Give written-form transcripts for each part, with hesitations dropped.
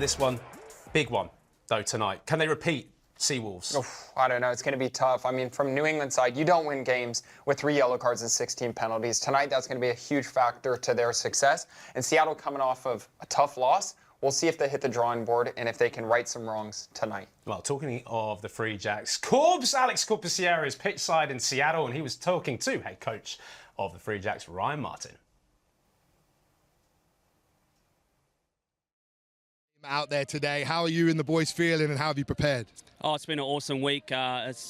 this one. Big one, though, tonight. Can they repeat Seawolves? I don't know. It's going to be tough. I mean, from New England side, you don't win games with 3 yellow cards and 16 penalties. Tonight, that's going to be a huge factor to their success. And Seattle coming off of a tough loss. We'll see if they hit the drawing board and if they can right some wrongs tonight. Well, talking of the Free Jacks, Alex Corbisiero is pitchside in Seattle, and he was talking to head coach of the Free Jacks, Ryan Martin. Out there today, how are you and the boys feeling, and how have you prepared? Oh, it's been an awesome week.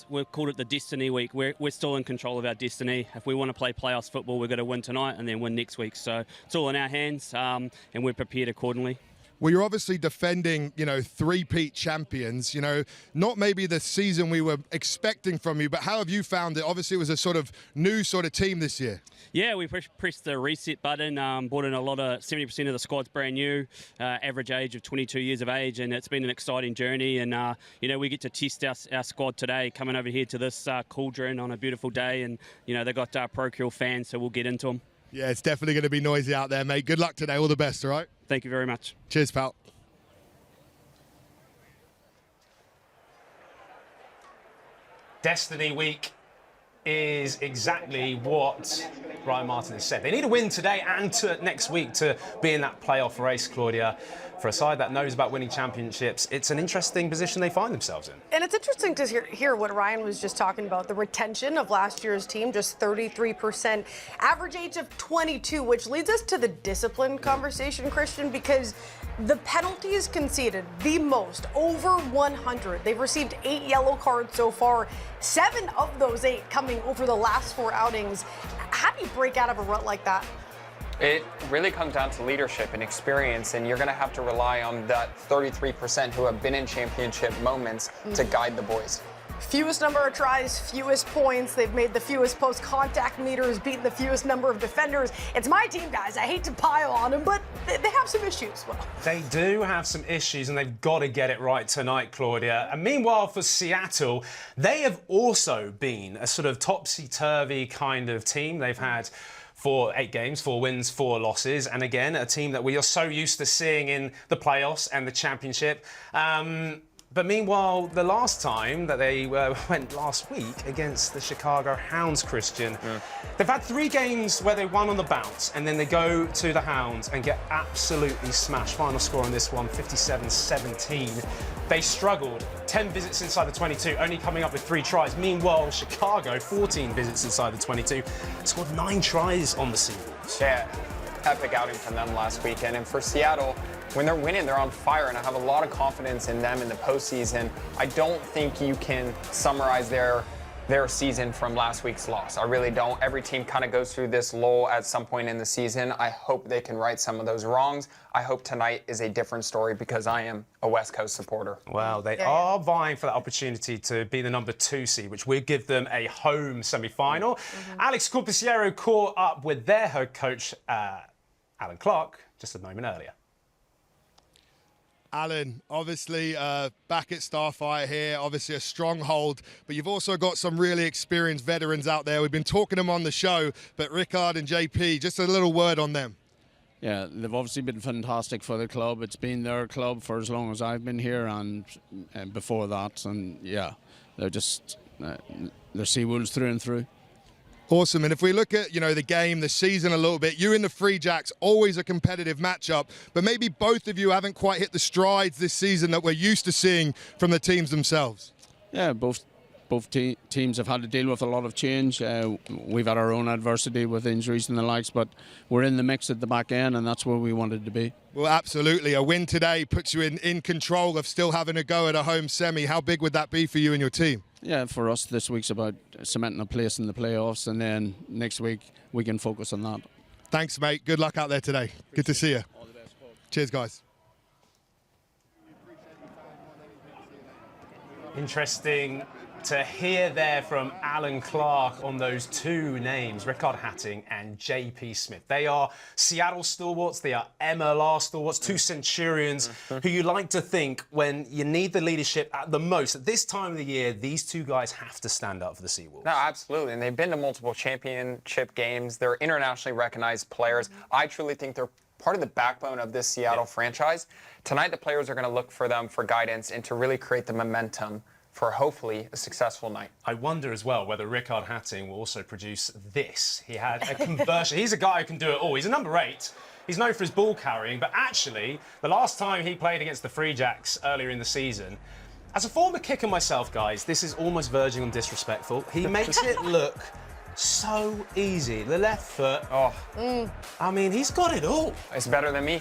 We've called it the Destiny Week. We're still in control of our destiny. If we want to play playoffs football, we've got to win tonight and then win next week. So it's all in our hands, and we're prepared accordingly. Well, you're obviously defending, three-peat champions, not maybe the season we were expecting from you, but how have you found it? Obviously, it was a sort of new sort of team this year. Yeah, we pressed the reset button, brought in a lot of 70% of the squad's brand new, average age of 22 years of age, and it's been an exciting journey. And, we get to test our squad today, coming over here to this cauldron on a beautiful day. And, they got parochial fans, so we'll get into them. Yeah, it's definitely going to be noisy out there, mate. Good luck today. All the best, all right? Thank you very much. Cheers, pal. Destiny Week is exactly what Ryan Martin has said. They need a win today and next week to be in that playoff race, Claudia. For a side that knows about winning championships, it's an interesting position they find themselves in. And it's interesting to hear what Ryan was just talking about, the retention of last year's team, just 33%, average age of 22, which leads us to the discipline conversation, Christian, because the penalties conceded, the most, over 100. They've received 8 yellow cards so far, 7 of those 8 coming over the last 4 outings. How do you break out of a rut like that? It really comes down to leadership and experience, and you're going to have to rely on that 33% who have been in championship moments to guide the boys. Fewest number of tries, fewest points. They've made the fewest post-contact meters, beaten the fewest number of defenders. It's my team, guys. I hate to pile on them, but they have some issues. Well, they do have some issues, and they've got to get it right tonight, Claudia. And meanwhile, for Seattle, they have also been a sort of topsy-turvy kind of team. They've had 8 games, 4 wins, 4 losses. And again, a team that we are so used to seeing in the playoffs and the championship. But meanwhile, the last time that they went last week against the Chicago Hounds, Christian, they've had 3 games where they won on the bounce, and then they go to the Hounds and get absolutely smashed. Final score on this one, 57-17. They struggled. 10 visits inside the 22, only coming up with 3 tries. Meanwhile, Chicago, 14 visits inside the 22, scored 9 tries on the Seawolves. Yeah, epic outing from them last weekend. And for Seattle, when they're winning, they're on fire, and I have a lot of confidence in them in the postseason. I don't think you can summarize their season from last week's loss. I really don't. Every team kind of goes through this lull at some point in the season. I hope they can right some of those wrongs. I hope tonight is a different story because I am a West Coast supporter. Well, they are vying for that opportunity to be the number 2 seed, which would give them a home semi-final. Alex Corbisiero caught up with their head coach, Alan Clark, just a moment earlier. Alan, obviously back at Starfire here, obviously a stronghold, but you've also got some really experienced veterans out there. We've been talking them on the show, but Rickard and JP, just a little word on them. Yeah, they've obviously been fantastic for the club. It's been their club for as long as I've been here and before that. And yeah, they're just, they're Seawolves through and through. Awesome. And if we look at, the game, the season a little bit, you and the Free Jacks, always a competitive matchup, but maybe both of you haven't quite hit the strides this season that we're used to seeing from the teams themselves. Yeah, both teams have had to deal with a lot of change. We've had our own adversity with injuries and the likes, but we're in the mix at the back end, and that's where we wanted to be. Well, absolutely. A win today puts you in control of still having a go at a home semi. How big would that be for you and your team? Yeah, for us, this week's about cementing a place in the playoffs, and then next week we can focus on that. Thanks, mate. Good luck out there today. Good to see you. All the best, folks. Cheers, guys. Interesting to hear there from Alan Clark on those 2 names, Rickard Hatting and JP Smith. They are Seattle stalwarts, they are MLR stalwarts, 2 Centurions who you like to think when you need the leadership at the most. At this time of the year, these 2 guys have to stand up for the Seawolves. No, absolutely, and they've been to multiple championship games. They're internationally recognized players. I truly think they're part of the backbone of this Seattle franchise. Tonight, the players are going to look for them for guidance and to really create the momentum for hopefully a successful night. I wonder as well whether Rickard Hatting will also produce this. He had a conversion. He's a guy who can do it all. He's a number 8. He's known for his ball carrying, but actually, the last time he played against the Free Jacks earlier in the season, as a former kicker myself, guys, this is almost verging on disrespectful. He makes it look so easy. The left foot. I mean, he's got it all. It's better than me.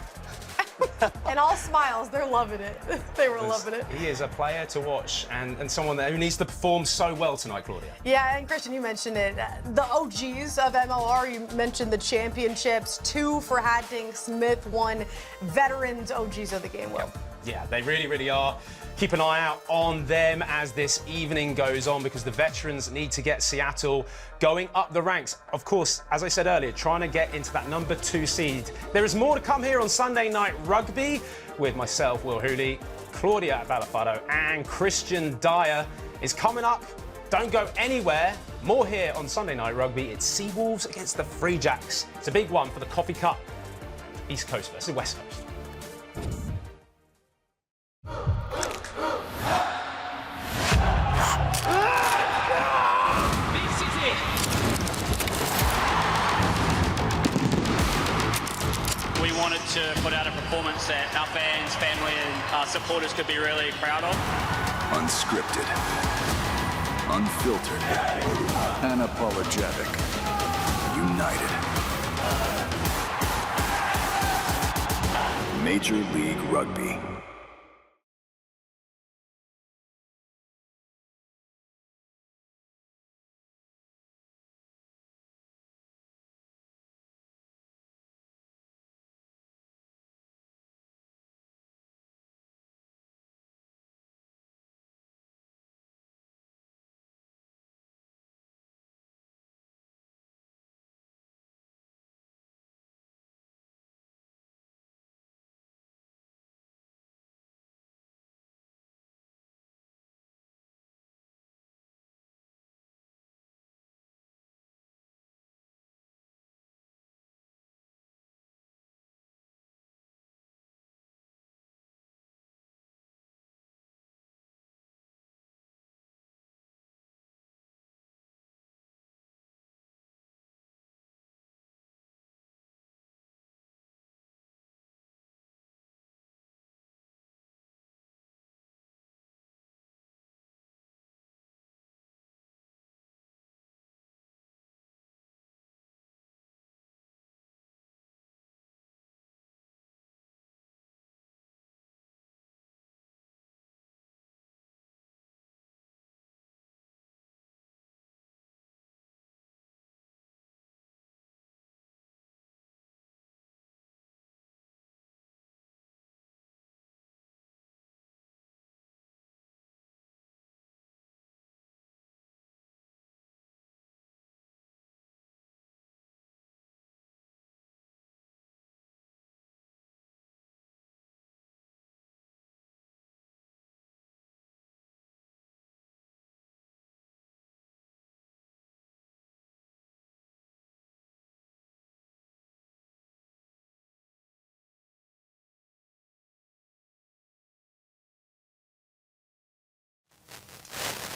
And all smiles, they're loving it. They were loving it. He is a player to watch and someone who needs to perform so well tonight, Claudia. Yeah, and Christian, you mentioned it. The OGs of MLR, you mentioned the championships, 2 for Hatting, Smith 1, veterans OGs of the game, Will. Yeah, they really, really are. Keep an eye out on them as this evening goes on because the veterans need to get Seattle going up the ranks. Of course, as I said earlier, trying to get into that number 2 seed. There is more to come here on Sunday Night Rugby with myself, Will Hooley, Claudia Balafado, and Christian Dyer is coming up. Don't go anywhere. More here on Sunday Night Rugby. It's Seawolves against the Free Jacks. It's a big one for the Coffee Cup. East Coast versus West Coast. We wanted to put out a performance that our fans, family and our supporters could be really proud of. Unscripted, unfiltered, unapologetic, united. Major League Rugby.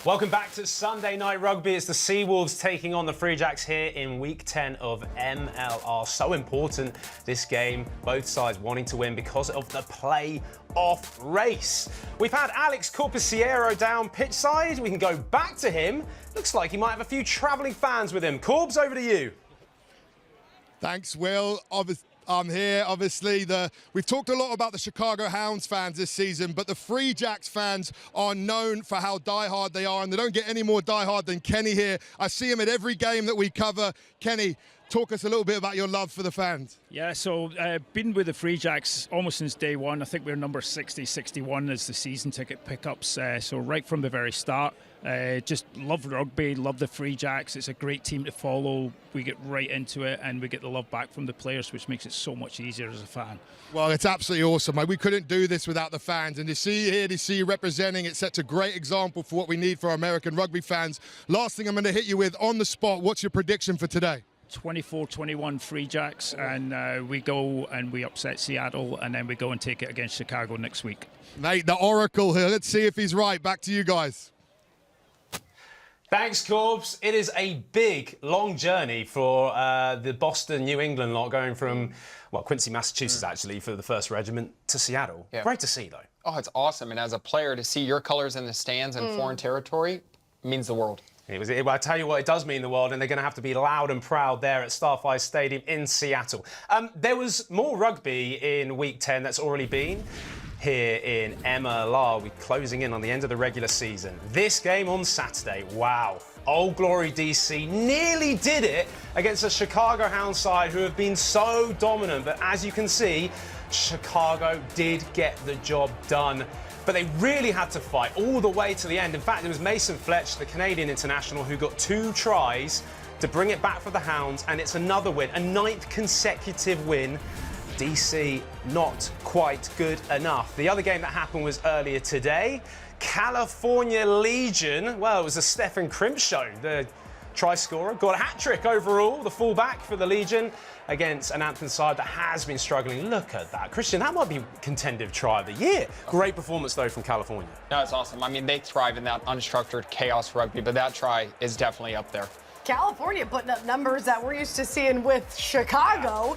Welcome back to Sunday Night Rugby. It's the Seawolves taking on the Free Jacks here in Week 10 of MLR. So important, this game. Both sides wanting to win because of the play-off race. We've had Alex Corpusciero down pitch side. We can go back to him. Looks like he might have a few travelling fans with him. Corbs, over to you. Thanks, Will. I'm here, obviously. We've talked a lot about the Chicago Hounds fans this season, but the Free Jacks fans are known for how diehard they are, and they don't get any more diehard than Kenny here. I see him at every game that we cover. Kenny, talk us a little bit about your love for the fans. Yeah, so been with the Free Jacks almost since day one. I think we're number 60, 61 as the season ticket pickups. So right from the very start, just love rugby, love the Free Jacks. It's a great team to follow. We get right into it and we get the love back from the players, which makes it so much easier as a fan. Well, it's absolutely awesome. We couldn't do this without the fans. And to see you here, to see you representing, it sets a great example for what we need for our American rugby fans. Last thing I'm going to hit you with on the spot, what's your prediction for today? 24-21 Free Jacks, and we go and we upset Seattle, and then we go and take it against Chicago next week. Nate, the Oracle here. Let's see if he's right. Back to you guys. Thanks, Corbs. It is a big, long journey for the Boston, New England lot, going from, well, Quincy, Massachusetts, actually, for the 1st Regiment, to Seattle. Yeah. Great to see, though. Oh, it's awesome. And as a player, to see your colors in the stands in foreign territory means the world. Well, I tell you what, it does mean the world, and they're going to have to be loud and proud there at Starfire Stadium in Seattle. There was more rugby in Week 10 that's already been here in MLR. We're closing in on the end of the regular season. This game on Saturday, wow. Old Glory DC nearly did it against a Chicago Hound side who have been so dominant, but as you can see, Chicago did get the job done. But they really had to fight all the way to the end. In fact, it was Mason Fletch, the Canadian international, who got 2 tries to bring it back for the Hounds, and it's another win, a 9th consecutive win. DC not quite good enough. The other game that happened was earlier today. California Legion, well, it was a Stefan Krimp show. The try scorer got a hat-trick overall, the fullback for the Legion, against an Anthem side that has been struggling. Look at that. Christian, that might be contended try of the year. Great performance, though, from California. No, it's awesome. I mean, they thrive in that unstructured chaos rugby, but that try is definitely up there. California putting up numbers that we're used to seeing with Chicago.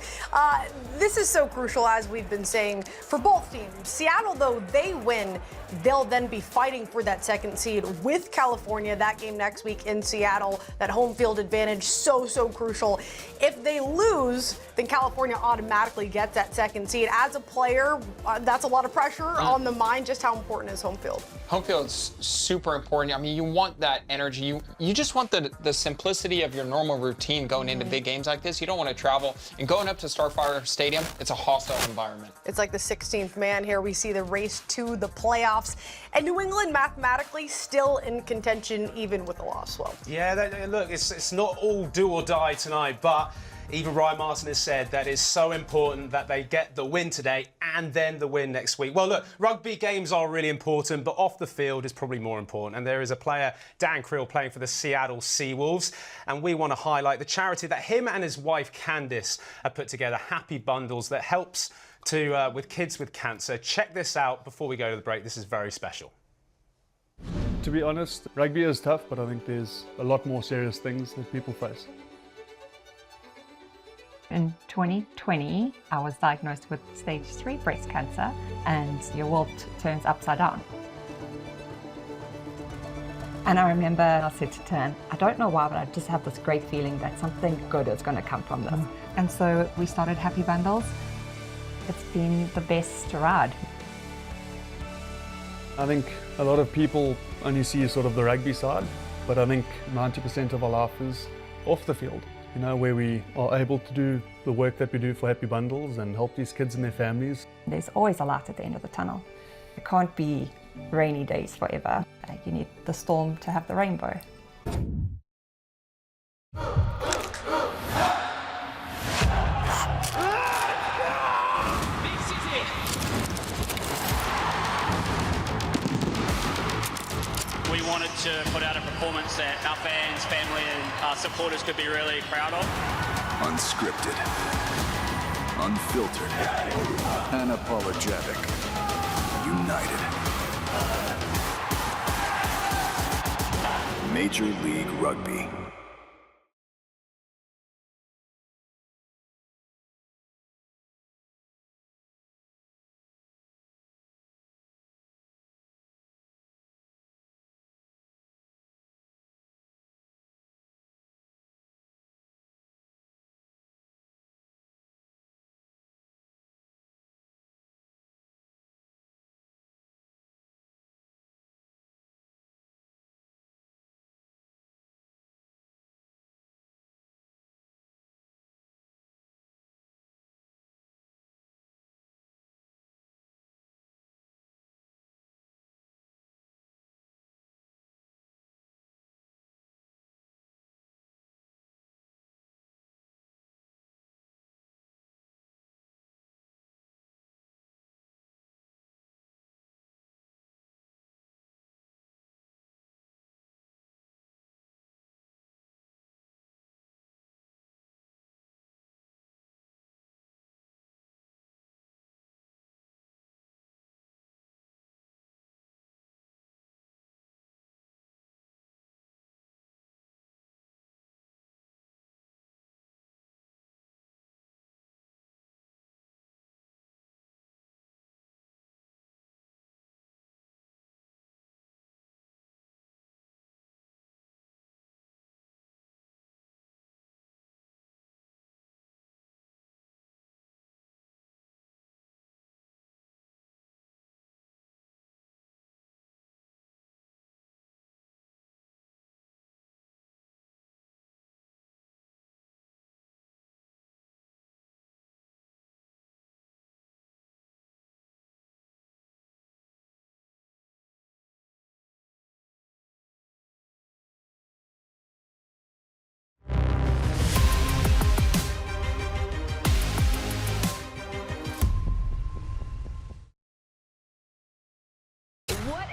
This is so crucial, as we've been saying, for both teams. Seattle, though, they win, they'll then be fighting for that 2nd seed with California. That game next week in Seattle, that home field advantage, so crucial. If they lose, then California automatically gets that 2nd seed. As a player, that's a lot of pressure on the mind. Just how important is home field? Home field's super important. I mean, you want that energy. You just want the simplicity of your normal routine going into big games like this. You don't want to travel. And going up to Starfire Stadium, it's a hostile environment. It's like the 16th man here. We see the race to the playoffs. And New England mathematically still in contention, even with a loss. Well, yeah, look, it's not all do or die tonight, but even Ryan Martin has said that it's so important that they get the win today and then the win next week. Well, look, rugby games are really important, but off the field is probably more important. And there is a player, Dan Creel, playing for the Seattle Seawolves. And we want to highlight the charity that him and his wife, Candice, have put together, Happy Bundles, that helps with kids with cancer. Check this out before we go to the break. This is very special. To be honest, rugby is tough, but I think there's a lot more serious things that people face. In 2020, I was diagnosed with stage 3 breast cancer, and your world turns upside down. And I remember I said to Tan, I don't know why, but I just have this great feeling that something good is going to come from this. And so we started Happy Bundles. It's been the best ride. I think a lot of people only see sort of the rugby side, but I think 90% of our life is off the field. You know, where we are able to do the work that we do for Happy Bundles and help these kids and their families. There's always a light at the end of the tunnel. It can't be rainy days forever. You need the storm to have the rainbow. We wanted to put out a performance that our fans, family and our supporters could be really proud of. Unscripted, unfiltered, unapologetic, united. Major League Rugby.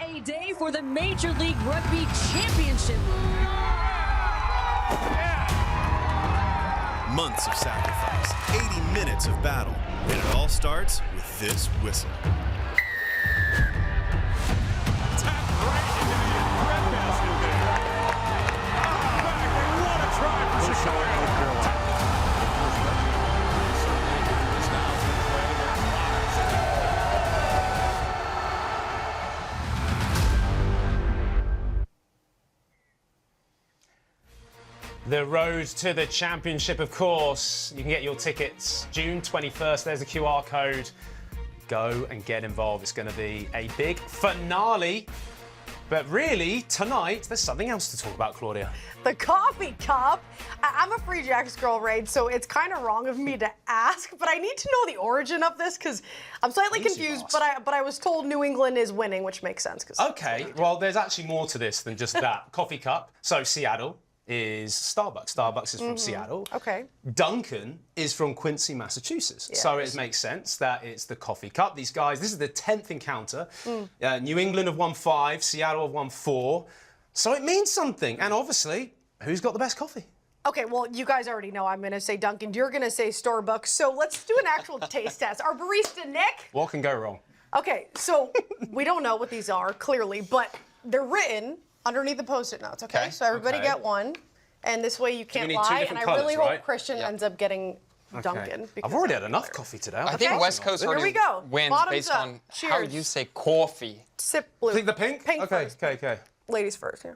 exciting day for the Major League Rugby Championship. Months of sacrifice, 80 minutes of battle, and it all starts with this whistle. The road to the championship, of course. You can get your tickets June 21st. There's a QR code. Go and get involved. It's going to be a big finale. But really, tonight, there's something else to talk about, Claudia. The coffee cup. I'm a Free Jacks girl, right? So it's kind of wrong of me to ask, but I need to know the origin of this because I'm slightly confused. But I was told New England is winning, which makes sense. Okay, well, there's actually more to this than just that. Coffee cup. So Seattle is Starbucks. Starbucks is from Seattle. Okay. Dunkin' is from Quincy, Massachusetts. Yes. So it makes sense that it's the coffee cup. These guys, this is the 10th encounter. New England have won 5, Seattle have won 4. So it means something. And obviously, who's got the best coffee? Okay, well, you guys already know I'm going to say Dunkin'. You're going to say Starbucks. So let's do an actual taste test. Our barista, Nick. What can go wrong? Okay, so we don't know what these are, clearly, but they're written underneath the Post-it notes, okay? So everybody get one, and this way you can't lie, and I really hope Christian ends up getting Dunkin'. I've already had enough coffee today. I think West Coast already wins based on how you say coffee. Sip blue. Think the pink? Pink okay, first. okay. Ladies first, yeah.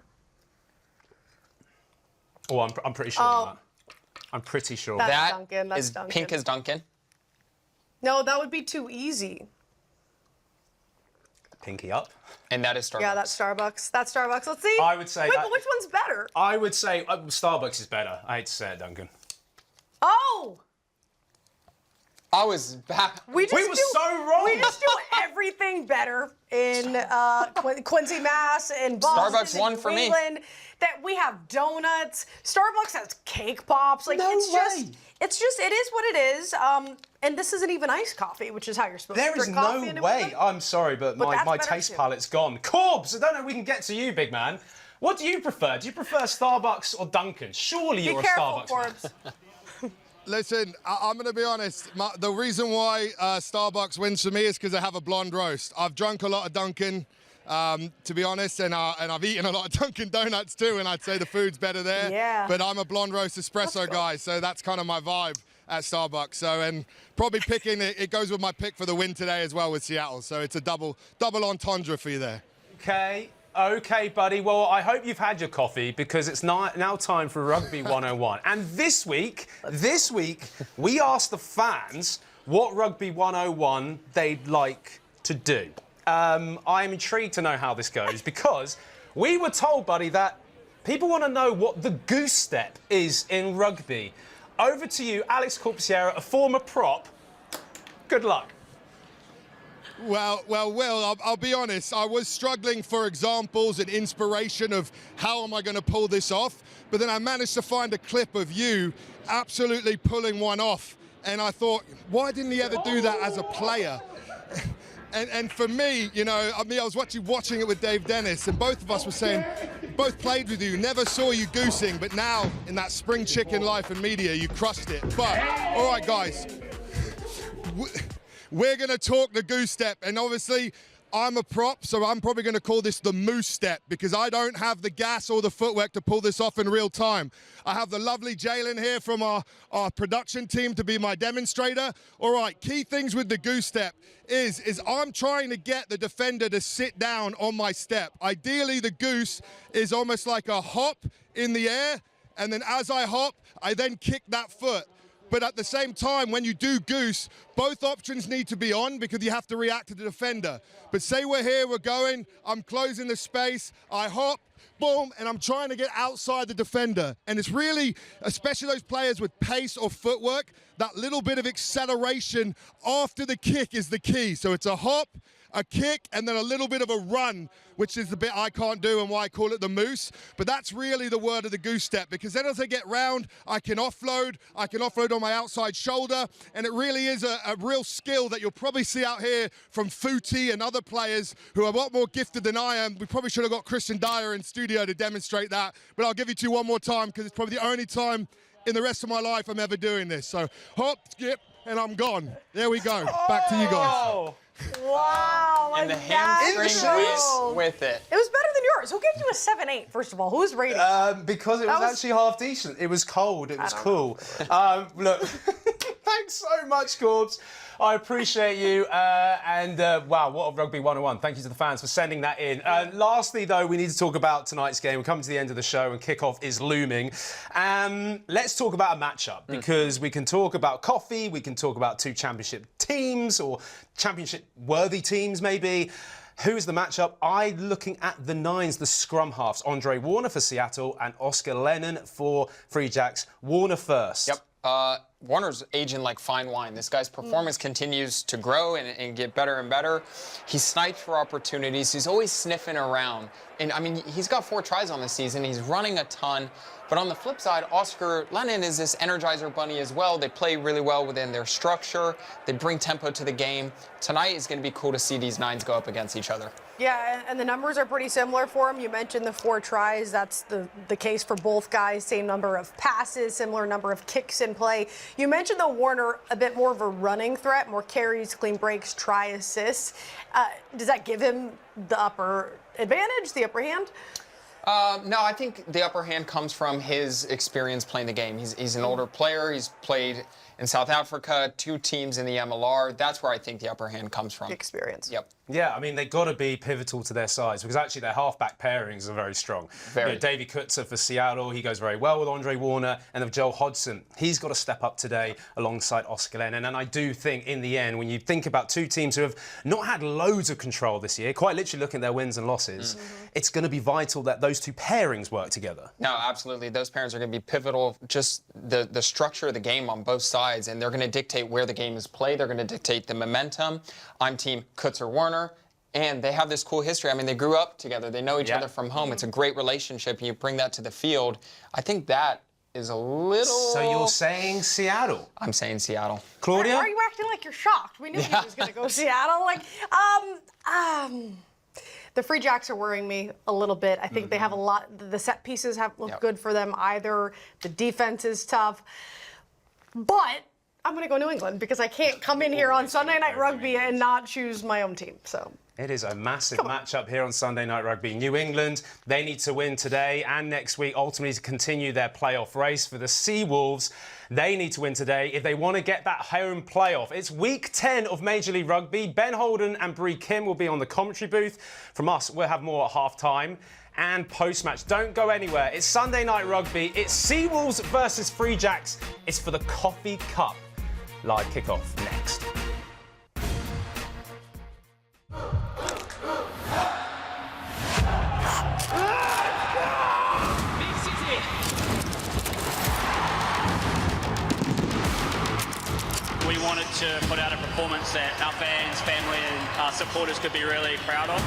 Oh, I'm pretty sure on that. I'm pretty sure. That's Dunkin', that's is Dunkin'. pink as Dunkin'? No, that would be too easy. Pinky up. And that is Starbucks. Yeah, that's Starbucks. That's Starbucks. Let's see. I would say Wait, that- but which one's better? I would say Starbucks is better. I hate to say it, Duncan. Oh! I was back. We were so wrong. We just do everything better in Quincy, Mass, and Boston, Starbucks won and for New me. England. That we have donuts. Starbucks has cake pops. Like No it's way. just it is what it is. And this isn't even iced coffee, which is how you're supposed There to is drink coffee. no in New way. England. I'm sorry, but that's my better taste too. palette's gone. Corbs, I don't know if we can get to you, big man. What do you prefer? Do you prefer Starbucks or Dunkin'? Surely you're Be careful, a Starbucks man. Forbes. Listen, I'm going to be honest. The reason why Starbucks wins for me is because I have a blonde roast. I've drunk a lot of Dunkin', to be honest, and I've eaten a lot of Dunkin' Donuts too, and I'd say the food's better there. Yeah. But I'm a blonde roast espresso guy, so that's kind of my vibe at Starbucks. So, and probably picking it goes with my pick for the win today as well with Seattle. So it's a double entendre for you there. Okay, buddy. Well, I hope you've had your coffee because it's now time for Rugby 101. And this week, we asked the fans what Rugby 101 they'd like to do. I'm intrigued to know how this goes because we were told, buddy, that people want to know what the goose step is in rugby. Over to you, Alex Corpusera, a former prop. Good luck. Well, Will, I'll be honest. I was struggling for examples and inspiration of how am I going to pull this off, but then I managed to find a clip of you absolutely pulling one off, and I thought, why didn't he ever do that as a player? And for me, you know, I was watching it with Dave Dennis, and both of us were saying, both played with you, never saw you goosing, but now in that spring chicken life and media, you crushed it. But, all right, guys. We're going to talk the goose step, and obviously I'm a prop, so I'm probably going to call this the moose step because I don't have the gas or the footwork to pull this off in real time. I have the lovely Jalen here from our production team to be my demonstrator. All right, key things with the goose step is I'm trying to get the defender to sit down on my step. Ideally, the goose is almost like a hop in the air, and then as I hop, I then kick that foot. But at the same time, when you do goose, both options need to be on because you have to react to the defender. But say we're here, we're going, I'm closing the space, I hop, boom, and I'm trying to get outside the defender. And it's really, especially those players with pace or footwork, that little bit of acceleration after the kick is the key. So it's a hop, a kick, and then a little bit of a run, which is the bit I can't do and why I call it the moose. But that's really the word of the goose step, because then as I get round, I can offload on my outside shoulder, and it really is a real skill that you'll probably see out here from Footy and other players who are a lot more gifted than I am. We probably should have got Christian Dyer in studio to demonstrate that, but I'll give you two one more time because it's probably the only time in the rest of my life I'm ever doing this. So hop, skip, and I'm gone. There we go. Back to you guys. Wow. And the that hamstring is- with it. It was better than yours. Who gave you a 7-8, first of all? Who's rating? Because it was actually half decent. It was cold. It was cool. Look, thanks so much, Corbs. I appreciate you. Wow, what a Rugby 101. Thank you to the fans for sending that in. Lastly, though, we need to talk about tonight's game. We're coming to the end of the show and kickoff is looming. Let's talk about a matchup because we can talk about coffee, we can talk about two championship teams or championship-worthy teams, maybe. Who's the matchup? Looking at the nines, the scrum halves. Andre Warner for Seattle and Oscar Lennon for Free Jacks. Warner first. Yep. Warner's aging like fine wine. This guy's performance continues to grow and get better and better. He snipes for opportunities. He's always sniffing around. And, I mean, he's got 4 tries on the season. He's running a ton. But on the flip side, Oscar Lennon is this energizer bunny as well. They play really well within their structure. They bring tempo to the game. Tonight is going to be cool to see these nines go up against each other. Yeah, and the numbers are pretty similar for him. You mentioned the 4 tries. That's the case for both guys. Same number of passes, similar number of kicks in play. You mentioned the Warner, a bit more of a running threat, more carries, clean breaks, try assists. Does that give him the upper advantage, the upper hand? No, I think the upper hand comes from his experience playing the game. He's an older player. He's played in South Africa, 2 teams in the MLR. That's where I think the upper hand comes from. Experience. Yep. Yeah, I mean, they've got to be pivotal to their sides because actually their halfback pairings are very strong. Very. Davy Kutzer for Seattle, he goes very well with Andre Warner, and of Joel Hodgson, he's got to step up today alongside Oscar Lennon. And I do think in the end, when you think about two teams who have not had loads of control this year, quite literally looking at their wins and losses, it's going to be vital that those two pairings work together. No, absolutely. Those pairings are going to be pivotal. Just the structure of the game on both sides, and they're going to dictate where the game is played. They're going to dictate the momentum. I'm team Kutzer-Warner. And they have this cool history. I mean, they grew up together. They know each other from home. It's a great relationship. And you bring that to the field. I think that is a little... So you're saying Seattle? I'm saying Seattle. Claudia? Why are you acting like you're shocked? We knew he was going to go Seattle. Like, the Free Jacks are worrying me a little bit. I think they have a lot. The set pieces have looked good for them either. The defense is tough. But I'm going to go New England because I can't come in here on Sunday Night Rugby and not choose my own team. So. It is a massive matchup here on Sunday Night Rugby. New England, they need to win today and next week, ultimately to continue their playoff race. For the Seawolves, they need to win today if they want to get that home playoff. It's week 10 of Major League Rugby. Ben Holden and Bree Kim will be on the commentary booth. From us, we'll have more at half-time and post-match. Don't go anywhere. It's Sunday Night Rugby. It's Seawolves versus Free Jacks. It's for the Coffee Cup. Live kickoff next. We wanted to put out a performance that our fans, family and our supporters could be really proud of.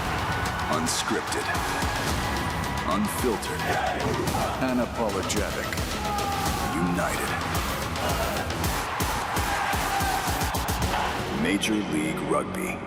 Unscripted, unfiltered, unapologetic, united. Major League Rugby.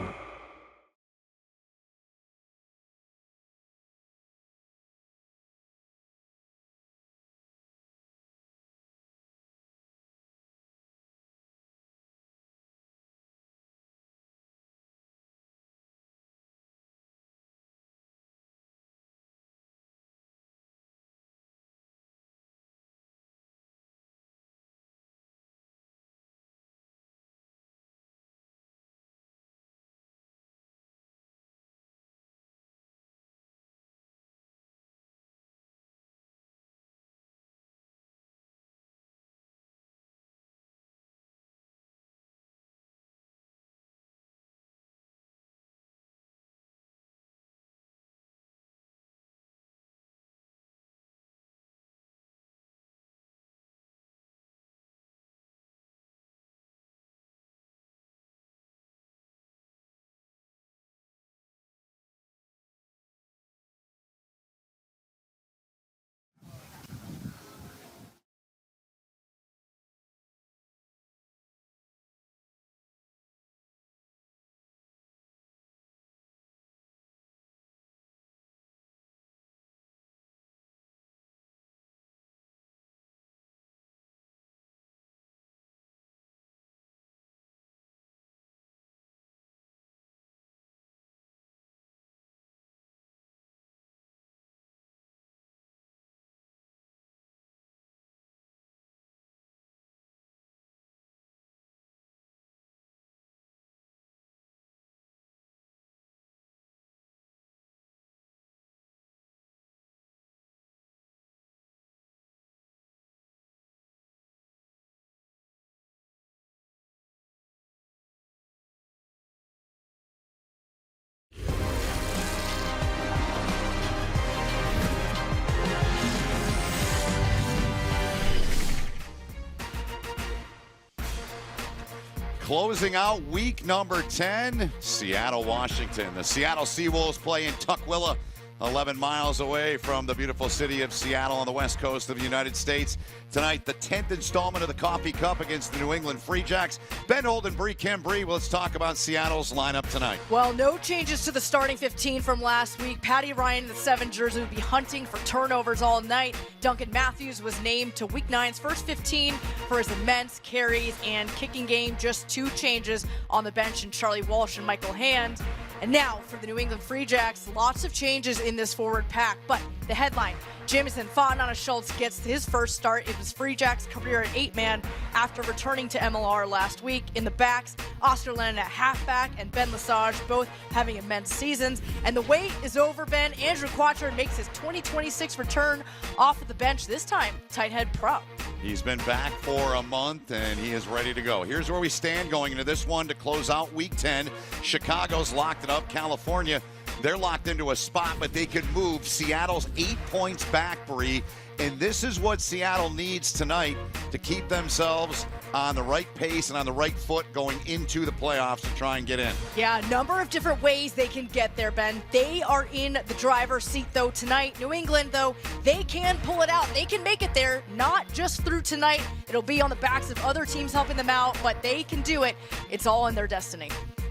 Closing out week number 10, Seattle, Washington. The Seattle Seawolves play in Tukwila, 11 miles away from the beautiful city of Seattle on the west coast of the United States. Tonight, the 10th installment of the Coffee Cup against the New England Free Jacks. Ben Holden, Bree Cambry, let's talk about Seattle's lineup tonight. Well, no changes to the starting 15 from last week. Patty Ryan in the 7 jersey will be hunting for turnovers all night. Duncan Matthews was named to Week 9's first 15 for his immense carries and kicking game. Just 2 changes on the bench in Charlie Walsh and Michael Hand. And now for the New England Free Jacks, lots of changes in this forward pack. But the headline, Jamison Fontanana-Schultz gets his first start. It was Free Jacks' career at 8-man after returning to MLR last week. In the backs, Oscar Lennon at halfback and Ben Lesage both having immense seasons. And the wait is over, Ben. Andrew Quattro makes his 2026 return off of the bench, this time tight head prop. He's been back for a month, and he is ready to go. Here's where we stand going into this one to close out Week 10. Chicago's locked it up. California, they're locked into a spot, but they could move. Seattle's 8 points back, Bree, and this is what Seattle needs tonight to keep themselves on the right pace and on the right foot going into the playoffs to try and get in. Yeah, a number of different ways they can get there, Ben. They are in the driver's seat, though, tonight. New England, though, they can pull it out. They can make it there, not just through tonight. It'll be on the backs of other teams helping them out, but they can do it. It's all in their destiny.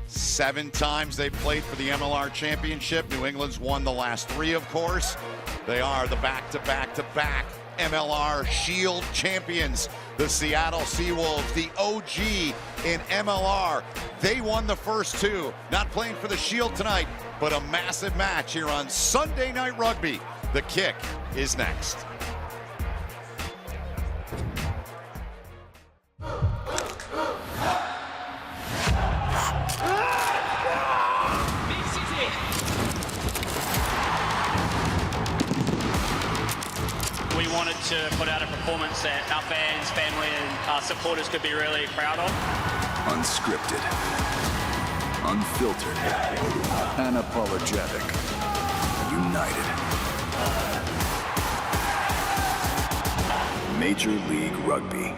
7 times they've played for the MLR championship. New England's won the last 3, of course. They are the back-to-back-to-back MLR Shield champions. The Seattle Seawolves, the OG in MLR. They won the first 2. Not playing for the Shield tonight, but a massive match here on Sunday Night Rugby. The kick is next. We wanted to put out a performance that our fans, family, and our supporters could be really proud of. Unscripted, unfiltered, unapologetic, united. Major League Rugby.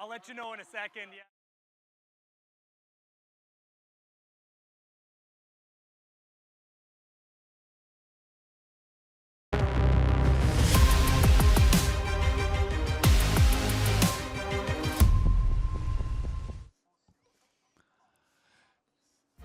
I'll let you know in a second. Yeah.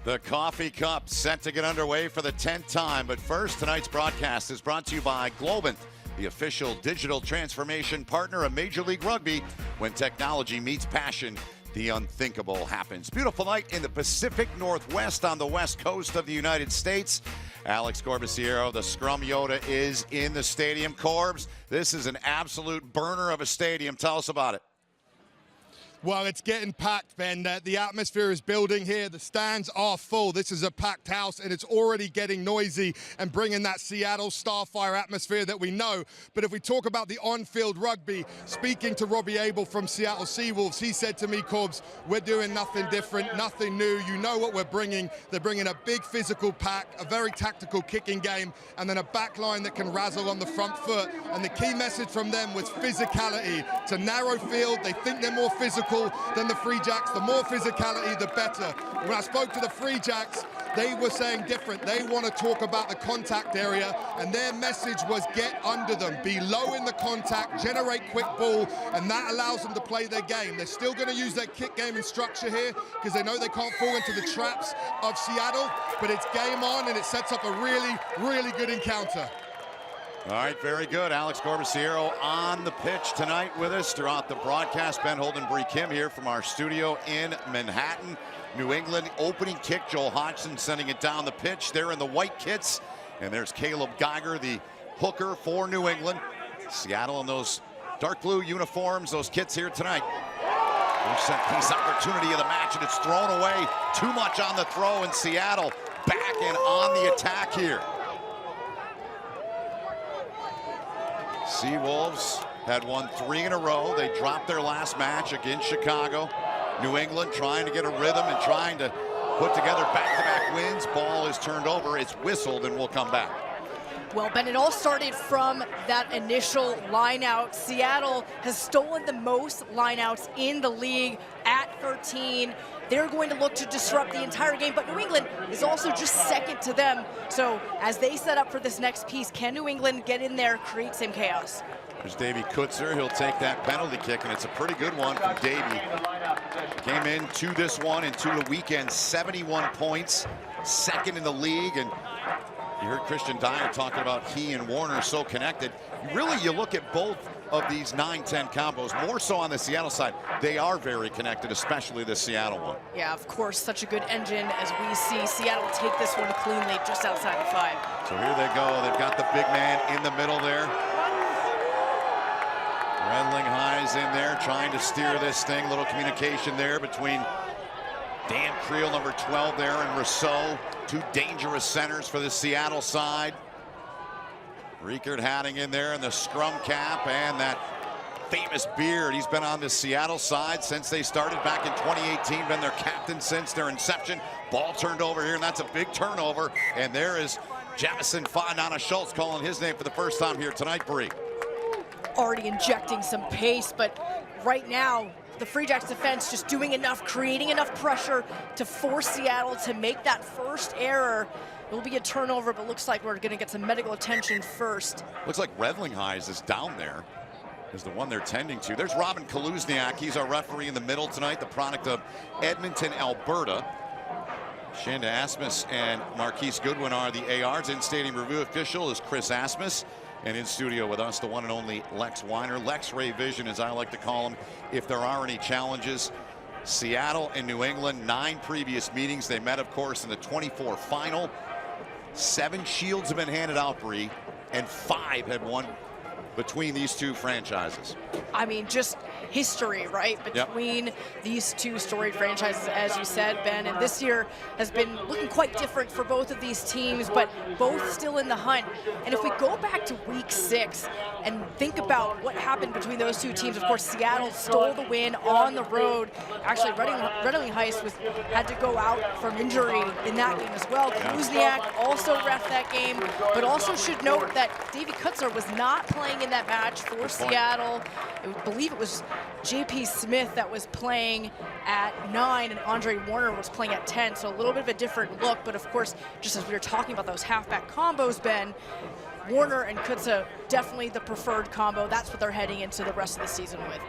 The Coffee Cup set to get underway for the 10th time. But first, tonight's broadcast is brought to you by Globant, the official digital transformation partner of Major League Rugby. When technology meets passion, the unthinkable happens. Beautiful night in the Pacific Northwest on the west coast of the United States. Alex Corbisiero, the Scrum Yoda, is in the stadium. Corbs, this is an absolute burner of a stadium. Tell us about it. Well, it's getting packed, Ben. The atmosphere is building here. The stands are full. This is a packed house, and it's already getting noisy and bringing that Seattle Starfire atmosphere that we know. But if we talk about the on-field rugby, speaking to Robbie Abel from Seattle Seawolves, he said to me, Corbs, we're doing nothing different, nothing new. You know what we're bringing. They're bringing a big physical pack, a very tactical kicking game, and then a back line that can razzle on the front foot. And the key message from them was physicality. It's a narrow field. They think they're more physical than the Free Jacks. The more physicality, the better. When I spoke to the Free Jacks, they were saying different. They want to talk about the contact area, and their message was get under them, be low in the contact, generate quick ball, and that allows them to play their game. They're still going to use their kick game and structure here because they know they can't fall into the traps of Seattle, but it's game on, and it sets up a really, really good encounter. All right, very good. Alex Corbisiero on the pitch tonight with us throughout the broadcast. Ben Holden, Bree Kim here from our studio in Manhattan. New England opening kick. Joel Hodgson sending it down the pitch. They're in the white kits. And there's Caleb Geiger, the hooker for New England. Seattle in those dark blue uniforms, those kits here tonight. First set piece opportunity of the match, and it's thrown away. Too much on the throw, and Seattle back and on the attack here. Seawolves had won 3 in a row. They dropped their last match against Chicago. New England trying to get a rhythm and trying to put together back-to-back wins. Ball is turned over. It's whistled and will come back. Well, Ben, it all started from that initial line-out. Seattle has stolen the most line-outs in the league at 13. They're going to look to disrupt the entire game, but New England is also just second to them. So as they set up for this next piece, can New England get in there, create some chaos? There's Davey Kutzer. He'll take that penalty kick, and it's a pretty good one from Davey. Came into this one and to the weekend, 71 points, second in the league. And you heard Christian Dyer talking about he and Warner so connected. Really, you look at both of these 9-10 combos, more so on the Seattle side. They are very connected, especially the Seattle one. Yeah, of course, such a good engine as we see Seattle take this one cleanly just outside the 5. So here they go. They've got the big man in the middle there. Redling High's in there trying to steer this thing. A little communication there between Dan Creel, number 12 there, and Rousseau. 2 dangerous centers for the Seattle side. Riekert Hatting in there in the scrum cap and that famous beard. He's been on the Seattle side since they started back in 2018, been their captain since their inception. Ball turned over here, and that's a big turnover. And there is Jamison Fonana Schultz calling his name for the first time here tonight, Bree. Already injecting some pace, but right now, the Free Jacks defense just doing enough, creating enough pressure to force Seattle to make that first error. It will be a turnover, but looks like we're going to get some medical attention first. Looks like Redling Highs is down there, is the one they're tending to. There's Robin Kaluzniak. He's our referee in the middle tonight, the product of Edmonton, Alberta. Shanda Asmus and Marquise Goodwin are the ARs. In-stadium review official is Chris Asmus. And in studio with us, the one and only Lex Weiner. Lex Ray Vision, as I like to call him, if there are any challenges. Seattle and New England, 9 previous meetings. They met, of course, in the 24 final. 7 shields have been handed out, Bree, and 5 have won between these two franchises. I mean, just history, right, between these two storied franchises, as you said, Ben. And this year has been looking quite different for both of these teams, but both still in the hunt. And if we go back to week 6 and think about what happened between those two teams, of course, Seattle stole the win on the road. Actually, Redling Heist had to go out from injury in that game as well. Kaluzniak also reffed that game, but also should note that Davey Kutzer was not playing in that match for Seattle. I believe it was J.P. Smith that was playing at 9 and Andre Warner was playing at 10, so a little bit of a different look. But of course, just as we were talking about those halfback combos, Ben, Warner and Kutza definitely the preferred combo. That's what they're heading into the rest of the season with.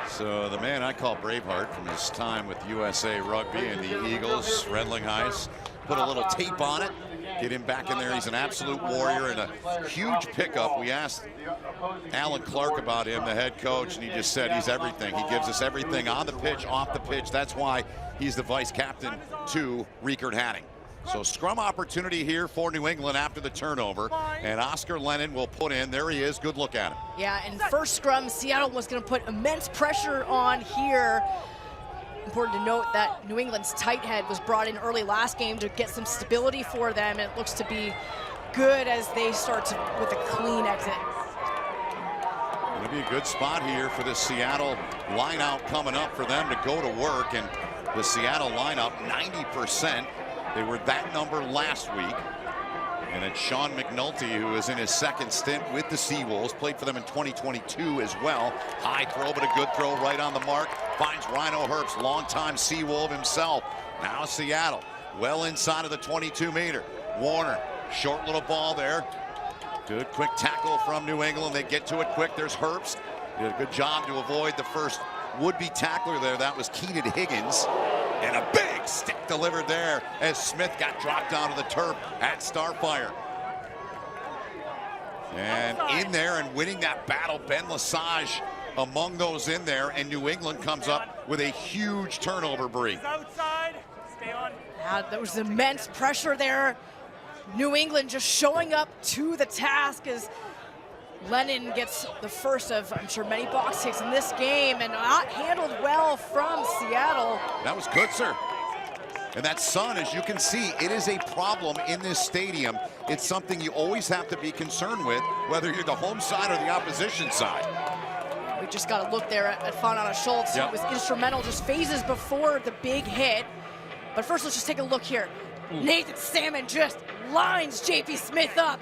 So the man I call Braveheart from his time with USA Rugby and the Eagles, Redling Heist, put a little tape on it. Get him back in there. He's an absolute warrior and a huge pickup. We asked Alan Clark about him, the head coach, and he just said he's everything. He gives us everything on the pitch, off the pitch. That's why he's the vice captain to Riekert Hatting. So scrum opportunity here for New England after the turnover, and Oscar Lennon will put in. There he is. Good look at him. Yeah, and first scrum, Seattle was going to put immense pressure on here. Important to note that New England's tight head was brought in early last game to get some stability for them, and it looks to be good as they start with a clean exit. Going to be a good spot here for the Seattle lineout coming up for them to go to work. And the Seattle lineout, 90%. They were that number last week. And it's Sean McNulty, who is in his second stint with the Seawolves, played for them in 2022 as well. High throw, but a good throw right on the mark. Finds Rhino Herbst, longtime Seawolf himself. Now Seattle, well inside of the 22-meter. Warner, short little ball there. Good quick tackle from New England. They get to it quick. There's Herbst. Did a good job to avoid the first would-be tackler there. That was Keenan Higgins. And a big stick delivered there as Smith got dropped down to the turf at Starfire. And in there and winning that battle, Ben Lesage among those in there, and New England comes up with a huge turnover, Bree. Outside, stay on. There was immense pressure there. New England just showing up to the task as Lennon gets the first of, I'm sure, many box kicks in this game, and not handled well from Seattle. That was Kutzer. And that sun, as you can see, it is a problem in this stadium. It's something you always have to be concerned with, whether you're the home side or the opposition side. We just got to look there at Fonana Schultz. Yep. It was instrumental just phases before the big hit. But first, let's just take a look here. Nathan Salmon just lines JP Smith up.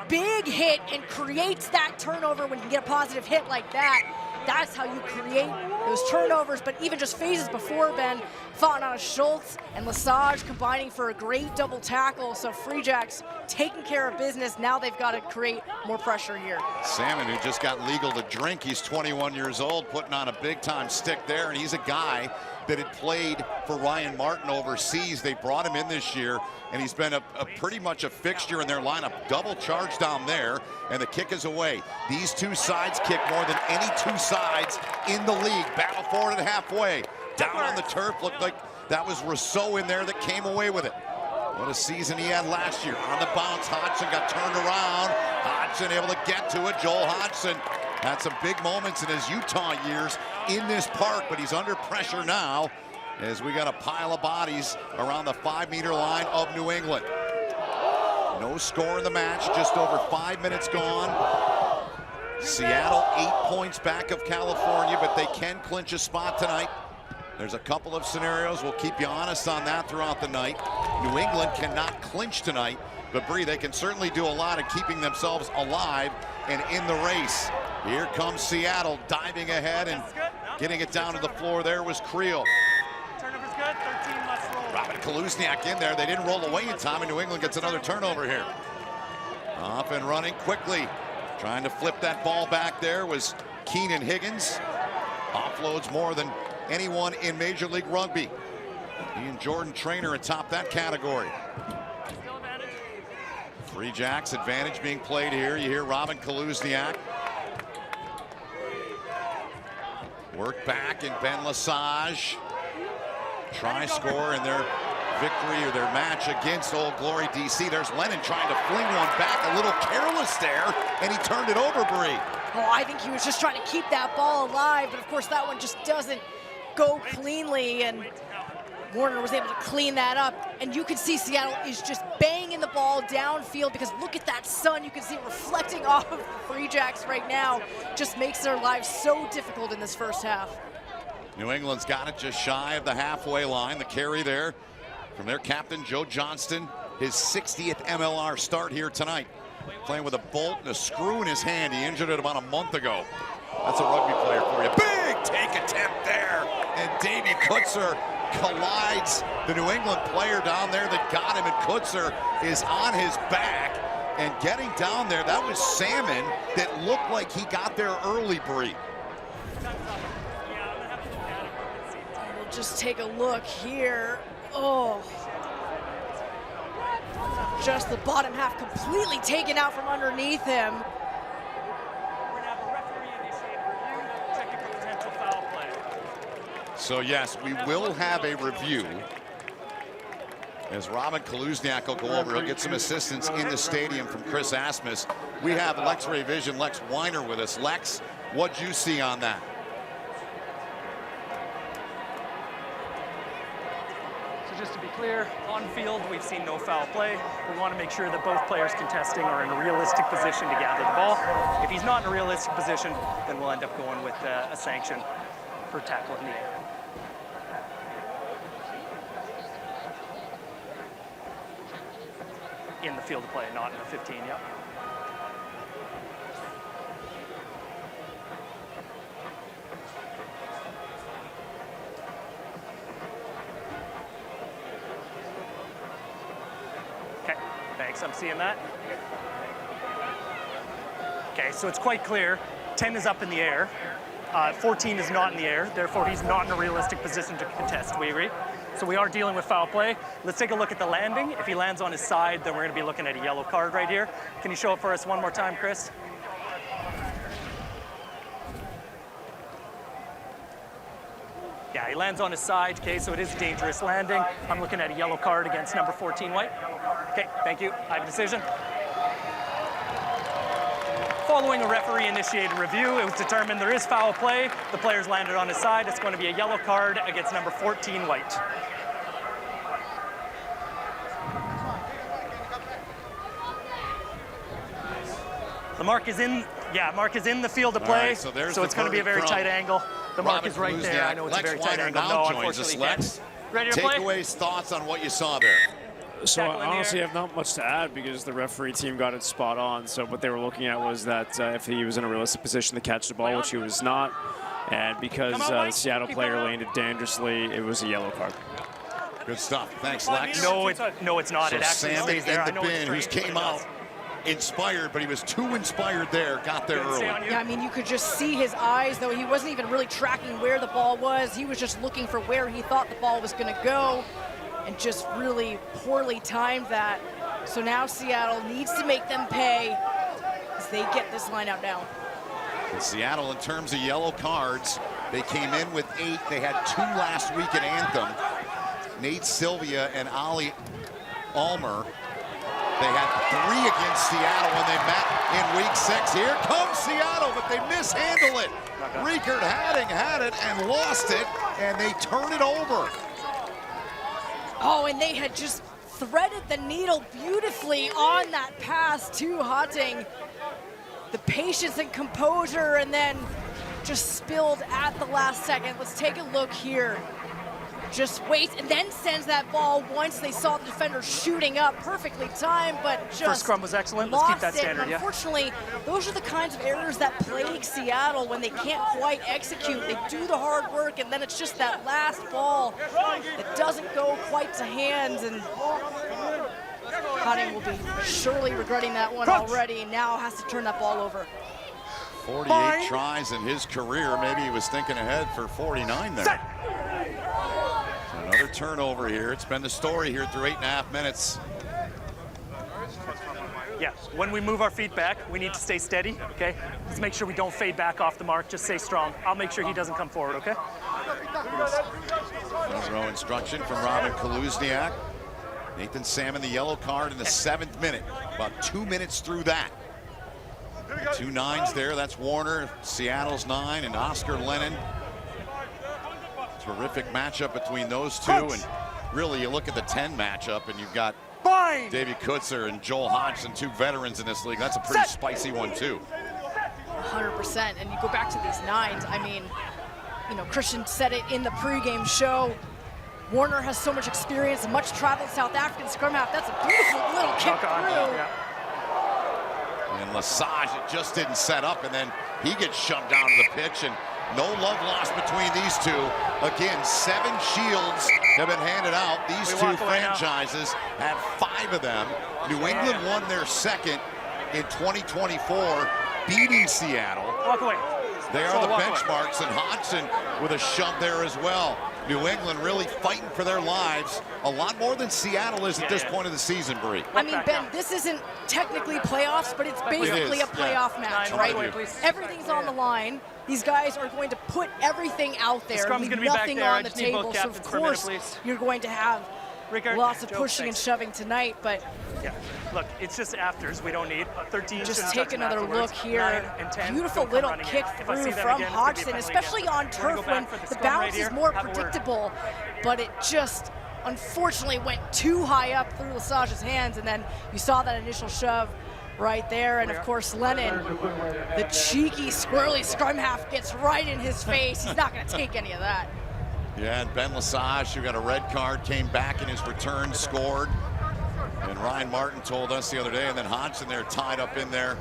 Big hit and creates that turnover when you get a positive hit like that. That's how you create those turnovers, but even just phases before, Ben, Fonana Schultz and Lesage combining for a great double tackle. So Free Jacks taking care of business. Now they've got to create more pressure here. Salmon, who just got legal to drink, he's 21 years old, putting on a big-time stick there, and he's a guy that had played for Ryan Martin overseas. They brought him in this year, and he's been a pretty much a fixture in their lineup. Double charge down there, and the kick is away. These two sides kick more than any two sides in the league. Battle forward at halfway. Down on the turf, looked like that was Rousseau in there that came away with it. What a season he had last year. On the bounce, Hodgson got turned around. Hodgson able to get to it. Joel Hodgson had some big moments in his Utah years in this park, but he's under pressure now as we got a pile of bodies around the 5-meter line of New England. No score in the match, just over 5 minutes gone. Seattle 8 points back of California, but they can clinch a spot tonight. There's a couple of scenarios. We'll keep you honest on that throughout the night. New England cannot clinch tonight, but Bree, they can certainly do a lot of keeping themselves alive and in the race. Here comes Seattle diving ahead and getting it down to the floor. There was Creel. Turnover's good, 13 less roll. Robin Kaluzniak in there. They didn't roll away in time, and New England gets another turnover here. Off and running quickly. Trying to flip that ball back there was Keenan Higgins. Offloads more than anyone in Major League Rugby. He and Jordan Trainer atop that category. Free Jacks advantage being played here. You hear Robin Kaluzniak. Work back and Ben Lesage. Try score in their victory or their match against Old Glory DC. There's Lennon trying to fling one back, a little careless there, and he turned it over, Bree. Oh, I think he was just trying to keep that ball alive, but of course that one just doesn't go cleanly, and Warner was able to clean that up. And you can see Seattle is just banging the ball downfield because look at that sun. You can see it reflecting off of the Free Jacks right now. Just makes their lives so difficult in this first half. New England's got it just shy of the halfway line. The carry there from their captain, Joe Johnston. His 60th MLR start here tonight. Playing with a bolt and a screw in his hand. He injured it about a month ago. That's a rugby player for you. Big take attempt there. And Davey Kutzer collides the New England player down there that got him. And Kutzer is on his back and getting down there. That was Salmon that looked like he got there early, Bree. We'll just take a look here. Oh. Just the bottom half completely taken out from underneath him. So yes, we will have a review as Robin Kaluzniak will go over. He'll get some assistance in the stadium from Chris Asmus. We have Lex Ray Vision, Lex Weiner with us. Lex, what'd you see on that? So just to be clear, on field, we've seen no foul play. We want to make sure that both players contesting are in a realistic position to gather the ball. If he's not in a realistic position, then we'll end up going with a sanction for tackle in the air. In the field of play, not in the 15, yep. Okay, thanks, I'm seeing that. Okay, so it's quite clear, 10 is up in the air, 14 is not in the air, therefore he's not in a realistic position to contest, we agree? So we are dealing with foul play. Let's take a look at the landing. If he lands on his side, then we're going to be looking at a yellow card right here. Can you show it for us one more time, Chris? Yeah, he lands on his side, okay, so it is a dangerous landing. I'm looking at a yellow card against number 14 white. Okay, thank you. I have a decision. Following a referee-initiated review, it was determined there is foul play. The player's landed on his side. It's going to be a yellow card against number 14 white. The mark is in, mark is in the field of play, Right, so it's going to be a very tight angle. The mark is right there. I know it's a very tight angle. No, unfortunately, Lex. Ready to play? Takeaways, thoughts on what you saw there. So I honestly have not much to add because the referee team got it spot on. So what they were looking at was that if he was in a realistic position to catch the ball, which he was not, and because the Seattle player landed dangerously, it was a yellow card. Good stuff. Thanks, Lex. No, it's not. So It actually Salmon stays there. I in know the it's bin, who's strange, came but it out does. inspired, but he was too inspired there. Got there early. Yeah, I mean, you could just see his eyes, though he wasn't even really tracking where the ball was. He was just looking for where he thought the ball was going to go and just really poorly timed that. So now Seattle needs to make them pay as they get this line out now. In Seattle, in terms of yellow cards, they came in with 8. They had 2 last week at Anthem. Nate Sylvia and Ali Almer. They had 3 against Seattle when they met in week 6. Here comes Seattle, but they mishandle it. Riekert Hadding had it and lost it, and they turn it over. Oh, and they had just threaded the needle beautifully on that pass to Hadding. The patience and composure, and then just spilled at the last second. Let's take a look here. Just waits and then sends that ball once they saw the defender shooting up, perfectly timed, but just First scrum was excellent. Let's keep that standard, yeah. Unfortunately, those are the kinds of errors that plague Seattle when they can't quite execute. They do the hard work, and then it's just that last ball that doesn't go quite to hands, and Hadding will be surely regretting that one already, and now has to turn that ball over. 48 tries in his career. Maybe he was thinking ahead for 49 there. So another turnover here. It's been the story here through 8.5 minutes. Yeah, when we move our feet back, we need to stay steady, okay? Let's make sure we don't fade back off the mark. Just stay strong. I'll make sure he doesn't come forward, okay? Front row instruction from Robin Kaluzniak. Nathan Salmon, the yellow card in the 7th minute. About 2 minutes through that. 2 9s there. That's Warner, Seattle's 9, and Oscar Lennon. Terrific matchup between those two. And really, you look at the 10 matchup, and you've got Davey Kutzer and Joel Hodgson, 2 veterans in this league. That's a pretty spicy one, too. 100%. And you go back to these 9s. I mean, you know, Christian said it in the pregame show. Warner has so much experience and much travel in South African scrum half. That's a beautiful little kick through. And Lesage, it just didn't set up, and then he gets shoved down to the pitch, and no love lost between these two. Again, 7 shields have been handed out. These two franchises had 5 of them. New England won their 2nd in 2024, beating Seattle. Walk away. They are the benchmarks, and Hodgson with a shove there as well. New England really fighting for their lives, a lot more than Seattle is at this point of the season, Bree. I mean, Ben, this isn't technically playoffs, but it's basically a playoff match, right? Everything's on the line. These guys are going to put everything out there, leave nothing on the table. So, of course, you're going to have lots of pushing and shoving tonight, but yeah, look, it's just afters. We don't need 13. Just take another look here. Beautiful little kick through from Hodgson, especially on turf when the bounce is more predictable, but it just unfortunately went too high up through Lesage's hands, and then you saw that initial shove right there. And of course, Lennon, the cheeky, squirrely scrum half, gets right in his face. He's not going to take any of that. Yeah, and Ben Lesage, who got a red card, came back in his return, scored. And Ryan Martin told us the other day, and then Hodgson there tied up in there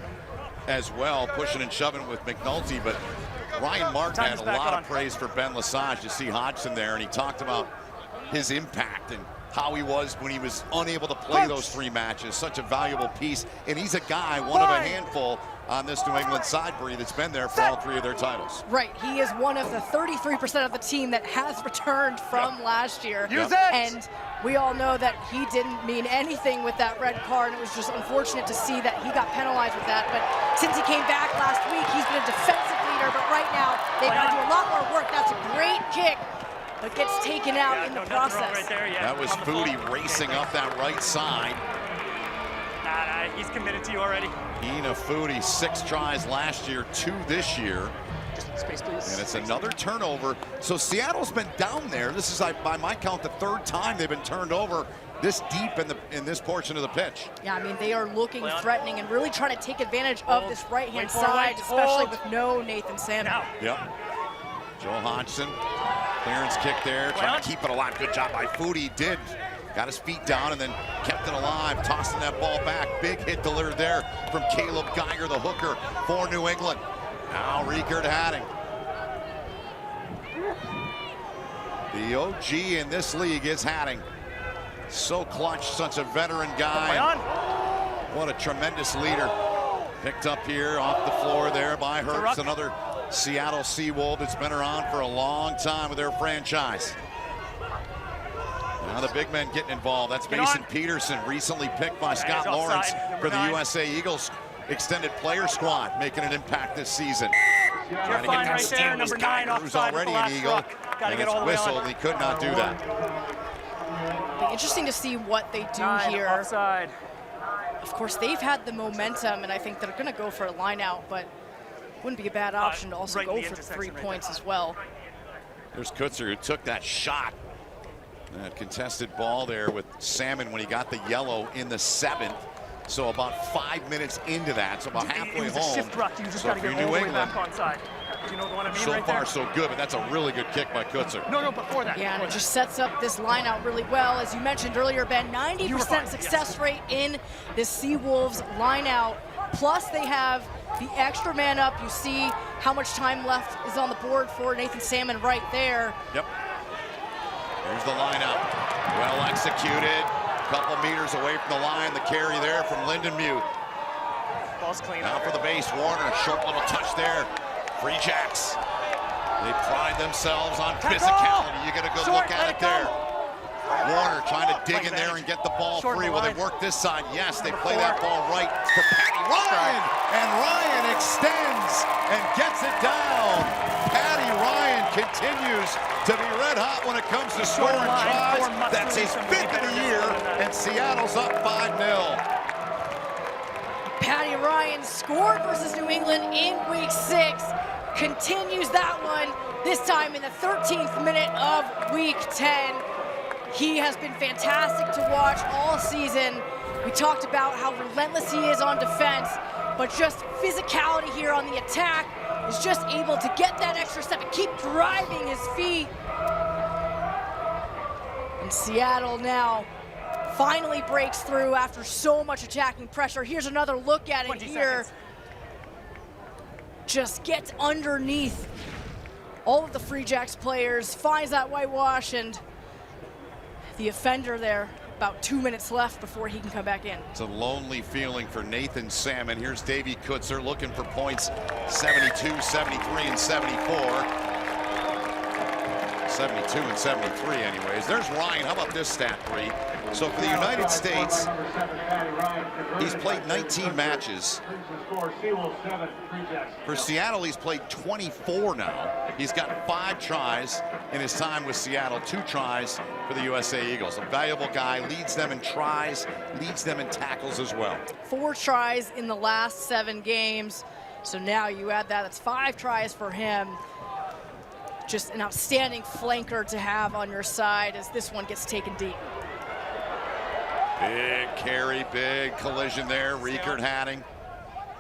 as well, pushing and shoving with McNulty. But Ryan Martin had a lot of praise for Ben Lesage to see Hodgson there, and he talked about his impact and how he was when he was unable to play those 3 matches. Such a valuable piece, and he's a guy, one of a handful on this New England side, Bree, that's been there for all 3 of their titles. Right, he is one of the 33% of the team that has returned from last year. And we all know that he didn't mean anything with that red card, and it was just unfortunate to see that he got penalized with that. But since he came back last week, he's been a defensive leader, but right now they've got to do a lot more work. That's a great kick, but gets taken out in the process. Right there, that was Foodie racing up that right side. Nah, he's committed to you already. Ina Foodie, 6 tries last year, 2 this year. Space, please. And it's another turnover. So Seattle's been down there. This is, by my count, the 3rd time they've been turned over this deep in this portion of the pitch. Yeah, I mean, they are looking threatening and really trying to take advantage of this right-hand side, especially with no Nathan Salmon. Yep. Joe Hodgson, clearance kick there, trying to keep it alive. Good job by Foodie, did. Got his feet down and then kept it alive, tossing that ball back. Big hit delivered there from Caleb Geiger, the hooker for New England. Now Riekert Hadding. The OG in this league is Hadding. So clutch, such a veteran guy. What a tremendous leader. Picked up here off the floor there by Herbst, another Seattle Seawolf that's been around for a long time with their franchise. Now the big men getting involved. That's Mason Peterson, recently picked by Scott Lawrence for the USA Eagles extended player squad, making an impact this season. Trying to get that steal was Geiger, who's already an Eagle, and it's whistled, and he could not do that. Be interesting to see what they do here. Offside. Of course, they've had the momentum, and I think they're going to go for a line out, but wouldn't be a bad option to also go for 3 points as well. There's Kutzer, who took that shot. That contested ball there with Salmon when he got the yellow in the 7th. So about 5 minutes into that, so about halfway home. Shift ruck. You just So got to for get New all the way England, back onside. Do you know the one I mean so right far there? so good, but that's a really good kick by Kutzer. No, before that. Yeah, and it just sets up this line out really well. As you mentioned earlier, Ben, 90% success rate in this Seawolves line out. Plus they have the extra man up. You see how much time left is on the board for Nathan Salmon right there. Yep. Here's the lineup. Well executed. Couple meters away from the line. The carry there from Lyndon Mute. Ball's clean. Now for the base, Warner. Short little touch there. Free Jacks. They pride themselves on physicality. You get a good look at it there. Warner trying to dig in there and get the ball free. Will they work this side? Yes, they play that ball right for Patty Ryan. And Ryan extends and gets it down. Patty Ryan continues to be red hot when it comes to scoring tries. That's his 5th of the year, and Seattle's up 5-0. Patty Ryan scored versus New England in week 6. Continues that one, this time in the 13th minute of week 10. He has been fantastic to watch all season. We talked about how relentless he is on defense, but just physicality here on the attack, is just able to get that extra step and keep driving his feet. And Seattle now finally breaks through after so much attacking pressure. Here's another look at it here. Just gets underneath all of the Free Jacks players, finds that whitewash, and the offender there, about 2 minutes left before he can come back in. It's a lonely feeling for Nathan Salmon. Here's Davey Kutzer looking for points 72, 73, and 74. 72 and 73 anyways. There's Ryan. How about this stat, Bree? So for the United States, he's played 19 matches. For Seattle, he's played 24 now. He's got 5 tries in his time with Seattle, 2 tries for the USA Eagles. A valuable guy, leads them in tries, leads them in tackles as well. 4 tries in the last 7 games. So now you add that, it's 5 tries for him. just an outstanding flanker to have on your side as this one gets taken deep. Big carry, big collision there. Riekert Hatting.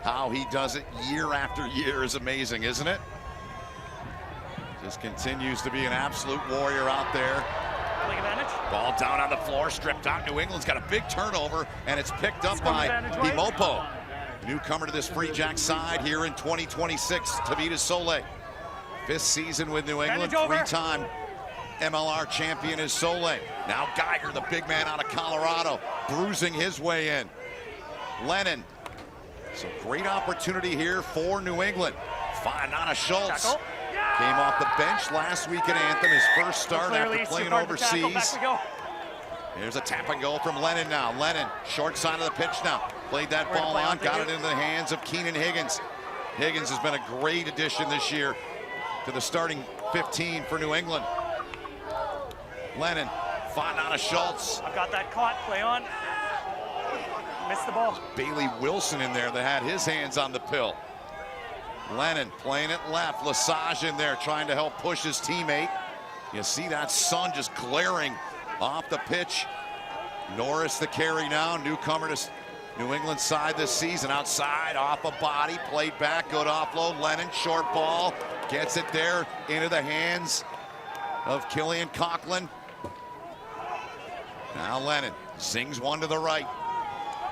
How he does it year after year is amazing, isn't it? Just continues to be an absolute warrior out there. Ball down on the floor, stripped out. New England's got a big turnover, and it's picked up by Himopo. Newcomer to this Free Jack side here in 2026, Tavita Sole. 5th season with New England, 3-time MLR champion is Sole. Now Geiger, the big man out of Colorado, bruising his way in. Lennon. So great opportunity here for New England. Nana Schultz came off the bench last week at Anthem, his first start after playing overseas. Here's a tap and go from Lennon now. Lennon, short side of the pitch now. Played that ball on, got it into the hands of Keenan Higgins. Higgins has been a great addition this year to the starting 15 for New England. Lennon, Nana Schultz. I've got that caught, play on. Missed the ball. Bailey Wilson in there that had his hands on the pill. Lennon playing it left. Lesage in there trying to help push his teammate. You see that sun just glaring off the pitch. Norris the carry now, newcomer to New England side this season. Outside, off a body, played back, good offload. Lennon, short ball, gets it there into the hands of Killian Coughlin. Now Lennon zings one to the right.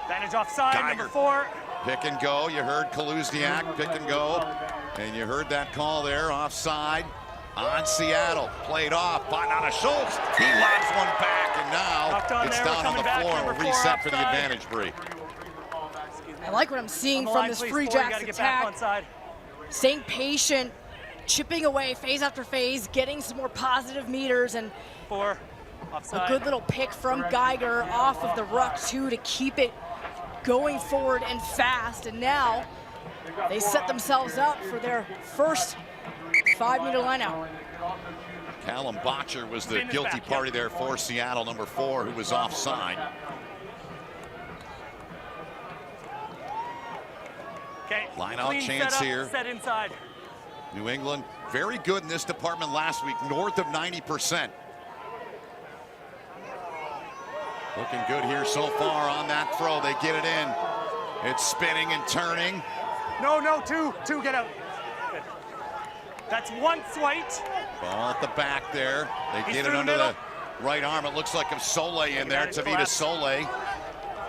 Advantage offside, Geiger. number 4. Pick and go, you heard Kaluzniak, pick and go. And you heard that call there, offside on Seattle. Played off, Nana Schultz. He lobs one back, and now it's down on the floor and reset for the advantage, Bree. I like what I'm seeing from this Free Jacks attack. Staying patient, chipping away phase after phase, getting some more positive meters, and 4. A good little pick from Geiger off of the ruck too to keep it going forward and fast. And now they set themselves up for their first 5-meter lineout. Callum Botcher was the guilty party there for Seattle, number 4, who was offside. Okay. Line out chance here. Set inside. New England very good in this department last week, north of 90%. Looking good here so far on that throw. They get it in. It's spinning and turning. No, two, get out. Good. That's once White. Ball at the back there. They get it under the right arm. It looks like a Sole in there. Tavita Sole.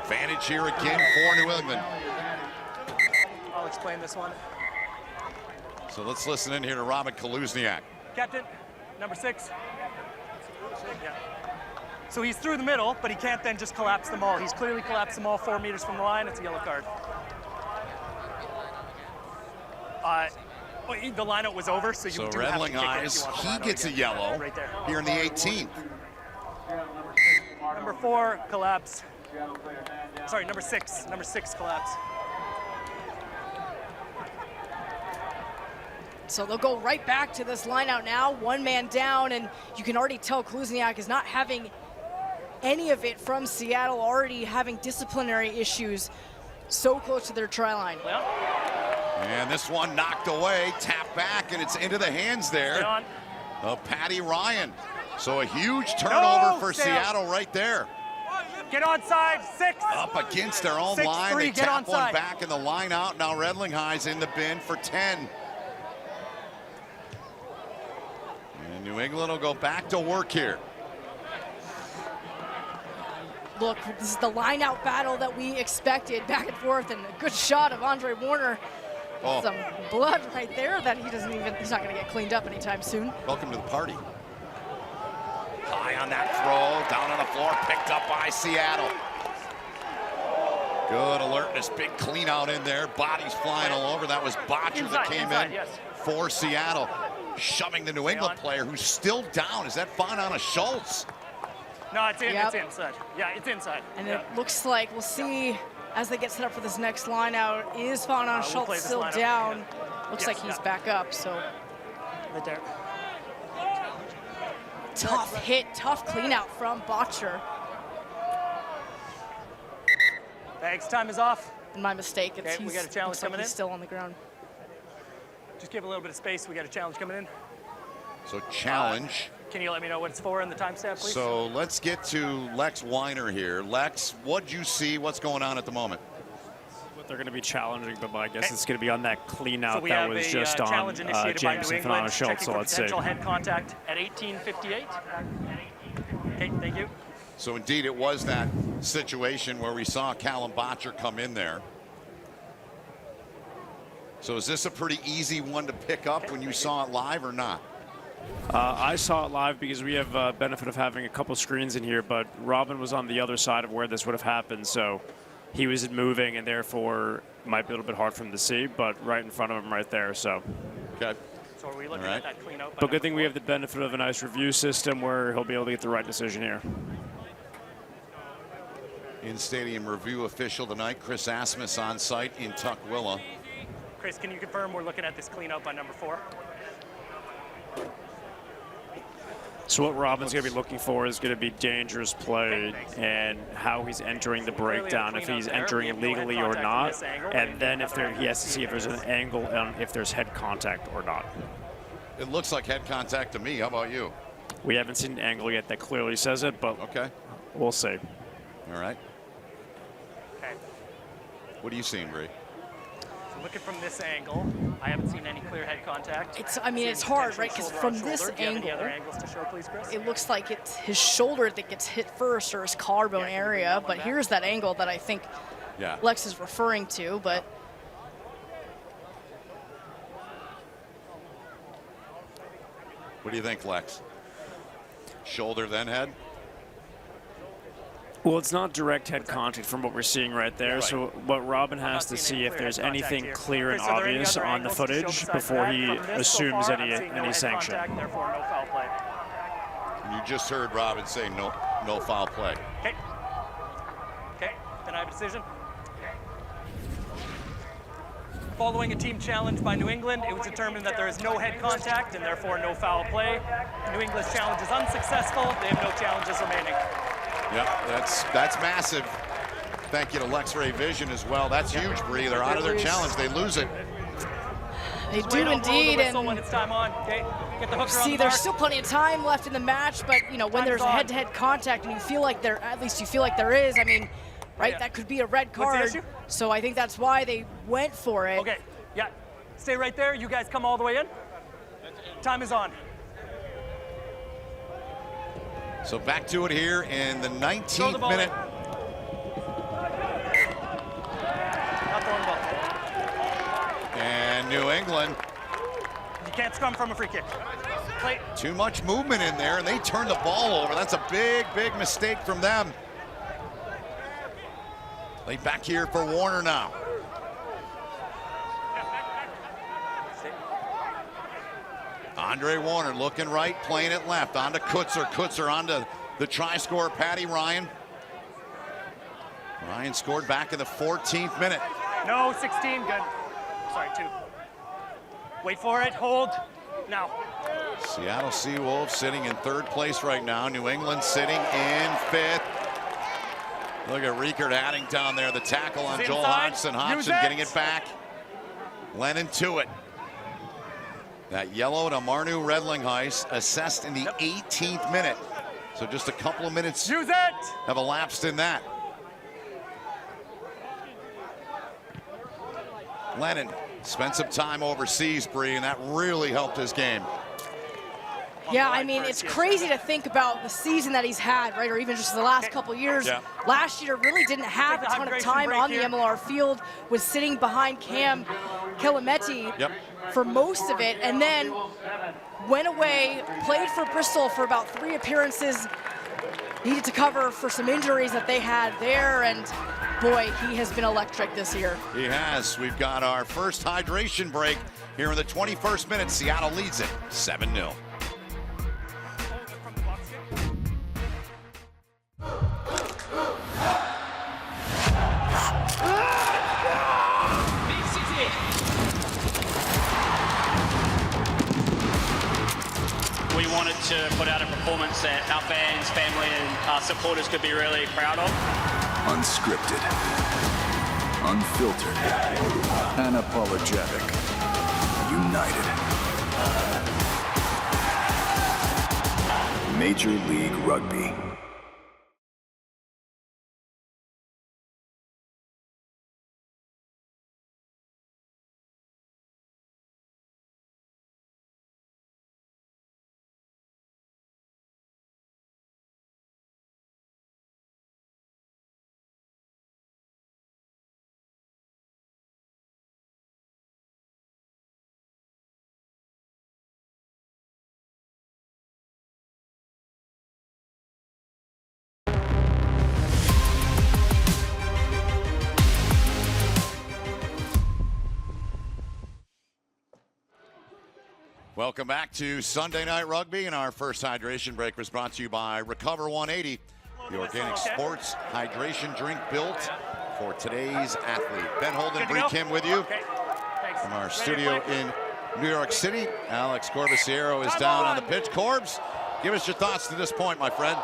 Advantage here again for New England. I'll explain this one. So let's listen in here to Robin Kaluzniak. Captain, number 6. Yeah. So he's through the middle, but he can't then just collapse them all. He's clearly collapsed them all 4 meters from the line. It's a yellow card. The lineout was over, so you do have to kick it if you want the he gets a yellow right there. here in the 18th. Number 4 collapse. Sorry, number 6. Number 6 collapse. So they'll go right back to this lineout now, 1 man down, and you can already tell Kaluzniak is not having any of it from Seattle, already having disciplinary issues so close to their try line. And this one knocked away, tap back, and it's into the hands there of Patty Ryan. So a huge turnover for Seattle right there. Get onside, 6. Up against their own 6-3, line, they get tap one onside. back in the line out. Now Redlinghui's in the bin for 10. And New England will go back to work here. Look, this is the line-out battle that we expected, back and forth, and a good shot of Andre Warner. Some blood right there that he's not going to get cleaned up anytime soon. Welcome to the party. High on that throw, down on the floor, picked up by Seattle. Good alertness, big clean out in there. Bodies flying all over. That was Botcher that came in for Seattle, shoving the New England player who's still down. Is that Nana Schultz? No, it's in. It's inside. Yeah, it's inside. And it looks like we'll see as they get set up for this next line out. Is Nana Schultz still down? Looks like he's back up. So right there. Tough hit, tough clean out from Botcher. Thanks. Time is off. My mistake. It's we got a challenge coming in. He's still on the ground. Just give a little bit of space. We got a challenge coming in. So challenge. Can you let me know what it's for in the timestamp, please? So let's get to Lex Weiner here. Lex, what'd you see? What's going on at the moment? What they're going to be challenging, but I guess it's going to to be on that clean out So we that have was a just on challenge initiated by New Jameson England, Fanana Schultz. checking So for let's see. potential head contact at 18:58. Okay, thank you. So indeed, it was that situation where we saw Callum Botcher come in there. So is this a pretty easy one to pick up when you saw it live or not? I saw it live because we have benefit of having a couple screens in here, but Robin was on the other side of where this would have happened, so he was moving and therefore it might be a little bit hard for him to see, but right in front of him right there. So. Okay. So are we looking at that clean out? But good thing we have the benefit of a nice review system where he'll be able to get the right decision here. In-stadium review official tonight, Chris Asmus on site in Tukwila. Chris, can you confirm we're looking at this clean out by number 4? So what Robin's going to be looking for is going to be dangerous play and how he's entering the breakdown, if he's entering illegally or not, and then if he has to see if there's an angle and if there's head contact or not. It looks like head contact to me. How about you? We haven't seen an angle yet that clearly says it, but okay, we'll see. All right. Okay. What are you seeing, Bree? Looking from this angle, I haven't seen any clear head contact. I mean, it's hard, right? Because from this angle, it looks like it's his shoulder that gets hit first or his collarbone area. But here's that angle that I think Lex is referring to. But what do you think, Lex? Shoulder then head? Well, it's not direct head contact from what we're seeing right there. Right. So what Robin has to see if there's anything clear and obvious on the footage before he assumes any sanction. Therefore, no foul play. You just heard Robin say no foul play. Okay. Okay. Then I have a decision. Following a team challenge by New England, it was determined that there is no head contact and therefore no foul play. New England's challenge is unsuccessful. They have no challenges remaining. Yep, that's massive. Thank you to Lex-Ray Vision as well. That's huge, Bree. They're out of their challenge. They lose it. They do indeed. And when it's time on. Okay. Get the hooker see, there's still plenty of time left in the match, but you know when there's a head-to-head contact and you feel like at least you feel like there is. I mean, right? That could be a red card. What's the issue? So I think that's why they went for it. Okay. Yeah. Stay right there. You guys come all the way in. Time is on. So back to it here in the 19th minute. And New England. You can't scrum from a free kick. Play. Too much movement in there, and they turn the ball over. That's a big, big mistake from them. Play back here for Warner now. Andre Warner looking right, playing it left. On to Kutzer. Kutzer on to the try-scorer, Patty Ryan. Ryan scored back in the 14th minute. No, 16, good. Sorry, 2. Wait for it, hold, now. Seattle Seawolves sitting in 3rd place right now. New England sitting in 5th. Look at Riekert adding down there the tackle on Joel Hodgson. Hodgson getting it back. Lennon to it. That yellow to Marnu Redlinghuis assessed in the 18th minute. So just a couple of minutes have elapsed in that. Lennon spent some time overseas, Bree, and that really helped his game. Yeah, I mean, it's crazy to think about the season that he's had, right, or even just the last couple years. Yeah. Last year really didn't have a ton of time on the MLR field, was sitting behind Cam Kilameti for most of it, and then went away, played for Bristol for about 3 appearances, needed to cover for some injuries that they had there, and boy, he has been electric this year. He has. We've got our first hydration break here in the 21st minute. Seattle leads it 7-0. We wanted to put out a performance that our fans, family, and our supporters could be really proud of. Unscripted, unfiltered, unapologetic, united. Major League Rugby. Welcome back to Sunday Night Rugby, and our first hydration break was brought to you by Recover 180, the organic sports hydration drink built for today's athlete. Ben Holden, Bree Kim with you from our studio in New York City. Alex Corbisiero is down on the pitch. Corbs, give us your thoughts to this point, my friend.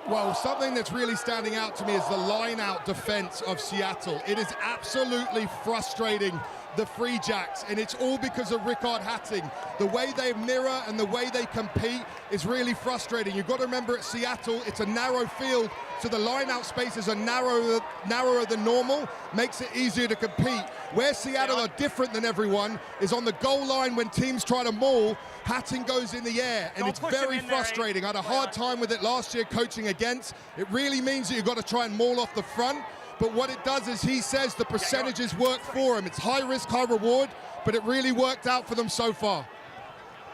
Well, something that's really standing out to me is the line-out defense of Seattle. It is absolutely frustrating, the Free Jacks, and it's all because of Rickard Hatting. The way they mirror and the way they compete is really frustrating. You've got to remember at Seattle, it's a narrow field, so the line-out spaces are narrower than normal, makes it easier to compete. Where Seattle are different than everyone is on the goal line when teams try to maul, Hatting goes in the air, and it's very frustrating. I had a hard time with it last year coaching against. It really means that you've got to try and maul off the front. But what it does is he says the percentages work for him. It's high risk, high reward, but it really worked out for them so far.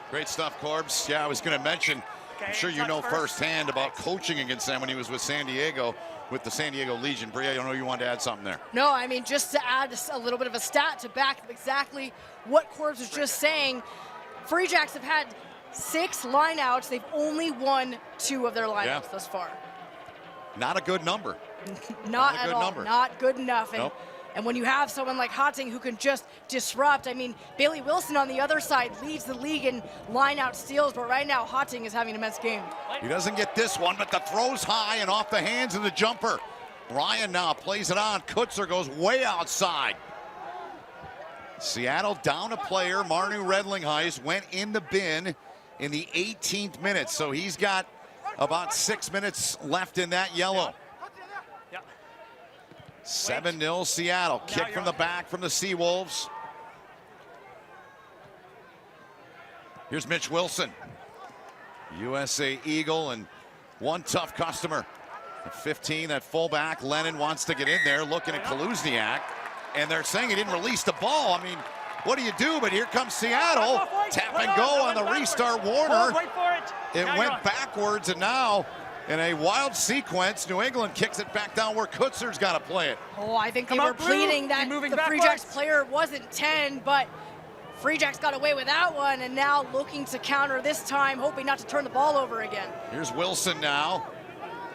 Great stuff, Corbs. Yeah, I was going to mention, I'm sure you know firsthand about coaching against them when he was with San Diego, with the San Diego Legion. Bria, I don't know you wanted to add something there. No, I mean, just to add a little bit of a stat to back up exactly what Corbs was just saying, Free Jacks have had 6 lineouts. They've only won 2 of their lineouts thus far. Not a good number. Not at all. Number. Not good enough. And, nope. and when you have someone like Hatting who can just disrupt, I mean, Bailey Wilson on the other side leads the league in line-out steals, but right now Hatting is having an immense game. He doesn't get this one, but the throw's high and off the hands of the jumper. Ryan now plays it on. Kutzer goes way outside. Seattle down a player. Marnu Redlinghuis went in the bin in the 18th minute, so he's got about 6 minutes left in that yellow. 7-0 Seattle. Kick from the back from the Seawolves. Here's Mitch Wilson. USA Eagle and one tough customer. At 15, that fullback, Lennon wants to get in there, looking at Kaluzniak. And they're saying he didn't release the ball. I mean, what do you do? But here comes Seattle. Tap and go on the restart. Warner. It went backwards, and now in a wild sequence, New England kicks it back down where Kutzer's got to play it. Oh, I think they were pleading that the Free Jacks player wasn't 10, but Free Jacks got away with that one, and now looking to counter this time, hoping not to turn the ball over again. Here's Wilson now.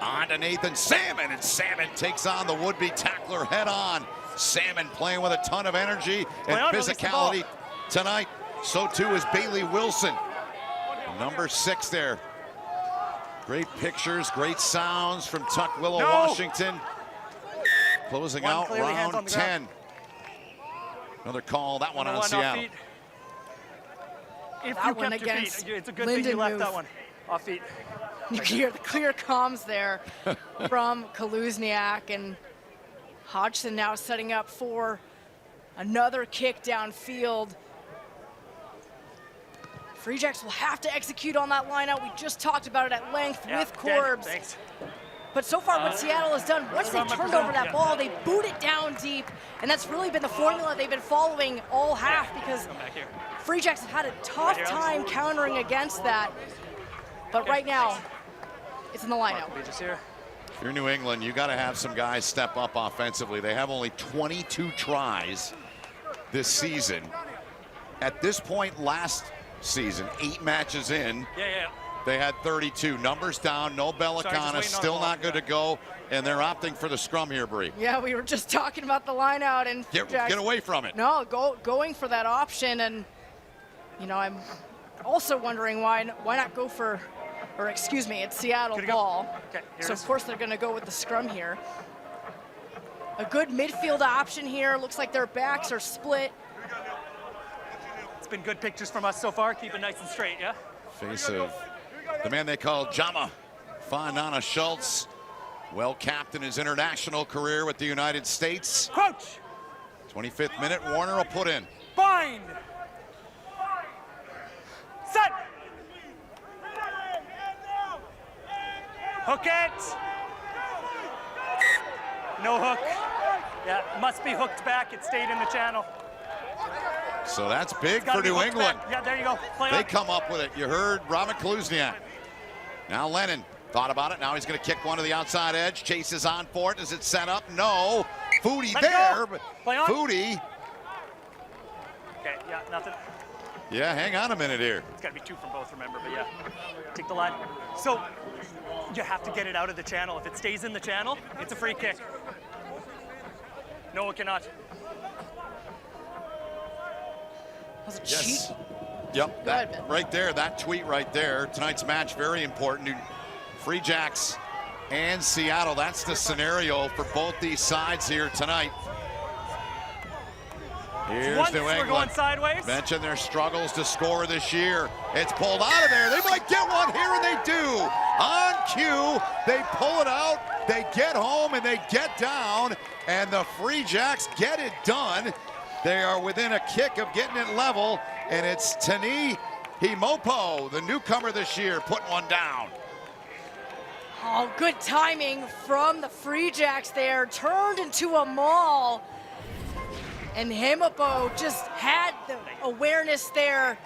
On to Nathan Salmon, and Salmon takes on the would-be tackler head on. Salmon playing with a ton of energy and physicality tonight. So too is Bailey Wilson. Number 6 there. Great pictures, great sounds from Tukwila, Washington. Closing out round 10. Another call, that one on Seattle. If you kept your feet, it's a good thing you left that one off feet. You can hear the clear comms there from Kaluzniak, and Hodgson now setting up for another kick downfield. Free Jacks will have to execute on that lineout. We just talked about it at length with Corbs. But so far what Seattle has done, once they turned over that ball, they boot it down deep, and that's really been the formula they've been following all half, because Free Jacks have had a tough time countering against that. But right now, it's in the lineout. If you're New England, you got to have some guys step up offensively. They have only 22 tries this season. At this point last season, 8 matches in, they had 32. Numbers down, no Bellicana, still not good to go, and they're opting for the scrum here, Bree. Yeah, we were just talking about the lineout, and get away from it. No, going for that option, and you know, I'm also wondering why not go for, or excuse me, it's Seattle ball. So of course they're going to go with the scrum here. A good midfield option here. Looks like their backs are split. It's been good pictures from us so far. Keep it nice and straight, yeah? Face of the man they call Jama Fanana Schultz, well capped in his international career with the United States. Crouch. 25th minute, Warner will put in. Bind. Set. Hook it. No hook. Yeah, must be hooked back. It stayed in the channel. So that's big It's gotta for be New hooked England. back. Yeah, there you go. Play They on. come up with it. You heard Robin Kaluzniak. Now Lennon thought about it. Now he's going to kick one to the outside edge. Chases on for it. Is it set up? No. Foodie Let it there, go. but Play on. Foodie. Okay, yeah, nothing. Yeah, hang on a minute here. It's got to be 2 from both, remember, but yeah. Take the line. So you have to get it out of the channel. If it stays in the channel, it's a free kick. No, it cannot. Was it Yes. cheat? Yep, that right there, that tweet right there. Tonight's match, very important. Free Jacks and Seattle. That's the scenario for both these sides here tonight. Here's Once New we're England. going sideways. Mention their struggles to score this year. It's pulled out of there. They might get one here, and they do. On cue, they pull it out. They get home, and they get down, and the Free Jacks get it done. They are within a kick of getting it level, and it's Tani Himopo, the newcomer this year, putting one down. Oh, good timing from the Free Jacks there. Turned into a maul. And Himopo just had the awareness there.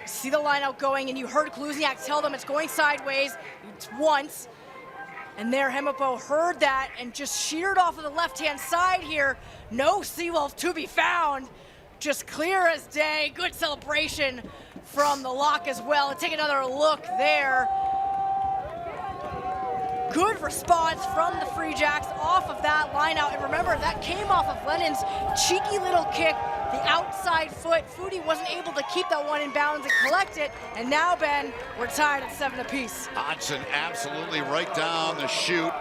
See the line out going, and you heard Kaluzniak tell them it's going sideways. It's once. And there Himopo heard that and just sheared off of the left-hand side here. No Seawolf to be found. Just clear as day. Good celebration from the lock as well. And take another look there. Good response from the Free Jacks off of that line out. And remember, that came off of Lennon's cheeky little kick, the outside foot. Foodie wasn't able to keep that one in bounds and collect it. And now, Ben, we're tied at 7 apiece. Hodgson absolutely right down the chute.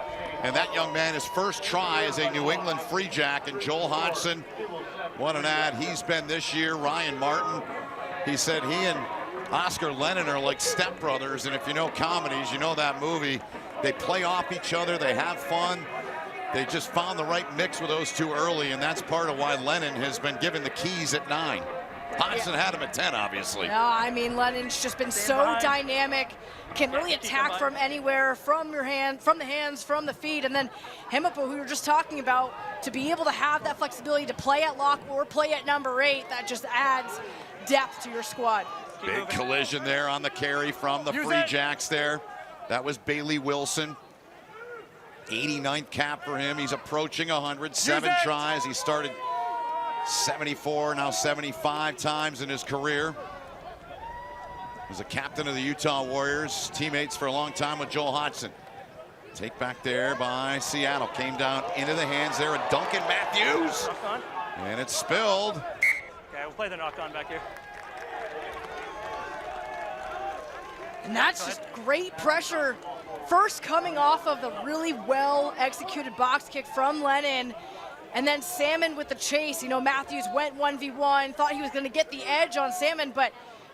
And that young man, his first try as a New England Free Jack. And Joel Hodgson, what an ad he's been this year. Ryan Martin, he said he and Oscar Lennon are like stepbrothers. And if you know comedies, you know that movie. They play off each other, they have fun. They just found the right mix with those two early, and that's part of why Lennon has been given the keys at 9. Hodgson had him at 10, obviously. No, I mean, Lennon's just been so dynamic, can really attack from anywhere, from your hand, from the hands, from the feet, and then Himopo, who we were just talking about, to be able to have that flexibility to play at lock or play at number 8, that just adds depth to your squad. Big collision there on the carry from the Free Jacks there. That was Bailey Wilson. 89th cap for him. He's approaching 100, 7 tries. He started 74, now 75 times in his career. He's a captain of the Utah Warriors, teammates for a long time with Joel Hodgson. Take back there by Seattle. Came down into the hands there of Duncan Matthews. And it's spilled. Okay, we'll play the knock on back here. And that's just great pressure. First coming off of the really well executed box kick from Lennon. And then Salmon with the chase. You know, Matthews went 1v1, thought he was going to get the edge on Salmon, but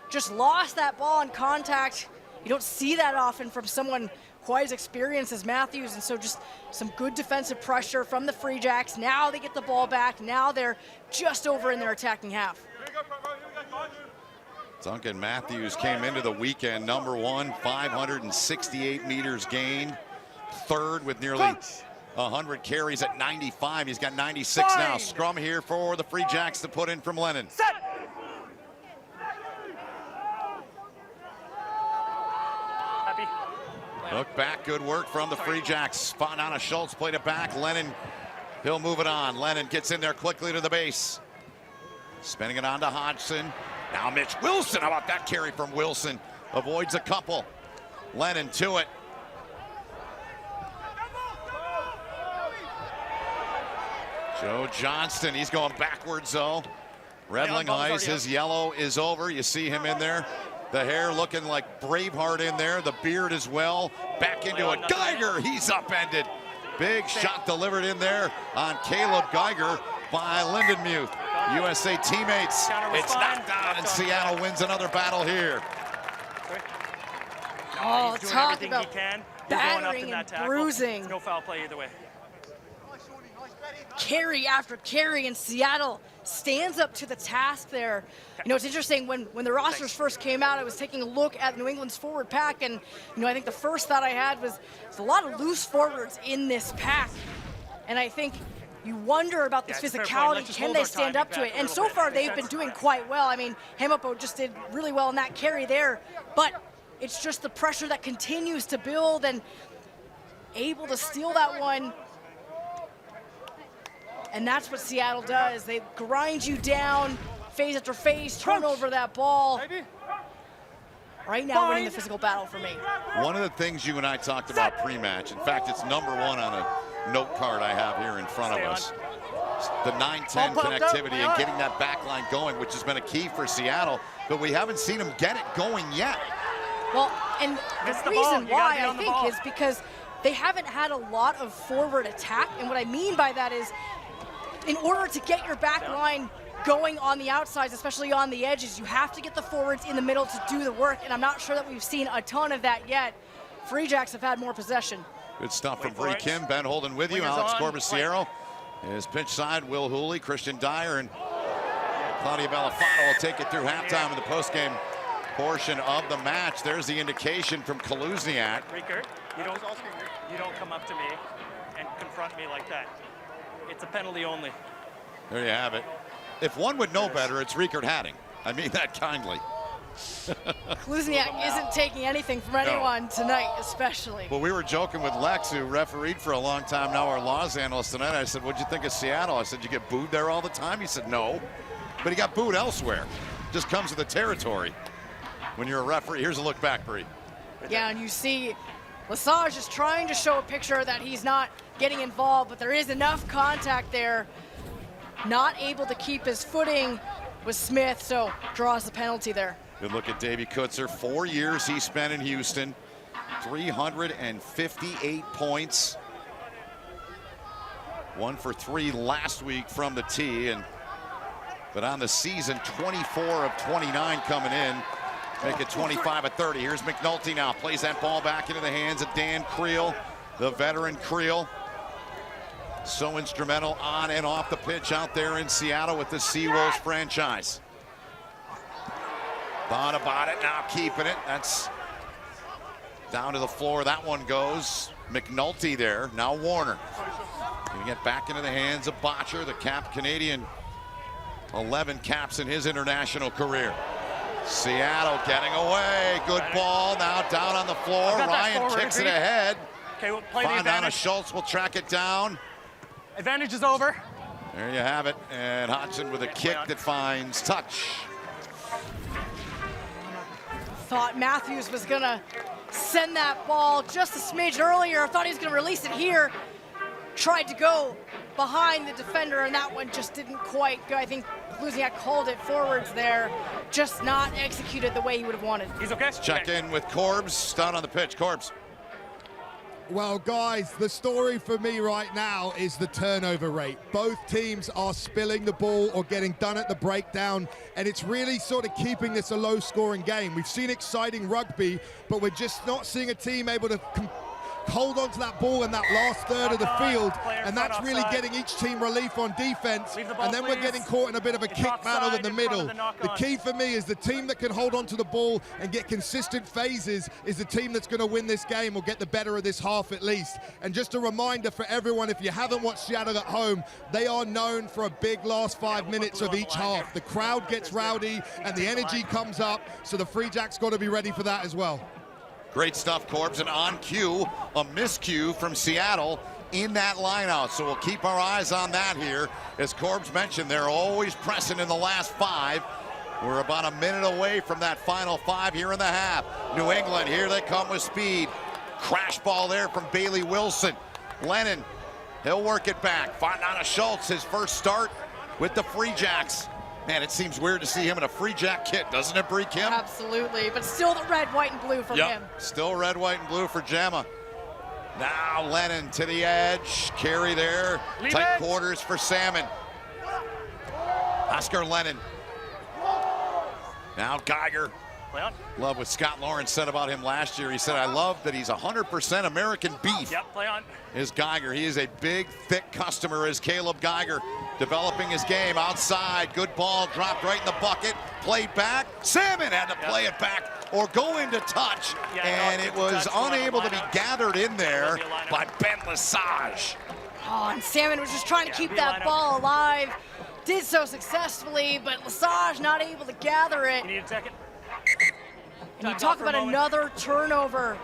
just lost that ball in contact. You don't see that often from someone quite as experienced as Matthews. And so just some good defensive pressure from the Free Jacks. Now they get the ball back. Now they're just over in their attacking half. Duncan Matthews came into the weekend number 1, 568 meters gained. Third with nearly 100 carries at 95. He's got 96 now. Scrum here for the Free Jacks to put in from Lennon. Set. Happy. Look back, good work from the Free Jacks. Fanana Schultz played it back. Lennon, he'll move it on. Lennon gets in there quickly to the base. Spinning it on to Hodgson. Now Mitch Wilson, how about that carry from Wilson? Avoids a couple. Lennon to it. Joe Johnston, he's going backwards though. Redling Ice, his yellow is over. You see him in there. The hair looking like Braveheart in there. The beard as well. Back into it. Geiger, he's upended. Big shot delivered in there on Caleb Geiger by Lindenmuth. USA teammates. It's knocked down, and Seattle wins another battle here. Oh, he's doing talk everything about he can. He's going up battering in that and tackle. bruising. It's no foul play either way. Carry after carry, and Seattle stands up to the task there. You know, it's interesting, when the rosters first came out, I was taking a look at New England's forward pack, and, you know, I think the first thought I had was there's a lot of loose forwards in this pack. And I think you wonder about this physicality. Can they stand up to it? And so far, they've been doing quite well. I mean, Hemapo just did really well in that carry there, but it's just the pressure that continues to build, and able to steal that one. And that's what Seattle does. They grind you down, phase after phase, turn over that ball. Right now, winning the physical battle for me. One of the things you and I talked about pre-match, in fact, it's number one on a note card I have here in front of us. The 9-10 connectivity and getting that back line going, which has been a key for Seattle, but we haven't seen them get it going yet. Well, and the reason why I think is because they haven't had a lot of forward attack. And what I mean by that is, in order to get your back line going on the outsides, especially on the edges, you have to get the forwards in the middle to do the work, and I'm not sure that we've seen a ton of that yet. Free Jacks have had more possession. Good stuff from Bree Kim. Ben Holden with you. Alex Corbisiero is pitch side. Will Hooley, Christian Dyer, and Claudia Belafonte will take it through halftime in the postgame portion of the match. There's the indication from Kaluzniak. Riekert, you don't come up to me and confront me like that. It's a penalty only. There you have it. If one would know better, it's Riekert Hatting. I mean that kindly. Kaluzniak isn't taking anything from anyone tonight, especially. Well, we were joking with Lex, who refereed for a long time, now our laws analyst tonight. I said, what'd you think of Seattle? I said, you get booed there all the time? He said, no. But he got booed elsewhere. Just comes with the territory when you're a referee. Here's a look back, Bree. Yeah, and you see Lesage is trying to show a picture that he's not getting involved, but there is enough contact there. Not able to keep his footing with Smith, so draws the penalty there. Good look at Davey Kutzer. 4 years he spent in Houston. 358 points. 1 for 3 last week from the tee, but on the season, 24 of 29 coming in. Make it 25 of 30. Here's McNulty now. Plays that ball back into the hands of Dan Creel, the veteran Creel. So instrumental on and off the pitch out there in Seattle with the Seawolves franchise. Thought about it, now keeping it. That's down to the floor. That one goes. McNulty there. Now Warner. Gonna get back into the hands of Botcher, the Canadian. 11 caps in his international career. Seattle getting away. Good ball. Now down on the floor. Ryan kicks it ahead. Okay, we'll play the advantage. Schultz will track it down. Advantage is over. There you have it. And Hodgson with a kick that finds touch. Thought Matthews was gonna send that ball just a smidge earlier. I thought he was gonna release it here. Tried to go behind the defender, and that one just didn't quite go. I think Kaluzniak called it forwards there, just not executed the way he would have wanted. He's okay. Check in with Corbs, down on the pitch. Corbs. Well, guys, the story for me right now is the turnover rate. Both teams are spilling the ball or getting done at the breakdown, and it's really sort of keeping this a low-scoring game. We've seen exciting rugby, but we're just not seeing a team able to hold on to that ball in that last third of the field, and that's really getting each team relief on defense, and then we're getting caught in a bit of a kick battle in the middle. The key for me is the team that can hold on to the ball and get consistent phases is the team that's going to win this game or get the better of this half at least. And just a reminder for everyone, if you haven't watched Seattle at home, they are known for a big last 5 minutes of each half. The crowd gets rowdy and the energy comes up, so the Free Jacks got to be ready for that as well. Great stuff, Corbs, and on cue, a miscue from Seattle in that lineout. So we'll keep our eyes on that here. As Corbs mentioned, they're always pressing in the last 5. We're about a minute away from that final 5 here in the half. New England, here they come with speed. Crash ball there from Bailey Wilson. Lennon, he'll work it back. Fontanna Schultz, his first start with the Free Jacks. Man, it seems weird to see him in a Free Jack kit, doesn't it, Bree Kim? Absolutely, but still the red, white, and blue from him. Still red, white, and blue for Jamma. Now Lennon to the edge. Carry there. Tight quarters for Salmon. Oscar Lennon. Now Geiger Play on. Love what Scott Lawrence said about him last year. He said, I love that he's 100% American beef. Yep, play on. Is Geiger. He is a big, thick customer, is Caleb Geiger, developing his game outside. Good ball, dropped right in the bucket, played back. Salmon had to play it back or go into touch, and it was unable to be gathered in there by Ben Lesage. Oh, and Salmon was just trying to keep that ball alive. Did so successfully, but Lesage not able to gather it. You need a second. And you talk about another turnover.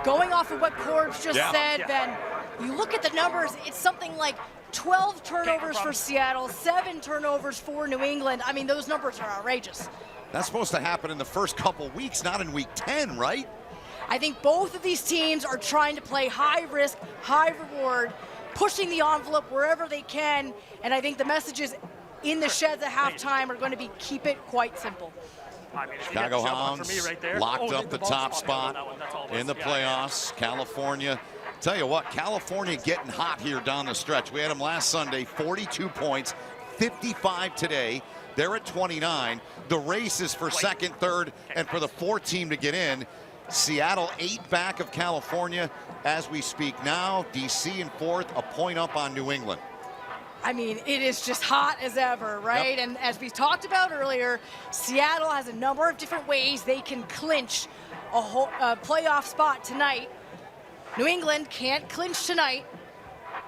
Going off of what Corbs just said, Ben, you look at the numbers, it's something like 12 turnovers for Seattle, 7 turnovers for New England. I mean, those numbers are outrageous. That's supposed to happen in the first couple weeks, not in week 10, right? I think both of these teams are trying to play high risk, high reward, pushing the envelope wherever they can. And I think the messages in the sheds at halftime are going to be keep it quite simple. I mean, Chicago Hounds locked up the top spot in the playoffs. California, tell you what, California getting hot here down the stretch. We had them last Sunday, 42 points, 55 today. They're at 29. The race is for second, third, and for the fourth team to get in. Seattle 8 back of California as we speak now. DC in fourth, a point up on New England. I mean, it is just hot as ever, right? And as we talked about earlier, Seattle has a number of different ways they can clinch a playoff spot tonight. New England can't clinch tonight.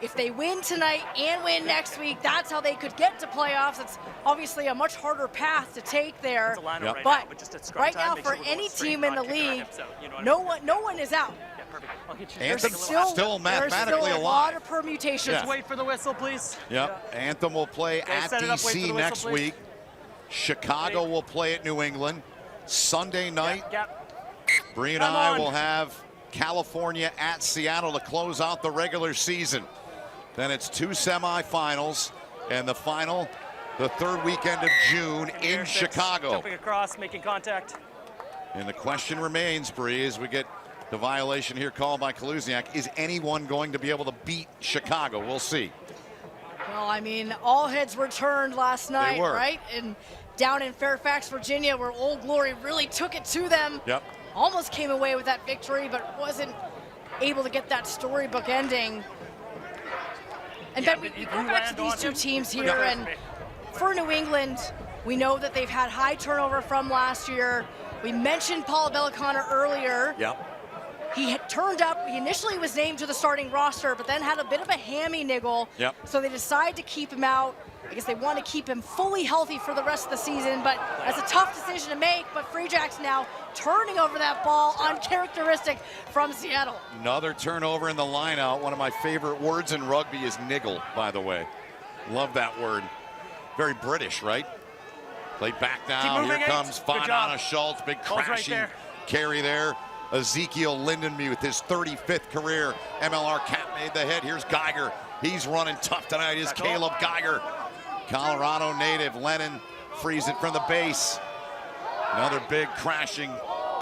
If they win tonight and win next week, that's how they could get to playoffs. It's obviously a much harder path to take there. But right now, for any team in the league, no one is out. Anthem still mathematically a alive. lot of permutations. Just wait for the whistle, please. Yep. Anthem will play at DC next week. Chicago will play at New England. Sunday night, Bree and I will have California at Seattle to close out the regular season. Then it's 2 semifinals, and the final, the third weekend of June in Chicago. Jumping across, making contact. And the question remains, Bree, as we get the violation here called by Kaluziak, is anyone going to be able to beat Chicago? We'll see. Well, I mean, all heads were turned last night, right? And down in Fairfax, Virginia, where Old Glory really took it to them. Yep. Almost came away with that victory, but wasn't able to get that storybook ending. And then we go back to these two teams here, and for New England, we know that they've had high turnover from last year. We mentioned Paul Bellicona earlier. Yep. He had turned up, he initially was named to the starting roster, but then had a bit of a hammy niggle. Yep. So they decided to keep him out. I guess they want to keep him fully healthy for the rest of the season, but that's a tough decision to make. But Free Jacks now turning over that ball, uncharacteristic from Seattle. Another turnover in the lineout. One of my favorite words in rugby is niggle, by the way. Love that word. Very British, right? Played back now. Here comes Fonana Schultz. Big crashing carry there. Ezekiel Lindenby with his 35th career MLR cap made the hit. Here's Geiger. He's running tough tonight. Is Caleb Geiger. Colorado native. Lennon frees it from the base. Another big crashing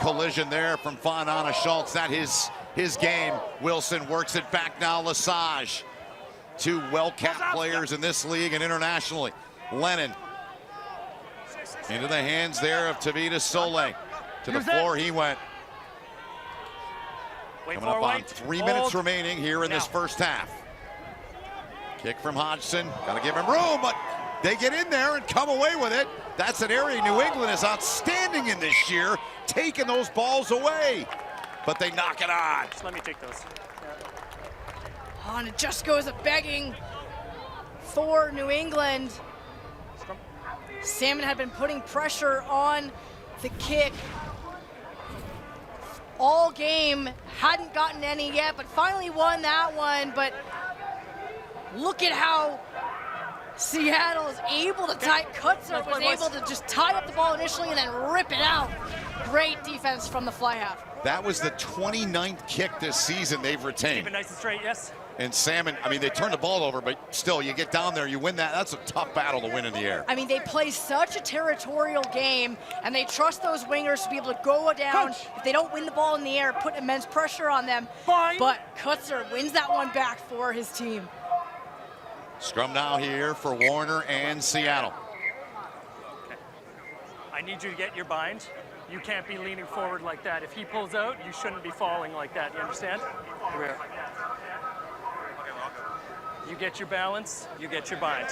collision there from Fonana Schultz. That is his game. Wilson works it back now. Lesage. 2 well-capped players in this league and internationally. Lennon into the hands there of Tavita Sole. To the floor he went. Coming up on 3 minutes remaining here in this first half. Kick from Hodgson. Got to give him room, but they get in there and come away with it. That's an area New England is outstanding in this year, taking those balls away. But they knock it on. Just let me take those. Oh, and it just goes a begging for New England. Salmon had been putting pressure on the kick all game, hadn't gotten any yet, but finally won that one. But look at how Seattle is able to tie. Kutzer was able to just tie up the ball initially and then rip it out. Great defense from the fly half. That was the 29th kick this season they've retained. Keep it nice and straight, yes. And Salmon, I mean, they turn the ball over, but still, you get down there, you win that. That's a tough battle to win in the air. I mean, they play such a territorial game, and they trust those wingers to be able to go down. If they don't win the ball in the air, put immense pressure on them. But Kutzer wins that one back for his team. Scrum now here for Warner and Seattle. Okay. I need you to get your bind. you can't be leaning forward like that. If he pulls out, you shouldn't be falling like that. You understand? You get your balance, you get your bind.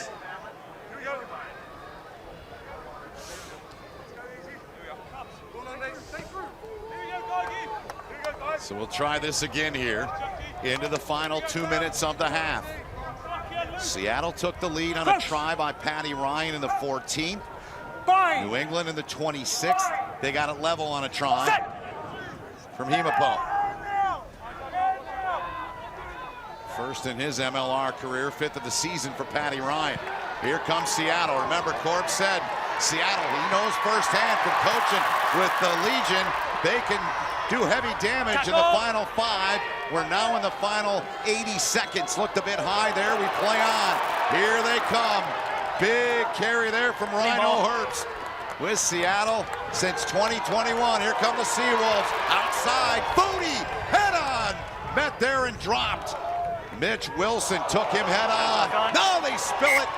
So we'll try this again here into the final 2 minutes of the half. Seattle took the lead on a try by Patty Ryan in the 14th. New England in the 26th. They got it level on a try from Himapo. First in his MLR career, 5th of the season for Patty Ryan. Here comes Seattle. Remember, Corb said Seattle, he knows firsthand from coaching with the Legion, they can do heavy damage in the final 5. We're now in the final 80 seconds. Looked a bit high there. We play on. Here they come. Big carry there from Rhino Herbst with Seattle since 2021. Here come the Seawolves. Outside, Booty, head on. Met there and dropped. Mitch Wilson took him head on. Now they spill it.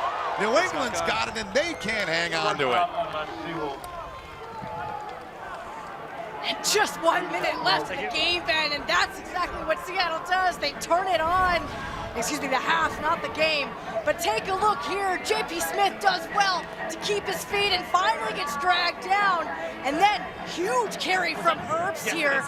New England's got it, and they can't hang on to it. Just 1 minute left in the game, Ben, and that's exactly what Seattle does. They turn it on. Excuse me, the half, not the game. But take a look here. JP Smith does well to keep his feet and finally gets dragged down. And then huge carry from Herbst here.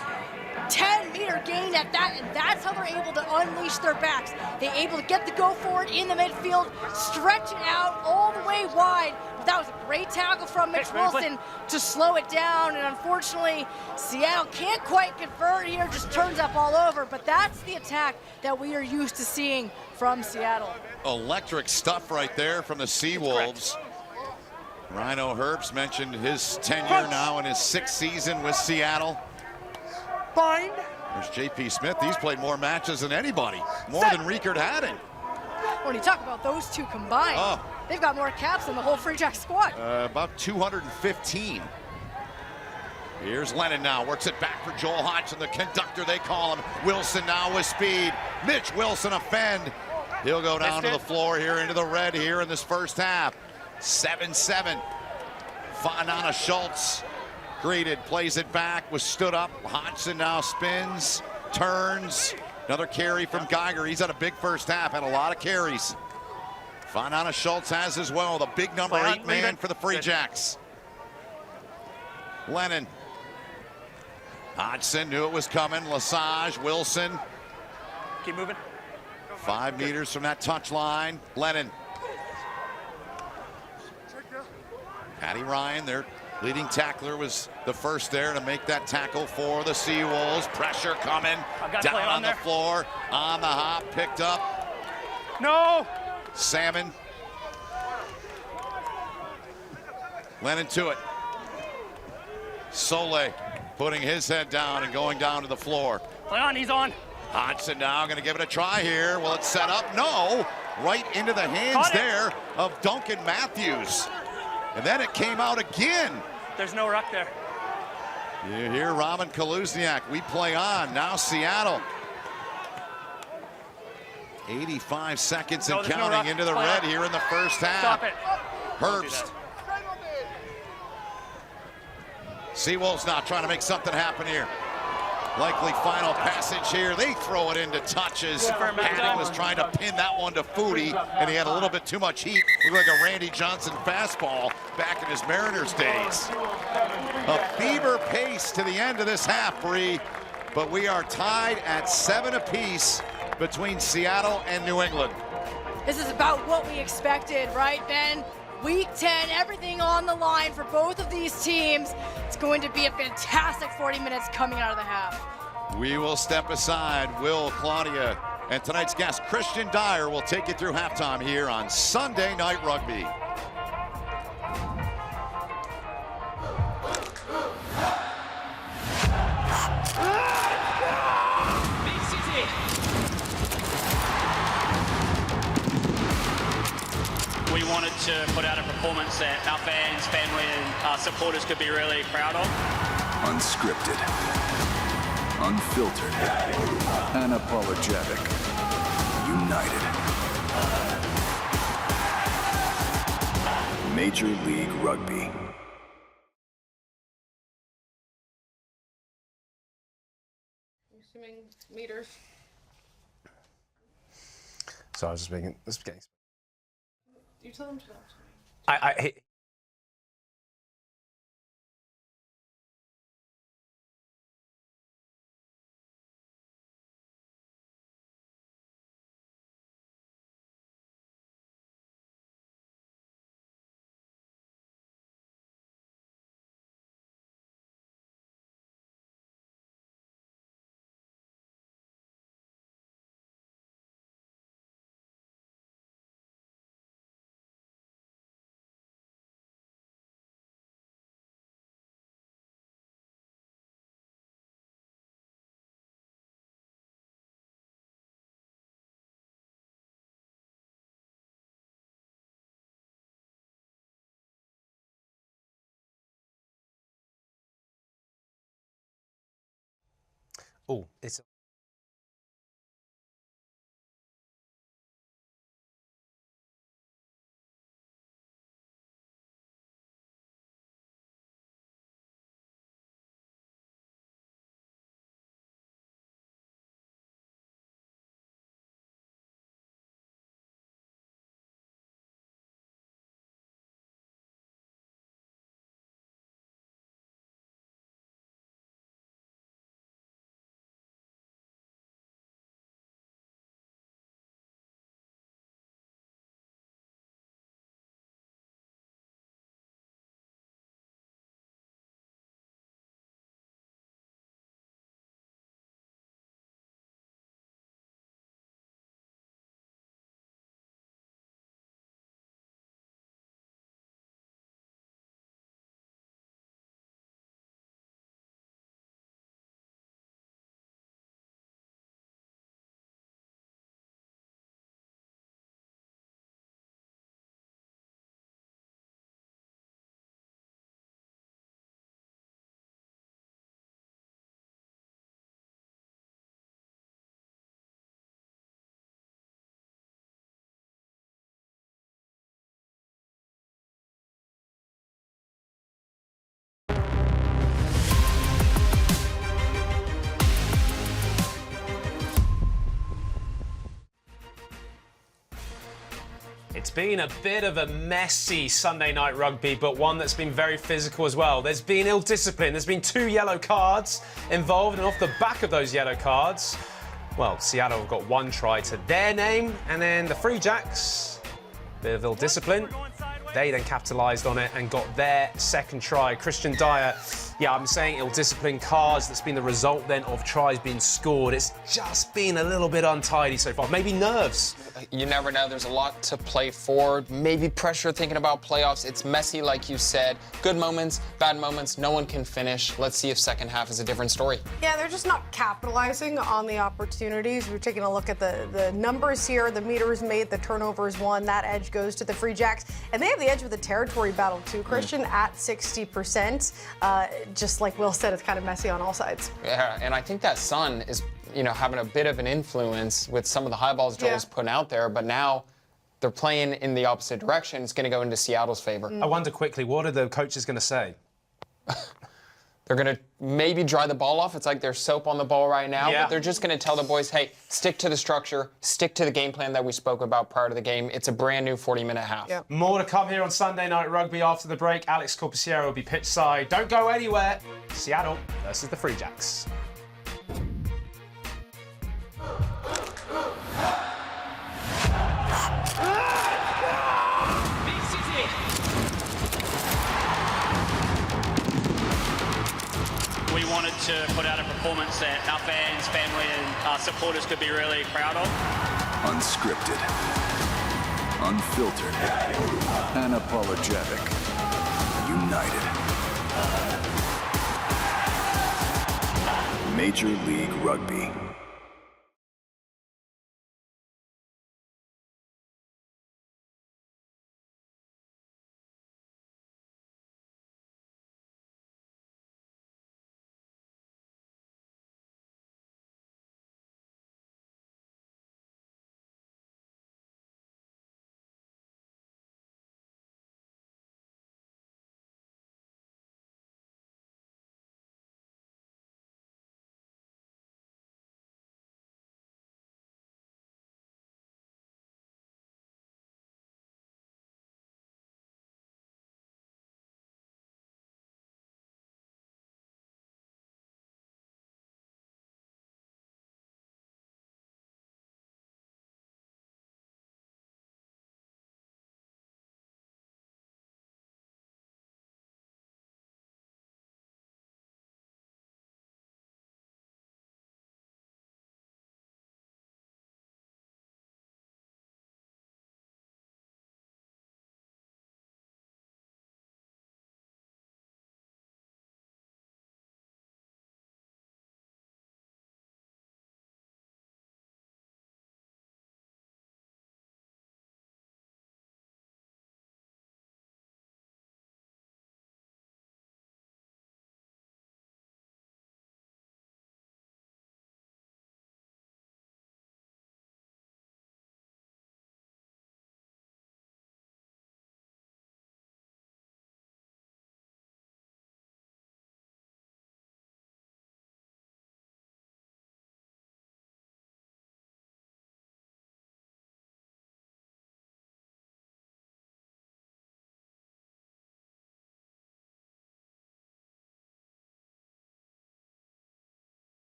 10-meter gain at that, and that's how they're able to unleash their backs. They're able to get the go forward in the midfield, stretch it out all the way wide. But that was a great tackle from Mitch Wilson to slow it down, and unfortunately, Seattle can't quite convert here, just turns up all over, but that's the attack that we are used to seeing from Seattle. Electric stuff right there from the Seawolves. Rhino Herbst mentioned his tenure now in his 6th season with Seattle. Bind. There's JP Smith. He's played more matches than anybody, more than Riekert Hadding. When you talk about those two combined, they've got more caps than the whole Free Jack squad. About 215. Here's Lennon now, works it back for Joel Hodgson, the conductor they call him. Wilson now with speed. Mitch Wilson a fend. He'll go down to the floor here into the red here in this first half. 7-7. Fanana Schultz greeted, plays it back, was stood up. Hodgson now spins, turns. Another carry from Geiger. He's had a big first half, had a lot of carries. Fanana Schultz has as well, the big number 8 man for the Free Jacks. Lennon. Hodgson knew it was coming. Lesage, Wilson. Keep moving. 5 meters from that touch line. Lennon. Patty Ryan, their leading tackler, was the first there to make that tackle for the Seawolves. Pressure coming down on the floor, on the hop, picked up. No! Salmon. Lennon to it. Soleil putting his head down and going down to the floor. Play on, he's on. Hodgson now going to give it a try here. Will it set up? No! Right into the hands there of Duncan Matthews. And then it came out again. There's no ruck there. You hear Robin Kaluzniak. We play on. Now Seattle. 85 seconds and counting into the red here in the first half. Stop it. Herbst. Seawolves now trying to make something happen here. Likely final passage here. They throw it into touches. Hadding was trying to pin that one to Foodie, and he had a little bit too much heat. Looked like a Randy Johnson fastball back in his Mariners days. A fever pace to the end of this half, Bree, but we are tied at 7 apiece between Seattle and New England. This is about what we expected, right, Ben? Week 10, everything on the line for both of these teams. It's going to be a fantastic 40 minutes coming out of the half. We will step aside. Will, Claudia, and tonight's guest, Christian Dyer, will take you through halftime here on Sunday Night Rugby. We wanted to put out a performance that our fans, family, and our supporters could be really proud of. Unscripted, unfiltered, unapologetic, united. Major League Rugby. assuming meters. So I was just getting. You tell them to talk to me. Oh, it's. It's been a bit of a messy Sunday night rugby, but one that's been very physical as well. There's been ill discipline. There's been 2 yellow cards involved, and off the back of those yellow cards, well, Seattle have got 1 try to their name, and then the Free Jacks, bit of ill discipline. They then capitalised on it and got their 2nd try. Christian Dyer, yeah, I'm saying ill-disciplined cards. That's been the result then of tries being scored. It's just been a little bit untidy so far. Maybe nerves. You never know. There's a lot to play for. Maybe pressure thinking about playoffs. It's messy, like you said. Good moments, bad moments. No one can finish. Let's see if second half is a different story. Yeah, they're just not capitalizing on the opportunities. We're taking a look at the numbers here. The meters made, the turnovers won. That edge goes to the Free Jacks. And they have the edge with the territory battle too, Christian, at 60%. Just like Will said, it's kind of messy on all sides. Yeah, and I think that Sun is, having a bit of an influence with some of the high balls Joel's putting out there, but now they're playing in the opposite direction. It's going to go into Seattle's favor. I wonder quickly, what are the coaches going to say? They're going to maybe dry the ball off. It's like there's soap on the ball right now, but they're just going to tell the boys, hey, stick to the structure, stick to the game plan that we spoke about prior to the game. It's a brand new 40-minute half. Yeah. More to come here on Sunday Night Rugby after the break. Alex Corpusciero will be pitch side. Don't go anywhere. Seattle versus the Free Jacks. We wanted to put out a performance that our fans, family and our supporters could be really proud of. Unscripted, unfiltered, unapologetic, united. Major League Rugby.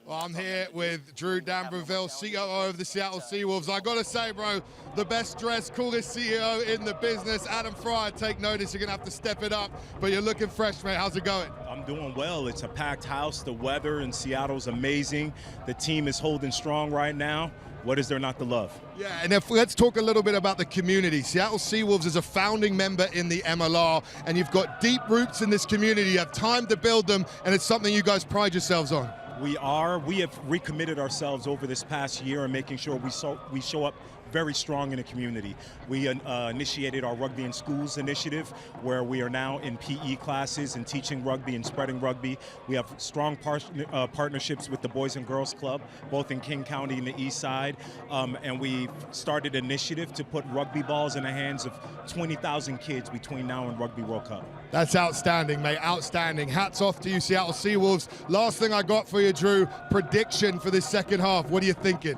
Well, I'm here with Drew Danberville, COO of the Seattle Seawolves. I gotta say, bro, the best dressed, coolest CEO in the business. Adam Fryer, take notice. You're gonna have to step it up, but you're looking fresh, mate. How's it going? I'm doing well. It's a packed house. The weather in Seattle's amazing. The team is holding strong right now. What is there not to love? Yeah, and let's talk a little bit about the community. Seattle Seawolves is a founding member in the MLR, and you've got deep roots in this community. You have time to build them, and it's something you guys pride yourselves on. We have recommitted ourselves over this past year and making sure we show up very strong in the community. We initiated our Rugby in Schools initiative, where we are now in PE classes and teaching rugby and spreading rugby. We have strong partnerships with the Boys and Girls Club, both in King County and the East Side. And we started an initiative to put rugby balls in the hands of 20,000 kids between now and Rugby World Cup. That's outstanding, mate, outstanding. Hats off to you, Seattle Seawolves. Last thing I got for you, Drew, prediction for this second half. What are you thinking?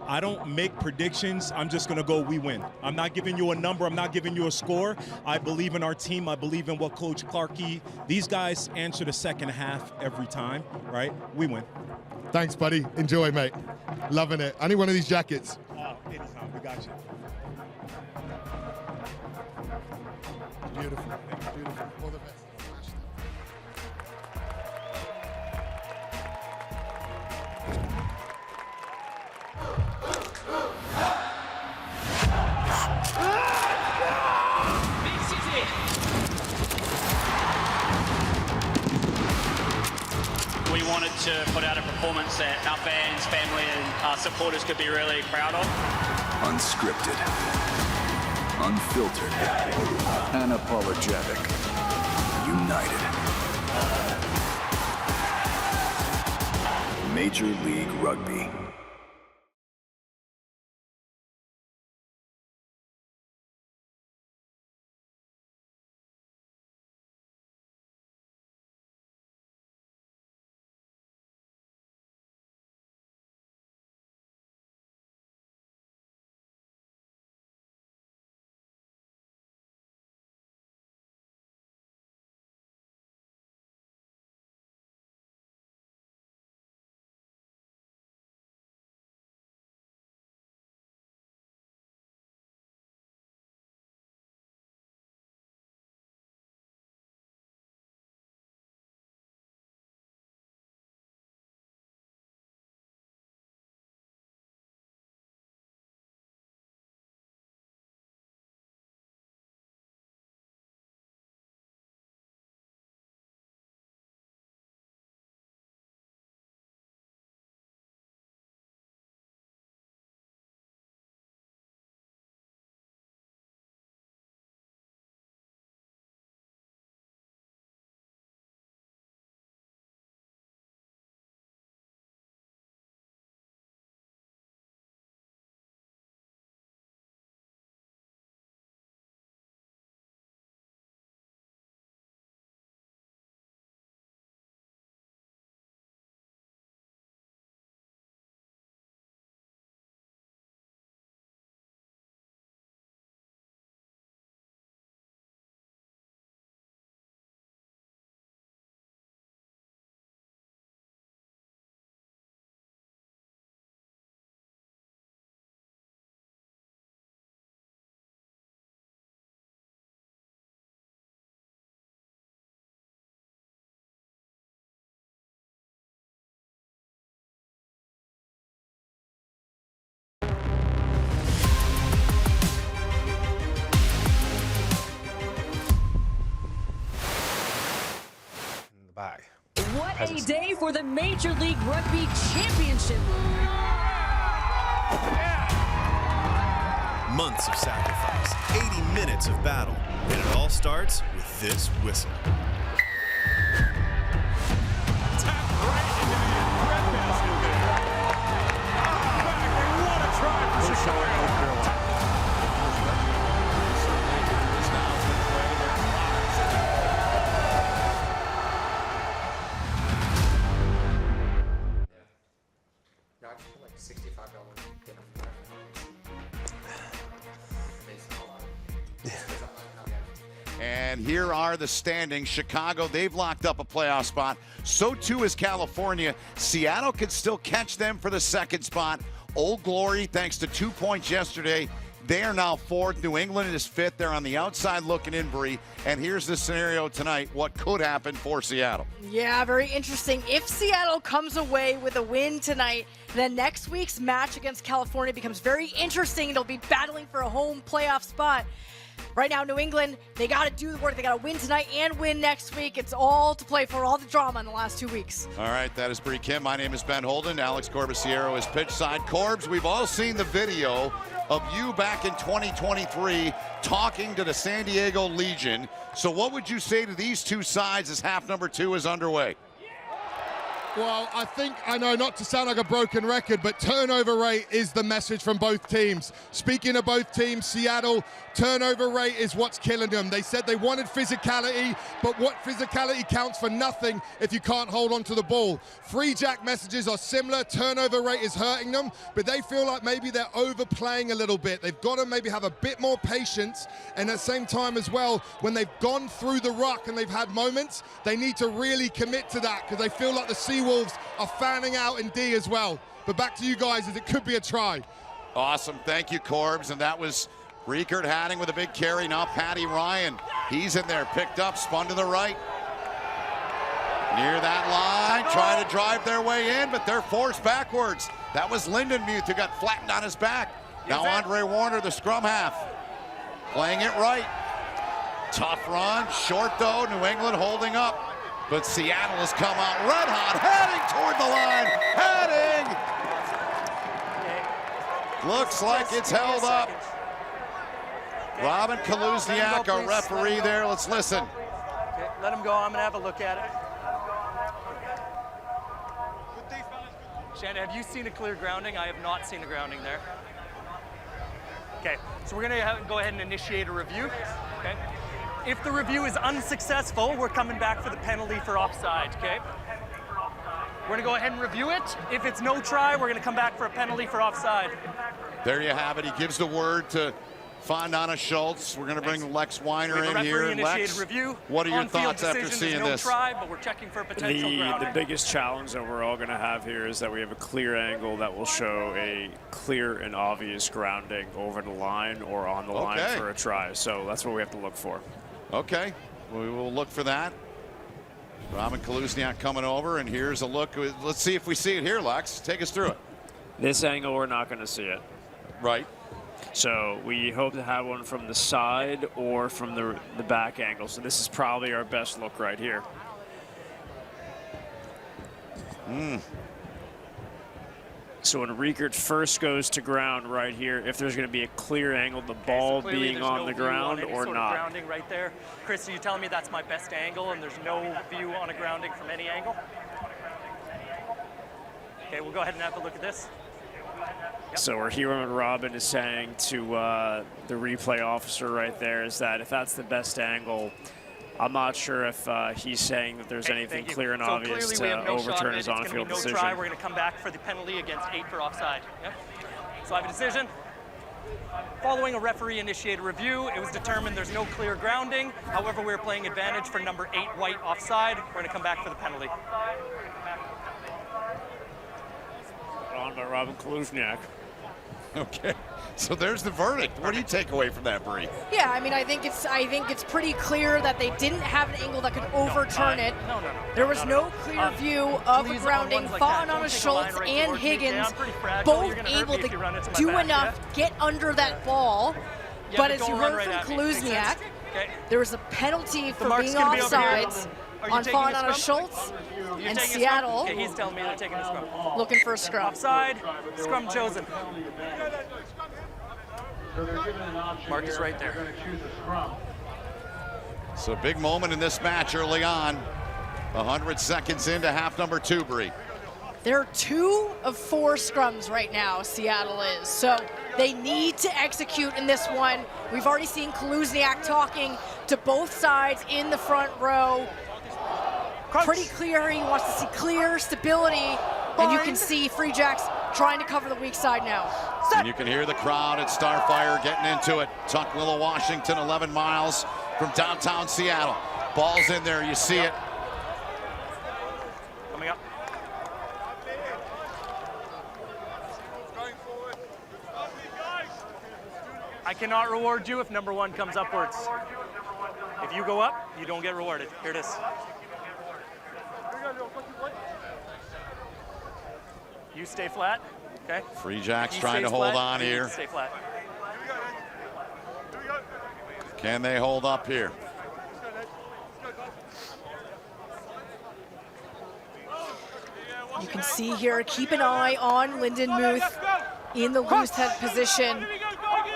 I don't make predictions. I'm just going to go, we win. I'm not giving you a number. I'm not giving you a score. I believe in our team. I believe in what Coach Clarkey, these guys answer the second half every time, right? We win. Thanks, buddy. Enjoy, mate. Loving it. I need one of these jackets. Anytime. We got you. Beautiful. Beautiful. All the best. We wanted to put out a performance that our fans, family, and supporters could be really proud of. Unscripted, unfiltered, unapologetic, united. Major League Rugby. Back. What a day for the Major League Rugby Championship. Months of sacrifice, 80 minutes of battle, and it all starts with this whistle. What a try for Chicago. And here are the standings. Chicago, they've locked up a playoff spot. So too is California. Seattle could still catch them for the second spot. Old Glory, thanks to 2 points yesterday, they are now fourth. New England is fifth. They're on the outside looking in, Bree. And here's the scenario tonight, what could happen for Seattle. Yeah, very interesting. If Seattle comes away with a win tonight, then next week's match against California becomes very interesting. They'll be battling for a home playoff spot. Right now, New England, they got to do the work. They got to win tonight and win next week. It's all to play for, all the drama in the last 2 weeks. All right, that is Bree Kim. My name is Ben Holden. Alex Corbisiero is pitch side. Corbs, we've all seen the video of you back in 2023 talking to the San Diego Legion. So what would you say to these two sides as half number 2 is underway? Well, I know not to sound like a broken record, but turnover rate is the message from both teams. Speaking of both teams, Seattle, turnover rate is what's killing them. They said they wanted physicality, but what physicality counts for nothing if you can't hold on to the ball. Free Jack messages are similar. Turnover rate is hurting them, but they feel like maybe they're overplaying a little bit. They've got to maybe have a bit more patience, and at the same time as well, when they've gone through the ruck and they've had moments, they need to really commit to that because they feel like the Seawolves are fanning out in D as well. But back to you guys, as it could be a try. Awesome. Thank you, Corbs. And that was Riekert Hatting with a big carry. Now Patty Ryan. He's in there, picked up, spun to the right. Near that line, trying to drive their way in, but they're forced backwards. That was Lindenmuth who got flattened on his back. Now Andre Warner, the scrum half, playing it right. Tough run, short though, New England holding up. But Seattle has come out red hot, heading toward the line, heading. Looks like it's held up. Robin Kaluzniak, our referee there. Let's listen. Okay, let him go. I'm going to have a look at it. Shannon, have you seen a clear grounding? I have not seen a grounding there. Okay, so we're going to go ahead and initiate a review. Okay. If the review is unsuccessful, we're coming back for the penalty for offside, okay? We're gonna go ahead and review it. If it's no try, we're gonna come back for a penalty for offside. There you have it. He gives the word to Fondana Schultz. We're gonna bring Lex Weiner in here. Lex, review. What are your thoughts after seeing this? Try, but we're checking for a potential grounding. The biggest challenge that we're all gonna have here is that we have a clear angle that will show a clear and obvious grounding over the line or on the line for a try. So that's what we have to look for. Okay, we will look for that. Robin Kaluzniak coming over, and here's a look. Let's see if we see it here, Lex. Take us through it. This angle, we're not going to see it. Right. So we hope to have one from the side or from the back angle. So this is probably our best look right here. So when Riekert first goes to ground right here, if there's going to be a clear angle, the ball being on the ground or not. Grounding right there. Chris, are you telling me that's my best angle and there's no view on a grounding from any angle? Okay, we'll go ahead and have a look at this. Yep. So we're hearing what Robin is saying to the replay officer right there is that if that's the best angle, I'm not sure if he's saying that there's anything clear and obvious to overturn his on-field decision. Try. We're going to come back for the penalty against 8 for offside. Yep. So I have a decision. Following a referee-initiated review, it was determined there's no clear grounding. However, we're playing advantage for number 8 white offside. We're going to come back for the penalty. On by Robin Kaluzniak. Okay, so there's the verdict. What do you take away from that, Bree? Yeah, I mean, I think it's pretty clear that they didn't have an angle that could overturn it. No. There was no clear view of a grounding. Fondana Schultz and Higgins both able to do enough, get under that ball. But as you heard from Kaluzniak, there was a penalty for being offsides on Fondana Schultz and Seattle. Okay, he's telling me they're taking the scrum. Looking for a scrum. Offside, scrum chosen. Mark is right there. So big moment in this match early on. 100 seconds into half number 2, Bree. They're 2 of 4 scrums right now, Seattle is. So they need to execute in this one. We've already seen Kaluzniak talking to both sides in the front row. Pretty clear, he wants to see clear stability, and you can see Free Jacks trying to cover the weak side now. And you can hear the crowd at Starfire getting into it. Tukwila, Washington, 11 miles from downtown Seattle. Ball's in there, you see it. I cannot reward you if number 1 comes upwards. If you go up, you don't get rewarded. Here it is. You stay flat, okay? Free Jacks You trying stay to hold flat, on you here. Stay flat. Can they hold up here? You can see here, keep an eye on Lyndon Muth in the loose head position.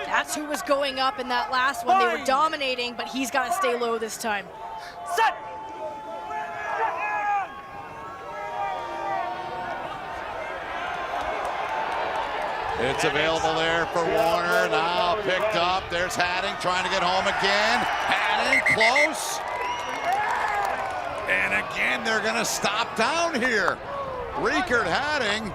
That's who was going up in that last one. They were dominating, but he's got to stay low this time. Set! It's available there for Warner. Now picked up. There's Hadding trying to get home again. Hadding close. And again, they're going to stop down here. Riekert Hadding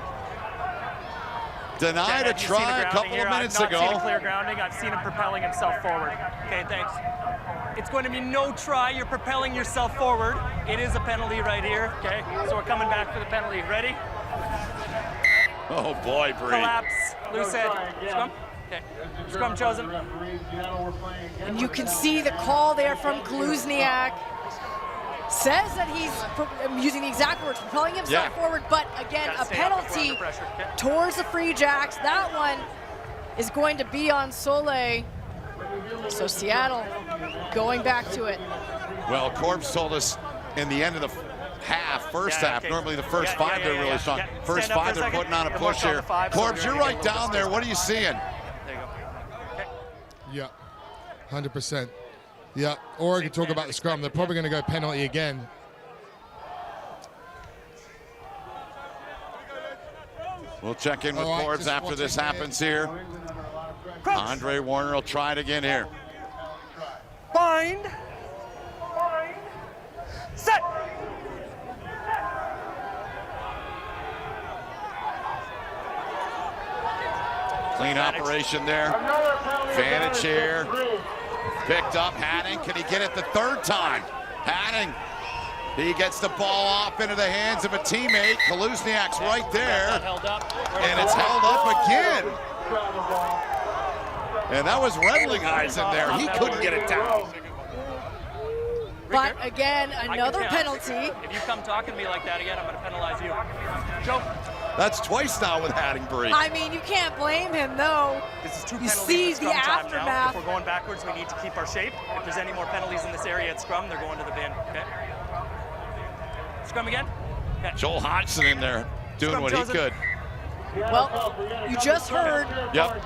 denied a try a couple of minutes ago. I've not seen a clear grounding. I've seen him propelling himself forward. Okay, thanks. It's going to be no try. You're propelling yourself forward. It is a penalty right here. Okay, so we're coming back for the penalty. Ready? Oh boy, Bree. Collapse. Loose head. Scrum. Okay. Scrum chosen. And you can see the call there from Kaluzniak. Says that he's, I'm using the exact words, propelling himself forward, but again, a penalty towards the Free Jacks. That one is going to be on Soleil. So Seattle going back to it. Well, Corbs told us in the end of the first half, normally the first 5 they're really strong. First 5 they're putting on a push here. Corbs, you're right down there. What are you seeing? There you go. Okay. Yeah, 100%. Yeah, Oregon talk about the scrum. They're probably going to go penalty again. We'll check in with Corbs after this happens here. Andre Warner will try it again here. Bind. Set. Clean operation there. Advantage here. Picked up. Hadding. Can he get it the 3rd time? Hadding. He gets the ball off into the hands of a teammate. Kaluzniak's right there. And it's held up again. And that was Redlinghuysen there. He couldn't get it down. But again, another penalty. If you come talking to me like that again, I'm going to penalize you. Joe. That's twice now with Hadding, Bree. I mean, you can't blame him, though. This is 2 You penalties see at scrum the time aftermath. now. If we're going backwards, we need to keep our shape. If there's any more penalties in this area at scrum, they're going to the bin. Okay. Scrum again. Okay. Joel Hodgson in there doing Scrum what chosen. he could. Well, you just heard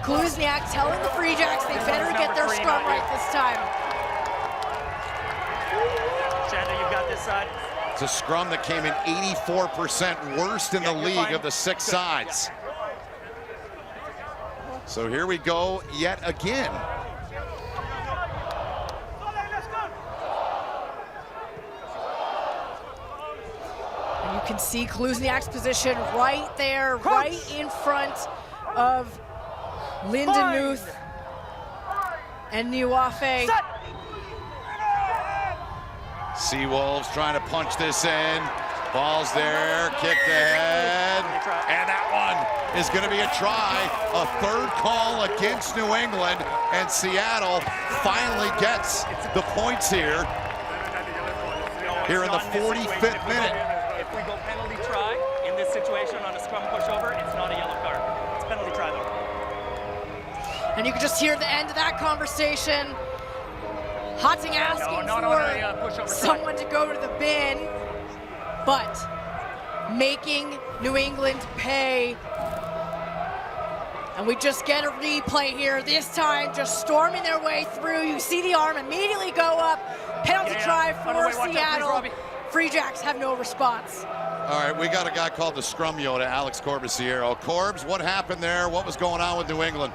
Kaluzniak telling the Free Jacks they better get their scrum right this time. Shanda, you've got this side. It's a scrum that came in 84% worst in the league of the 6 sides. So here we go yet again. And you can see Kaluzniak's position right there, right in front of Lyndon Muth and Niuafe. Seawolves trying to punch this in. Ball's there, kicked ahead. And that one is going to be a try. A 3rd call against New England. And Seattle finally gets the points here. Here in the 45th minute. If we go penalty try in this situation on a scrum pushover, it's not a yellow card. It's penalty try though. And you can just hear the end of that conversation. Hotting asking for someone to go to the bin, but making New England pay. And we just get a replay here, this time just storming their way through. You see the arm immediately go up. Penalty try for Seattle. Free Jacks have no response. All right, we got a guy called the Scrum Yoda, Alex Corbisiero. Corbs, what happened there? What was going on with New England?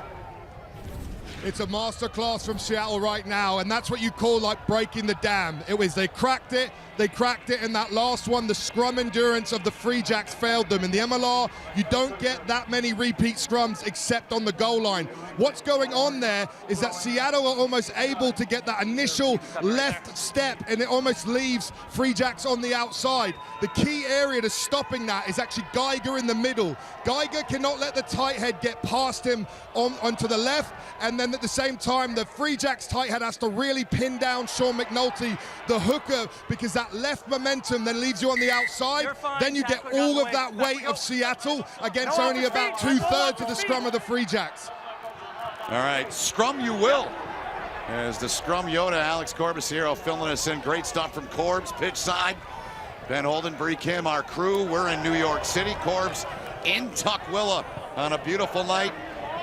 It's a masterclass from Seattle right now, and that's what you call like breaking the dam. It was they cracked it, they cracked it in that last one. The scrum endurance of the Free Jacks failed them. In the MLR, you don't get that many repeat scrums except on the goal line. What's going on there is that Seattle are almost able to get that initial left step, and it almost leaves Free Jacks on the outside. The key area to stopping that is actually Geiger in the middle. Geiger cannot let the tight head get past him onto the left, and then at the same time, the Free Jacks tight head has to really pin down Sean McNulty, the hooker, because that left momentum then leaves you on the outside. Then you get all of that weight of Seattle against only about 2/3 of the scrum of the Free Jacks. All right, scrum you will. As the scrum Yoda, Alex Corbisiero filling us in. Great stuff from Corbs, pitch side. Ben Holden, Bree Kim, our crew. We're in New York City. Corbs in Tukwila on a beautiful night.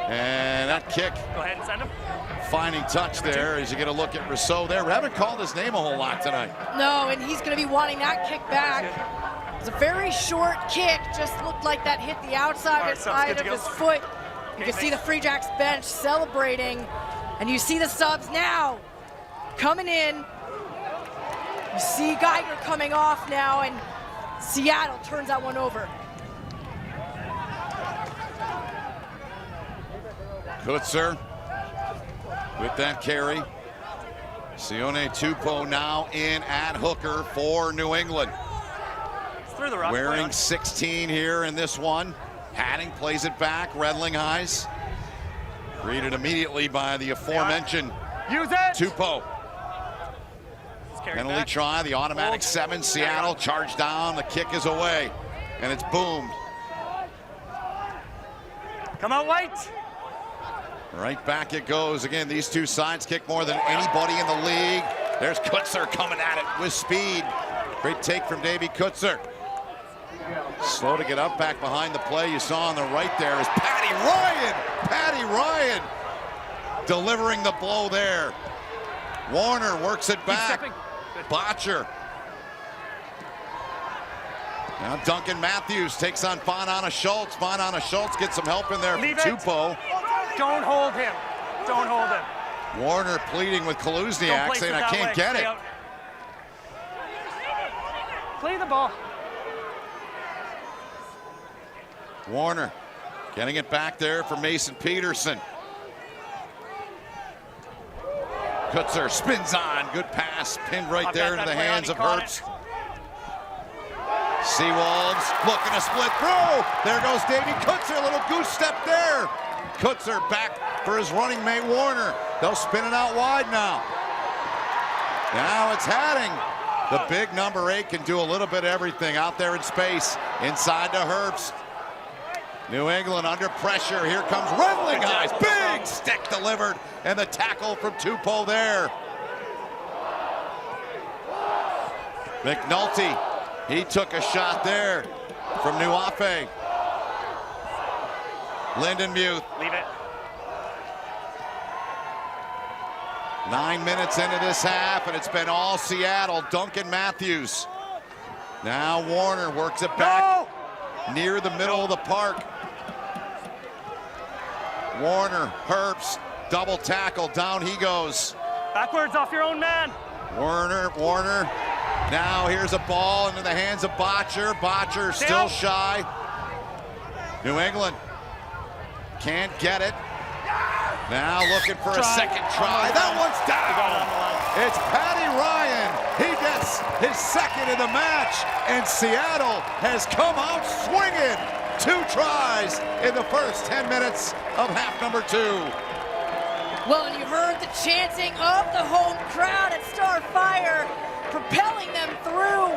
And that kick. Go ahead and send him. Finding touch there as you get a look at Rousseau there. We haven't called his name a whole lot tonight. No, and he's going to be wanting that kick back. It's a very short kick. Just looked like that hit the outside side of his foot. You can see the Free Jacks bench celebrating. And you see the subs now coming in. You see Geiger coming off now, and Seattle turns that one over. Kutzer with that carry. Sione Tupou now in at hooker for New England. Through the rock, wearing 16 here in this one. Hadding plays it back, Redling Eyes. Greeted immediately by the aforementioned Tupou. Penalty try, the automatic 7. Seattle charged down, the kick is away, and it's boomed. Come out, White. Right back it goes. Again, these two sides kick more than anybody in the league. There's Kutzer coming at it with speed. Great take from Davey Kutzer. Slow to get up, back behind the play. You saw on the right there is Patty Ryan. Patty Ryan delivering the blow there. Warner works it back. Botcher. Now Duncan Matthews takes on Fanana Schultz. Fanana Schultz gets some help in there from Tupou. Don't hold him. Don't hold him. Warner pleading with Kaluzniak, saying, I can't get it. Play the ball. Warner getting it back there for Mason Peterson. Kutzer spins on. Good pass. Pinned right there into the hands of Herbst. Seawolves looking to split through. There goes Davey Kutzer. A little goose step there. Kutzer back for his running mate Warner. They'll spin it out wide now. Now it's Hadding. The big number 8 can do a little bit of everything out there in space. Inside to Herbst. New England under pressure. Here comes Redling Eyes. Big stick delivered. And the tackle from Tupou there. McNulty. He took a shot there from Nuafe. Lindenmuth. Leave it. 9 minutes into this half, and it's been all Seattle. Duncan Matthews. Now Warner works it back near the middle of the park. Warner, Herbst, double tackle, down he goes. Backwards off your own man. Warner. Now here's a ball into the hands of Botcher. Botcher still shy. New England can't get it. Now looking for a second try. That one's down. It's Patty Ryan. He gets his second in the match, and Seattle has come out swinging. 2 tries in the first 10 minutes of half number 2. Well, and you heard the chanting of the home crowd at Starfire, propelling them through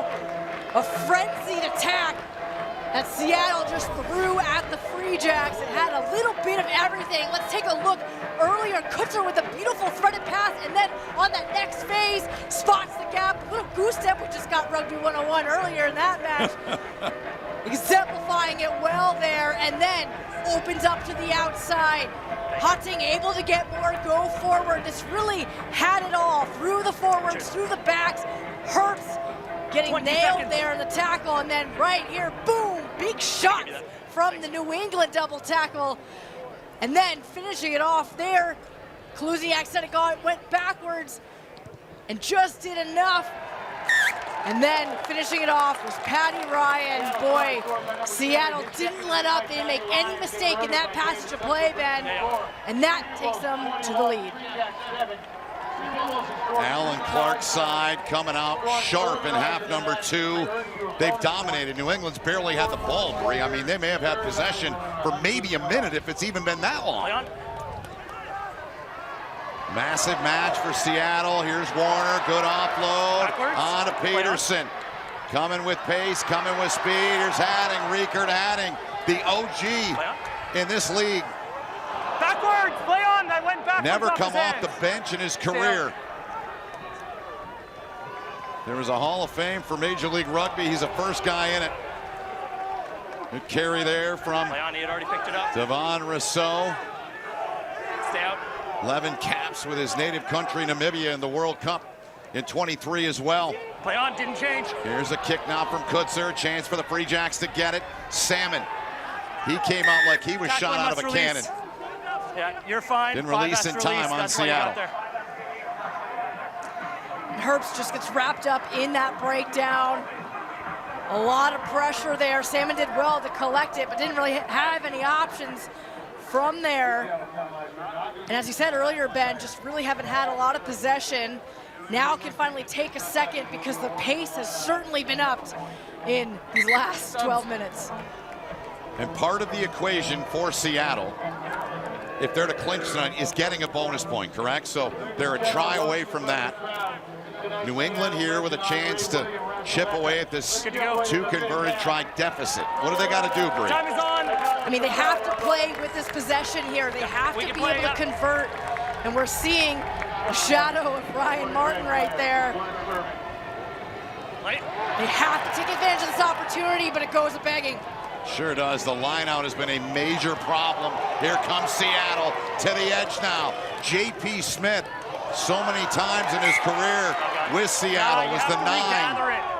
a frenzied attack that Seattle just threw at the Free Jacks. It had a little bit of everything. Let's take a look. Earlier, Kutzer with a beautiful threaded pass, and then on that next phase, spots the gap. A little goose step. We just got Rugby 101 earlier in that match. Exemplifying it well there, and then opens up to the outside. Hutting able to get more, go forward. This really had it all. Through the forwards, through the backs. Herbst getting nailed there in the tackle, and then right here, boom, big shots from the New England double tackle. And then finishing it off there, Kaluzniak said went backwards and just did enough And then finishing it off was Patty Ryan. Boy, Seattle didn't let up. They didn't make any mistake in that passage of play, Ben. And that takes them to the lead. Alan Clark's side coming out sharp in half number 2. They've dominated. New England's barely had the ball, Bree. I mean, they may have had possession for maybe a minute if it's even been that long. Massive match for Seattle. Here's Warner, good offload. On to Peterson. Coming with pace, coming with speed. Here's Hadding, Riekert Hadding, the OG in this league. Backwards, play on, that went backwards. Never come off the bench in his career. There was a Hall of Fame for Major League Rugby. He's the first guy in it. Good carry there from Devon Rousseau. Stay out. 11 caps with his native country, Namibia, in the World Cup in 23 as well. Play on, didn't change. Here's a kick now from Kutzer. Chance for the Free Jacks to get it. Salmon. He came out like he was shot out of a cannon. Yeah, you're fine. Didn't release in time on Seattle. Herbst just gets wrapped up in that breakdown. A lot of pressure there. Salmon did well to collect it, but didn't really have any options from there. And as you said earlier, Ben, just really haven't had a lot of possession. Now can finally take a second because the pace has certainly been upped in these last 12 minutes. And part of the equation for Seattle, if they're to clinch tonight, is getting a bonus point, correct? So they're a try away from that. New England here with a chance to chip away at this 2 converted try deficit. What do they got to do, Bree? Time is on. I mean, they have to play with this possession here. They have to be able to convert. And we're seeing a shadow of Ryan Martin right there. They have to take advantage of this opportunity, but it goes a begging. Sure does. The line-out has been a major problem. Here comes Seattle to the edge now. J.P. Smith, so many times in his career with Seattle, was the 9.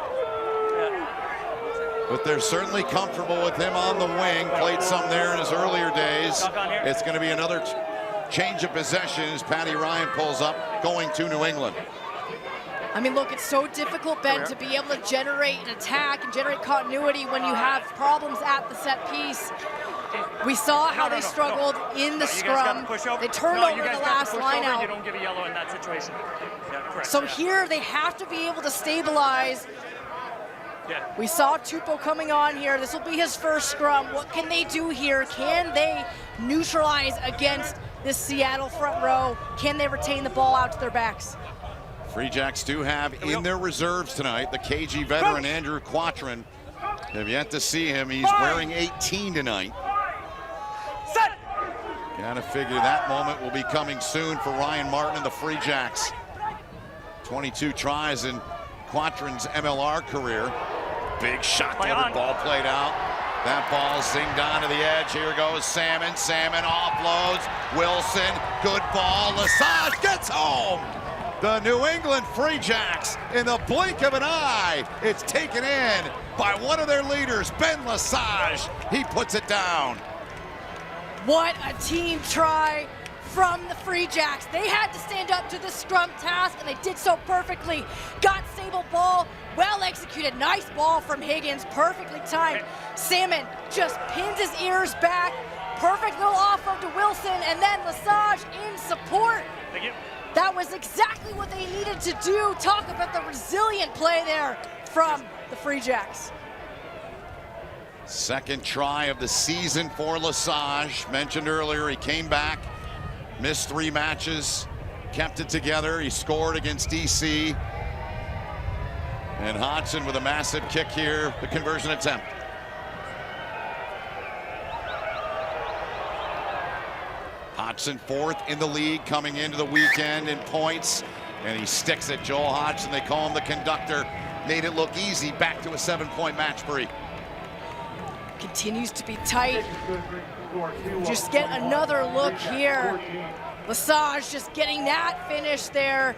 But they're certainly comfortable with him on the wing. Played some there in his earlier days. It's going to be another change of possession as Patty Ryan pulls up, going to New England. I mean, look, it's so difficult, Ben, to be able to generate an attack and generate continuity when you have problems at the set piece. We saw how they struggled in the scrum. They turned over the last line out. You don't give a yellow in that situation. Yeah, correct. So here they have to be able to stabilize. We saw Tupou coming on here. This will be his first scrum. What can they do here? Can they neutralize against this Seattle front row? Can they retain the ball out to their backs? Free Jacks do have in their reserves tonight the KG veteran Andrew Quattrin. Have yet to see him. He's wearing 18 tonight. Set. Gotta figure that moment will be coming soon for Ryan Martin and the Free Jacks. 22 tries in Quattrin's MLR career. Big shot delivered, ball played out. That ball zinged on to the edge. Here goes Salmon. Salmon offloads. Wilson, good ball. Lesage gets home. The New England Free Jacks, in the blink of an eye, it's taken in by one of their leaders, Ben Lesage. He puts it down. What a team try from the Free Jacks. They had to stand up to the scrum task, and they did so perfectly. Got stable ball, well executed. Nice ball from Higgins, perfectly timed. Salmon just pins his ears back. Perfect little offload to Wilson, and then Lesage in support. Thank you. That was exactly what they needed to do. Talk about the resilient play there from the Free Jacks. Second try of the season for Lesage. Mentioned earlier, he came back, missed 3 matches, kept it together. He scored against DC. And Hodgson with a massive kick here, the conversion attempt. Hodgson 4th in the league coming into the weekend in points, and he sticks it. Joel Hodgson, they call him the conductor, made it look easy. Back to a 7-point match, Bree. Continues to be tight. Just get another look here. Lesage just getting that finish there.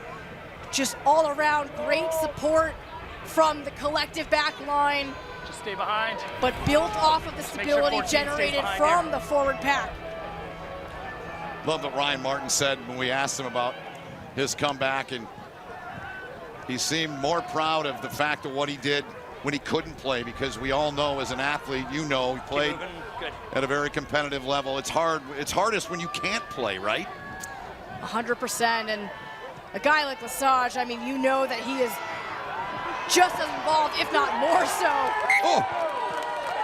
Just all around great support from the collective back line. Just stay behind. But built off of the stability generated from the forward pack. Love what Ryan Martin said when we asked him about his comeback, and he seemed more proud of the fact of what he did when he couldn't play, because we all know as an athlete, he played at a very competitive level. It's hardest when you can't play, right? 100%. And a guy like Lesage, I mean, you know that he is just as involved, if not more so. Oh!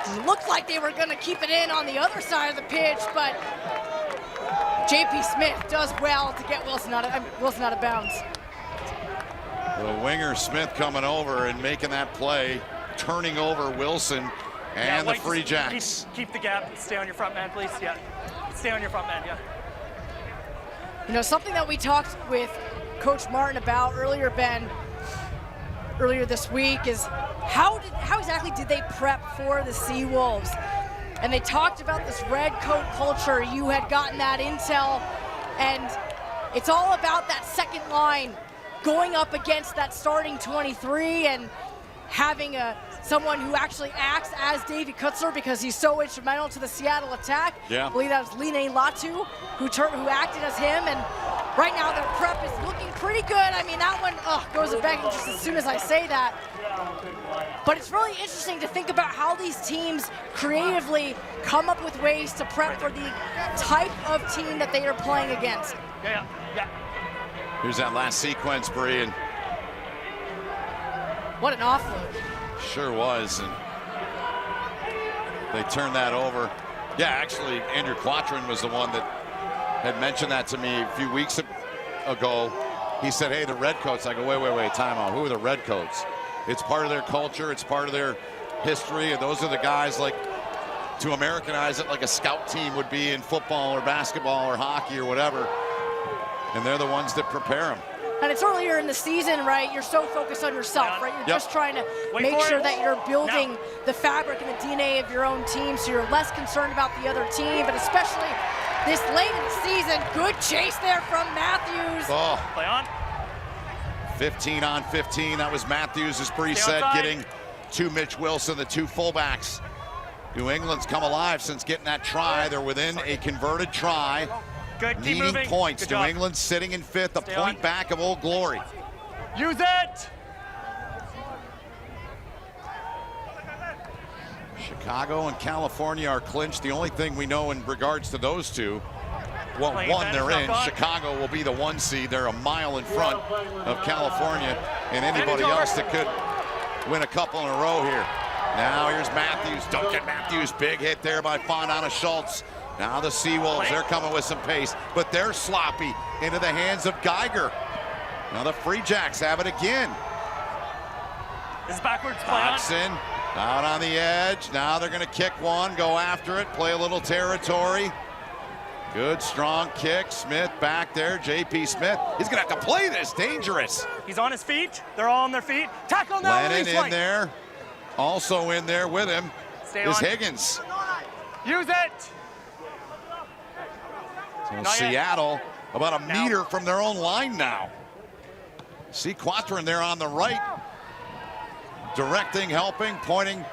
It looked like they were going to keep it in on the other side of the pitch, but J.P. Smith does well to get Wilson out of bounds. The winger Smith coming over and making that play, turning over Wilson and the Free Jacks. Keep the gap. Stay on your front man, please. Yeah. Stay on your front man, yeah. You know, something that we talked with Coach Martin about earlier, Ben, earlier this week is how exactly did they prep for the Seawolves? And they talked about this red coat culture. You had gotten that intel, and it's all about that second line going up against that starting 23 and having someone who actually acts as Davy Kutzler because he's so instrumental to the Seattle attack. Yeah. I believe that was Line Latu who acted as him, and right now their prep is looking pretty good. I mean, that one goes a bang just as soon as I say that. But it's really interesting to think about how these teams creatively come up with ways to prep for the type of team that they are playing against. Yeah. Here's that last sequence, Bree, and what an offload. Sure was, and they turned that over. Yeah, actually, Andrew Quattrin was the one that had mentioned that to me a few weeks ago. He said, hey, the Redcoats. I go, wait, time out. Who are the Redcoats? It's part of their culture. It's part of their history. And those are the guys, like, to Americanize it like a scout team would be in football or basketball or hockey or whatever. And they're the ones that prepare them. And it's earlier in the season, right? You're so focused on yourself, right? You're just trying to make sure that you're building the fabric and the DNA of your own team, so you're less concerned about the other team. But especially this late in the season, good chase there from Matthews. Oh. Play on. 15 on 15. That was Matthews, as Bree said, getting to Mitch Wilson, the two fullbacks. New England's come alive since getting that try. They're within a converted try. Good, keep needing moving. points. Good New job. England sitting in fifth, a point back of Old Glory. Use it! Chicago and California are clinched. The only thing we know in regards to those two, well, one, they're in. Chicago will be the 1 seed. They're a mile in front of California and anybody else that could win a couple in a row here. Now here's Matthews, Duncan Matthews, big hit there by Fondana Schultz. Now the Seawolves, they're coming with some pace, but they're sloppy into the hands of Geiger. Now the Free Jacks have it again. This is backwards, play on. Hodgson out on the edge. Now they're gonna kick one, go after it, play a little territory. Good, strong kick. Smith back there, J.P. Smith. He's gonna have to play this, dangerous. He's on his feet, they're all on their feet. Tackle now, Lennon in there. Also in there with him is Higgins. Use it. So Seattle about a meter from their own line now. See Quattrin there on the right. Directing, helping, pointing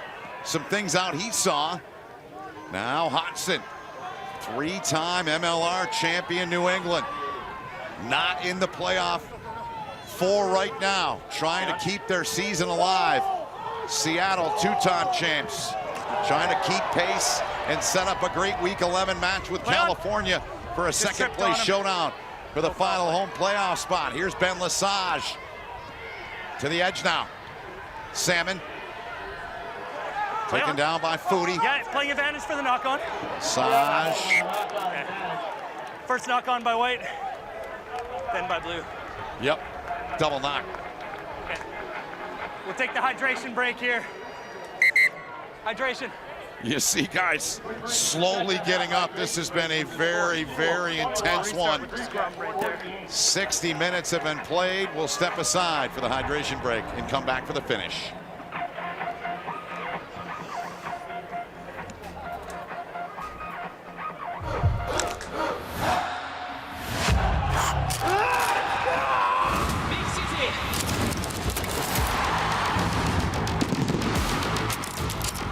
some things out he saw. Now Hodgson, three-time MLR champion New England. Not in the playoff 4 right now. Trying to keep their season alive. Seattle, two-time champs. Trying to keep pace and set up a great Week 11 match with California for a second-place showdown for the final home playoff spot. Here's Ben Lesage to the edge now. Salmon taken down by Foodie. Yeah, playing advantage for the knock-on. Sage. First knock-on by White, then by Blue. Yep, double knock. Okay. We'll take the hydration break here. Hydration. You see guys slowly getting up. This has been a very, very intense one. 60 minutes have been played. We'll step aside for the hydration break and come back for the finish.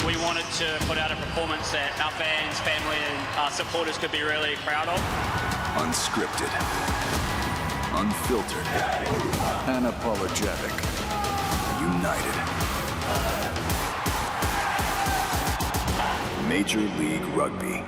We wanted to put out a performance that our fans, family, and supporters could be really proud of. Unscripted. Unfiltered. Unapologetic. United. Major League Rugby.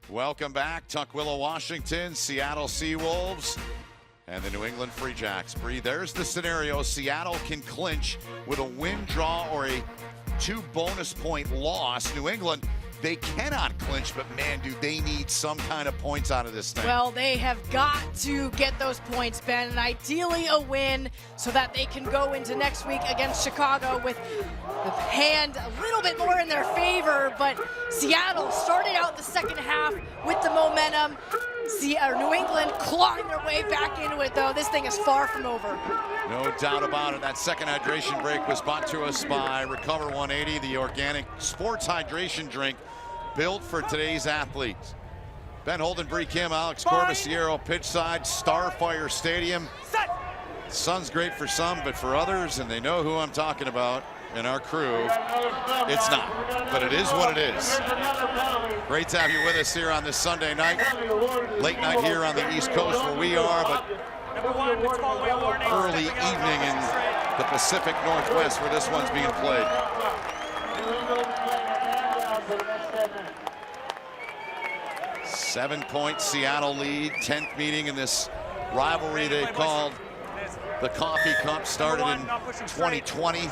Welcome back, Tukwila, Washington, Seattle Seawolves, and the New England Free Jacks. Bree, there's the scenario. Seattle can clinch with a win, draw, or a 2 bonus point loss. New England, they cannot clinch, but man, do they need some kind of points out of this thing. Well, they have got to get those points, Ben, and ideally a win so that they can go into next week against Chicago with the hand a little bit more in their favor. But Seattle started out the second half with the momentum. New England clawing their way back into it, though. This thing is far from over. No doubt about it. That second hydration break was brought to us by Recover 180, the organic sports hydration drink built for today's athletes. Ben Holden, Bree Kim, Alex Corbisiero, pitch side, Starfire Stadium. Sun's great for some, but for others, and they know who I'm talking about in our crew, it's not. But it is what it is. Great to have you with us here on this Sunday night. Late night here on the East Coast where we are, but early evening in the Pacific Northwest where this one's being played. Seven-point Seattle lead, 10th meeting in this rivalry they called the Coffee Cup, started in 2020.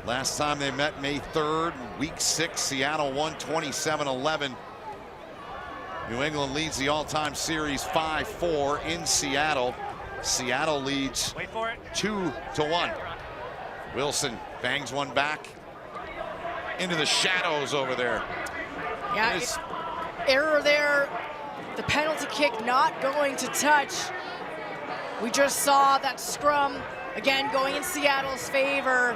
Last time they met May 3rd, week 6, Seattle won 27-11. New England leads the all-time series 5-4 in Seattle. Seattle leads 2-1. Wilson bangs one back into the shadows over there. Yeah, error there. The penalty kick not going to touch. We just saw that scrum again going in Seattle's favor.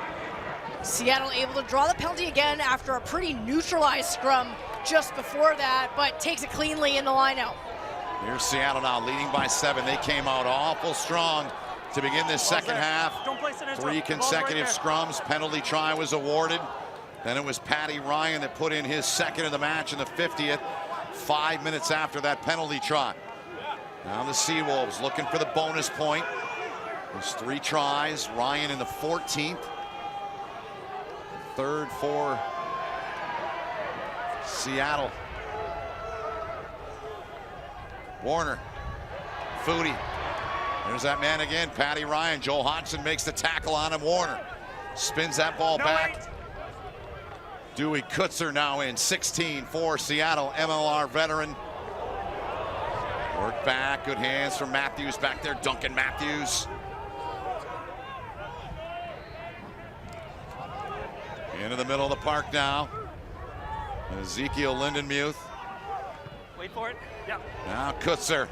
Seattle able to draw the penalty again after a pretty neutralized scrum just before that, but takes it cleanly in the lineout. Here's Seattle now leading by 7. They came out awful strong to begin this second half. 3 consecutive scrums. Penalty try was awarded. Then it was Patty Ryan that put in his second of the match in the 50th, 5 minutes after that penalty try. Now the Seawolves looking for the bonus point. There's 3 tries. Ryan in the 14th. Third for Seattle. Warner. Foodie. There's that man again, Patty Ryan. Joel Hodgson makes the tackle on him. Warner spins that ball back. Dewey Kutzer now in, 16 for Seattle, MLR veteran. Work back, good hands from Matthews back there, Duncan Matthews. Into the middle of the park now. Ezekiel Lindenmuth. Wait for it. Yeah. Now Kutzer.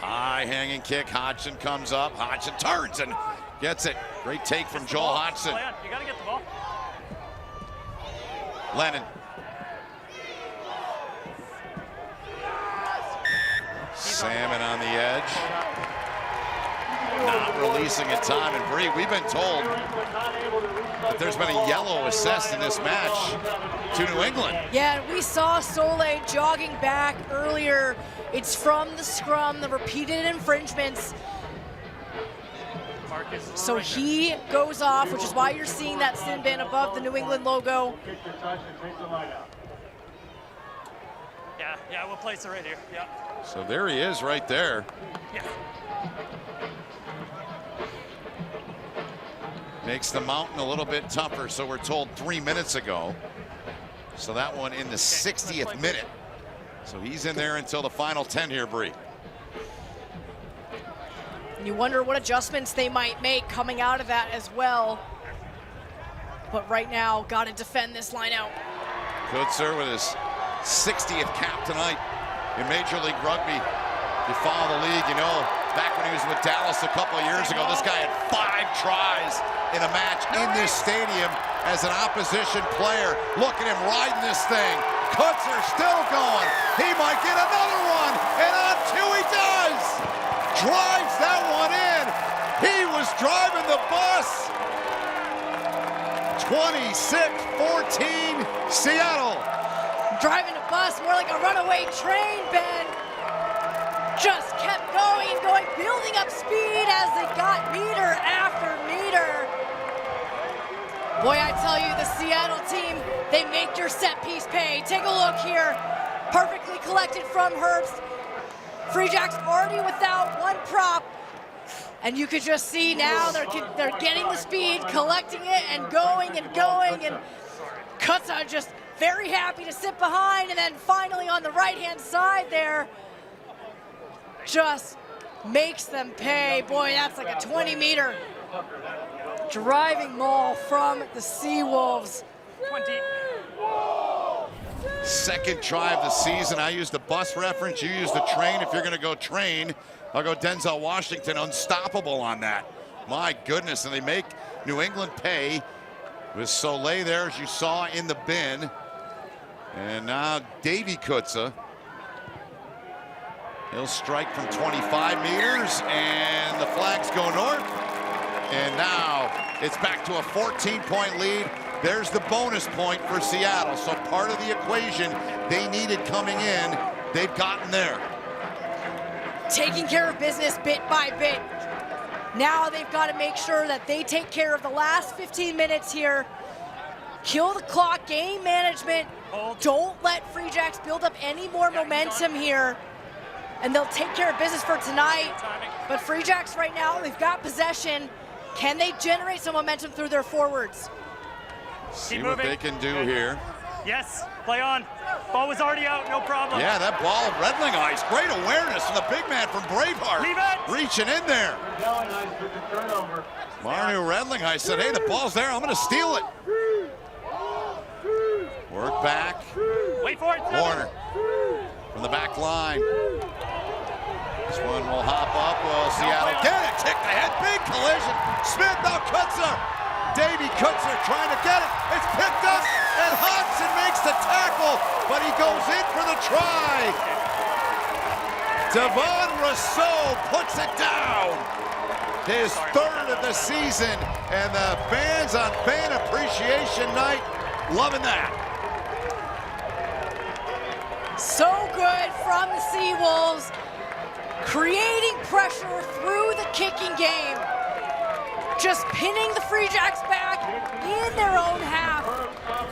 High hanging kick. Hodgson comes up. Hodgson turns and gets it. Great take from Joel Hodgson. You got to get the ball. Lennon. Salmon on the edge. Not releasing in time. And Bree, we've been told that there's been a yellow assessed in this match to New England. Yeah, we saw Soleil jogging back earlier. It's from the scrum, the repeated infringements. So he goes off, which is why you're seeing that sin bin above the New England logo. Yeah, we'll place it right here. Yeah. So there he is right there. Yeah. Makes the mountain a little bit tougher, so we're told 3 minutes ago. So that one in the 60th minute. So he's in there until the final 10 here, Bree. You wonder what adjustments they might make coming out of that as well. but right now, got to defend this line out. Kutzer with his 60th cap tonight in Major League Rugby. If you follow the league, you know, back when he was with Dallas a couple of years ago, this guy had 5 tries in a match in this stadium as an opposition player. Look at him riding this thing. Kutzer still going. He might get another one, and on 2 he does. Drives that one in. He was driving the bus. 26-14 Seattle. Driving a bus, more like a runaway train, Ben. Just kept going, building up speed as they got meter after meter. Boy, I tell you, the Seattle team, they make your set piece pay. Take a look here. Perfectly collected from Herbst. Free Jacks already without one prop. And you could just see now they're getting the speed, collecting it, and going. And Kutza just very happy to sit behind. And then finally on the right-hand side there, just makes them pay. Boy, that's like a 20-meter driving maul from the Seawolves. 20. Second try of the season. I used the bus reference. You use the train. If you're going to go train, I'll go Denzel Washington. Unstoppable on that. My goodness. And they make New England pay with Soleil there, as you saw in the bin. And now Davy Kutza. He'll strike from 25 meters, and the flags go north. And now it's back to a 14-point lead. There's the bonus point for Seattle. So part of the equation they needed coming in, they've gotten there. Taking care of business bit by bit. Now they've got to make sure that they take care of the last 15 minutes here. Kill the clock, game management. Don't let Free Jacks build up any more momentum here. And they'll take care of business for tonight. But Free Jacks right now, they've got possession. Can they generate some momentum through their forwards? See what they can do here. Yes, play on. Ball was already out, no problem. Yeah, that ball, Redling Ice, great awareness from the big man from Braveheart. Leave it. Reaching in there. Marnu Redling Ice said, hey, the ball's there, I'm gonna steal it. Work back. Wait for it. Warner from the back line. This one will hop up. Will Seattle get it? Tick the head. Big collision. Smith now Kutzer. Davy Kutzer trying to get it. It's picked up, and Hodgson makes the tackle, but he goes in for the try. Devon Rousseau puts it down. His third of the season, and the fans on Fan Appreciation Night loving that. So good from the Seawolves, creating pressure through the kicking game. Just pinning the Free Jacks back in their own half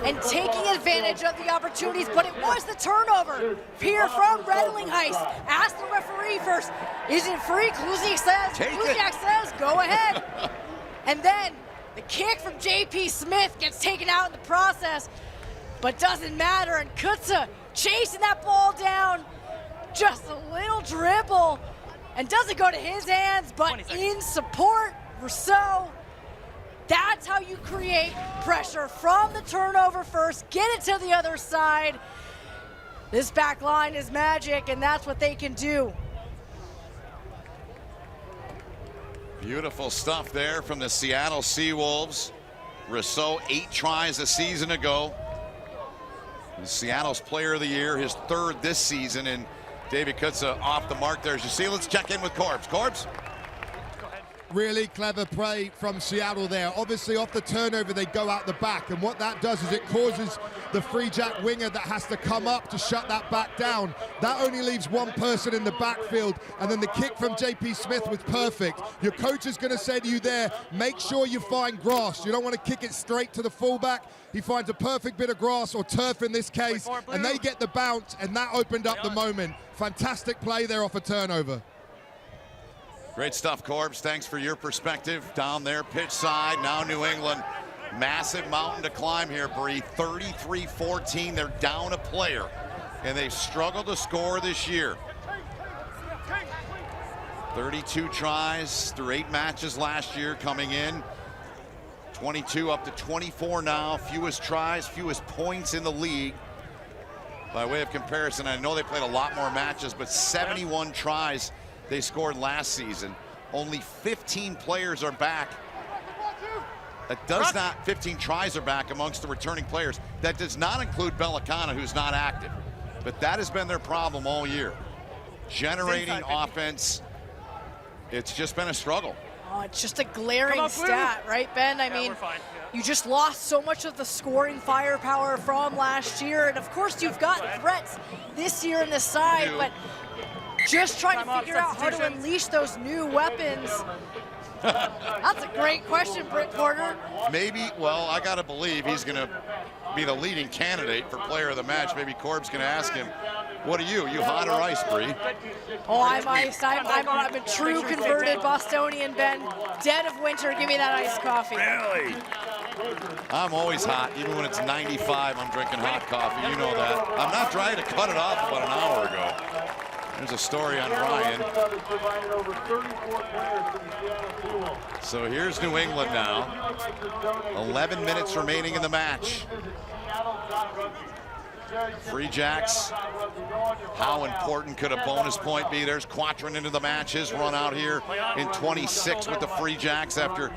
and taking advantage of the opportunities, but it was the turnover here from Redlingheist. Ask the referee first, is it free? Klusiak says, go ahead. And then the kick from JP Smith gets taken out in the process, but doesn't matter, and Kutza chasing that ball down, just a little dribble, and doesn't go to his hands, but in support, Rousseau. That's how you create pressure from the turnover first, get it to the other side. This back line is magic, and that's what they can do. Beautiful stuff there from the Seattle Seawolves. Rousseau, 8 tries a season ago. Seattle's player of the year, his third this season, and David Kutza off the mark there. As you see, let's check in with Corbs. Corbs? Really clever play from Seattle there. Obviously, off the turnover, they go out the back, and what that does is it causes the Free Jack winger that has to come up to shut that back down. That only leaves one person in the backfield, and then the kick from JP Smith was perfect. Your coach is going to say to you there, make sure you find grass. You don't want to kick it straight to the fullback. He finds a perfect bit of grass, or turf in this case, and they get the bounce, and that opened up the moment. Fantastic play there off a turnover. Great stuff, Corbs. Thanks for your perspective down there, pitch side. Now New England, massive mountain to climb here, Bree. 33-14, they're down a player, and they've struggled to score this year. 32 tries through 8 matches last year coming in. 22 up to 24 now. Fewest tries, fewest points in the league. By way of comparison, I know they played a lot more matches, but 71 tries they scored last season. Only 15 players are back. That does not, 15 tries are back amongst the returning players. That does not include Bellicana, who's not active. But that has been their problem all year. Generating offense, it's just been a struggle. Oh, it's just a glaring stat, right, Ben? I mean, you just lost so much of the scoring firepower from last year. And of course, you've got threats this year in the side, but just trying to figure out how to unleash those new weapons. That's a great question, Britt Porter. Maybe, well, I got to believe he's going to be the leading candidate for player of the match. Maybe Corb's going to ask him, what are you? You hot or ice, Bree? Oh, I'm iced. I'm a true converted Bostonian, Ben. Dead of winter, give me that iced coffee. Really? I'm always hot. Even when it's 95, I'm drinking hot coffee. You know that. I'm not trying to cut it off about an hour ago. There's a story on Ryan. So here's New England now. 11 minutes remaining in the match. Free Jacks. How important could a bonus point be? There's Quatrin into the match. His run out here in 26 with the Free Jacks after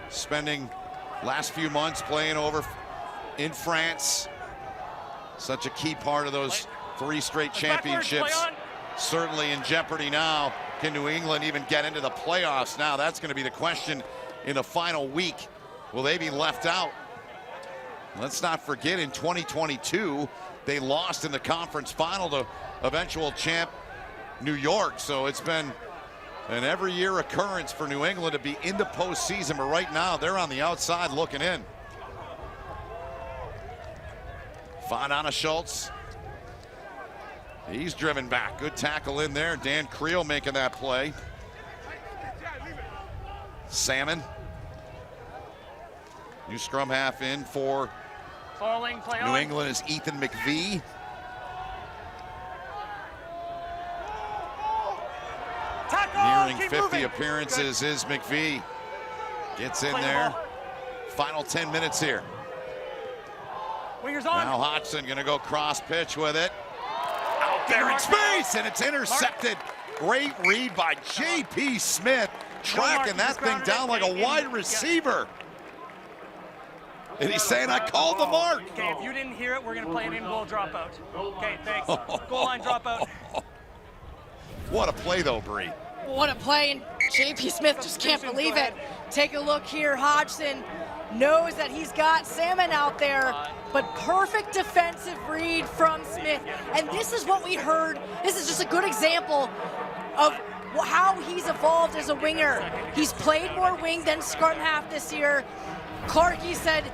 spending last few months playing over in France. Such a key part of those 3 straight championships. Certainly in jeopardy now. Can New England even get into the playoffs now? That's going to be the question in the final week. Will they be left out? Let's not forget, in 2022, they lost in the conference final to eventual champ New York. So it's been an every year occurrence for New England to be in the postseason, but right now they're on the outside looking in. Anna Schultz. He's driven back. Good tackle in there. Dan Creel making that play. Salmon. New scrum half in for New England is Ethan McVie. Nearing 50 appearances is McVie. Gets in there. Final 10 minutes here. Now Hodgson going to go cross pitch with it. Out there in space, and it's intercepted. Great read by J.P. Smith, tracking that thing down like a wide receiver. And he's saying, I called the mark. Okay, if you didn't hear it, we're going to play an in-goal dropout. Okay, thanks. Goal line dropout. What a play, though, Bree. What a play, and J.P. Smith just can't believe it. Take a look here. Hodgson knows that he's got Salmon out there, but perfect defensive read from Smith. And this is what we heard. This is just a good example of how he's evolved as a winger. He's played more wing than scrum half this year. Clarkey said,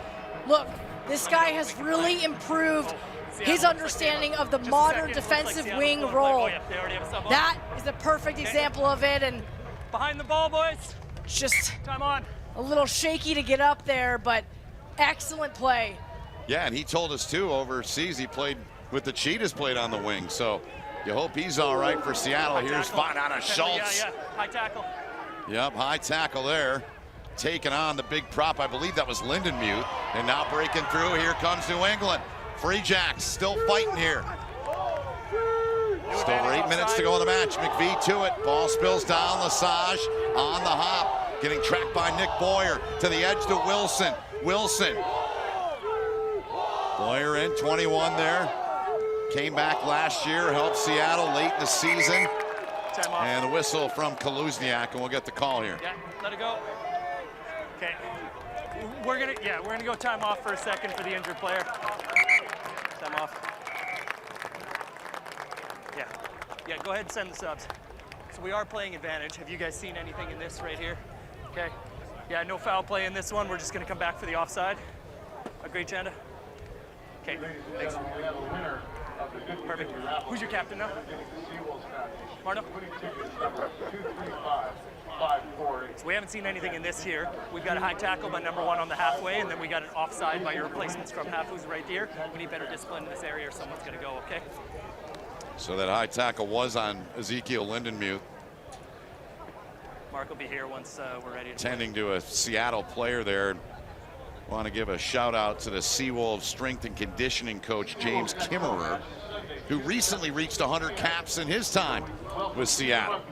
look, this guy has really improved his understanding of the modern defensive wing role. That is a perfect example of it, and behind the ball, boys. Just time on. A little shaky to get up there, but excellent play. Yeah, and he told us too, overseas he played with the Cheetahs, played on the wing, so you hope he's all right for Seattle. Here's Anna Schultz. Yeah, high tackle. Yep, high tackle there. Taking on the big prop, I believe that was Lindenmuth, and now breaking through, here comes New England. Free Jacks still fighting here. Still 8 minutes to go in the match. McVie to it, ball spills down, Lesage on the hop, getting tracked by Nick Boyer to the edge to Wilson. Boyer in, 21 there. Came back last year, helped Seattle late in the season. And the whistle from Kaluzniak, and we'll get the call here. Yeah, let it go. Okay, we're gonna go time off for a second for the injured player. Time off. Yeah, go ahead and send the subs. So we are playing advantage. Have you guys seen anything in this right here? Okay. Yeah, no foul play in this one. We're just gonna come back for the offside. Agreed, Chanda? Okay, thanks. Perfect. Who's your captain now? Marno? So we haven't seen anything in this here. We've got a high tackle by number 1 on the halfway, and then we got an offside by your replacement scrum half who's right here. We need better discipline in this area or someone's gonna go, okay? So that high tackle was on Ezekiel Lindenmuth. Mark will be here once we're ready to tending to a Seattle player there. Want to give a shout out to the Seawolves strength and conditioning coach, James Kimmerer, who recently reached 100 caps in his time with Seattle.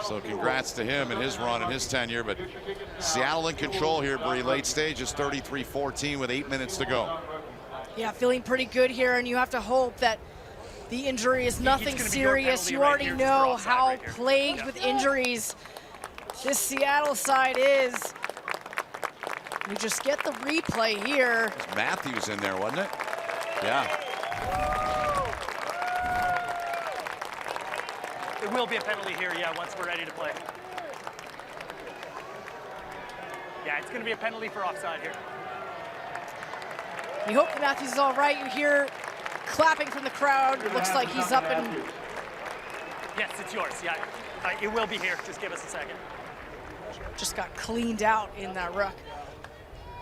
So congrats to him and his run and his tenure. But Seattle in control here, Bree. Late stage is 33-14 with 8 minutes to go. Yeah, feeling pretty good here, and you have to hope that the injury is nothing serious. You already know how plagued with injuries this Seattle side is. We just get the replay here. Matthews in there, wasn't it? Yeah. There will be a penalty here, yeah, once we're ready to play. Yeah, it's going to be a penalty for offside here. We hope that Matthews is all right. You hear clapping from the crowd. It looks like he's up and... Yes, it's yours, yeah. It will be here. Just give us a second. Just got cleaned out in that ruck.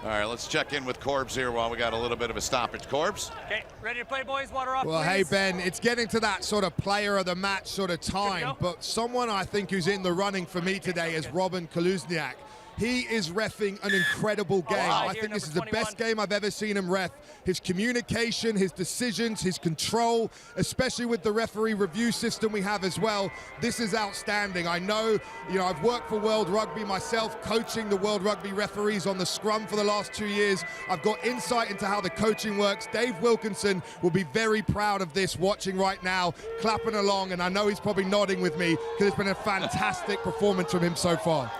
All right, let's check in with Corbs here while we got a little bit of a stoppage. Corbs? Okay, ready to play, boys? Water off, Well, please. hey, Ben, it's getting to that sort of player of the match sort of time, but someone I think who's in the running for me today is Robin Kaluzniak. He is reffing an incredible game. I think this is the best game I've ever seen him ref. His communication, his decisions, his control, especially with the referee review system we have as well. This is outstanding. I know, I've worked for World Rugby myself, coaching the World Rugby referees on the scrum for the last 2 years. I've got insight into how the coaching works. Dave Wilkinson will be very proud of this, watching right now, clapping along, and I know he's probably nodding with me because it's been a fantastic performance from him so far.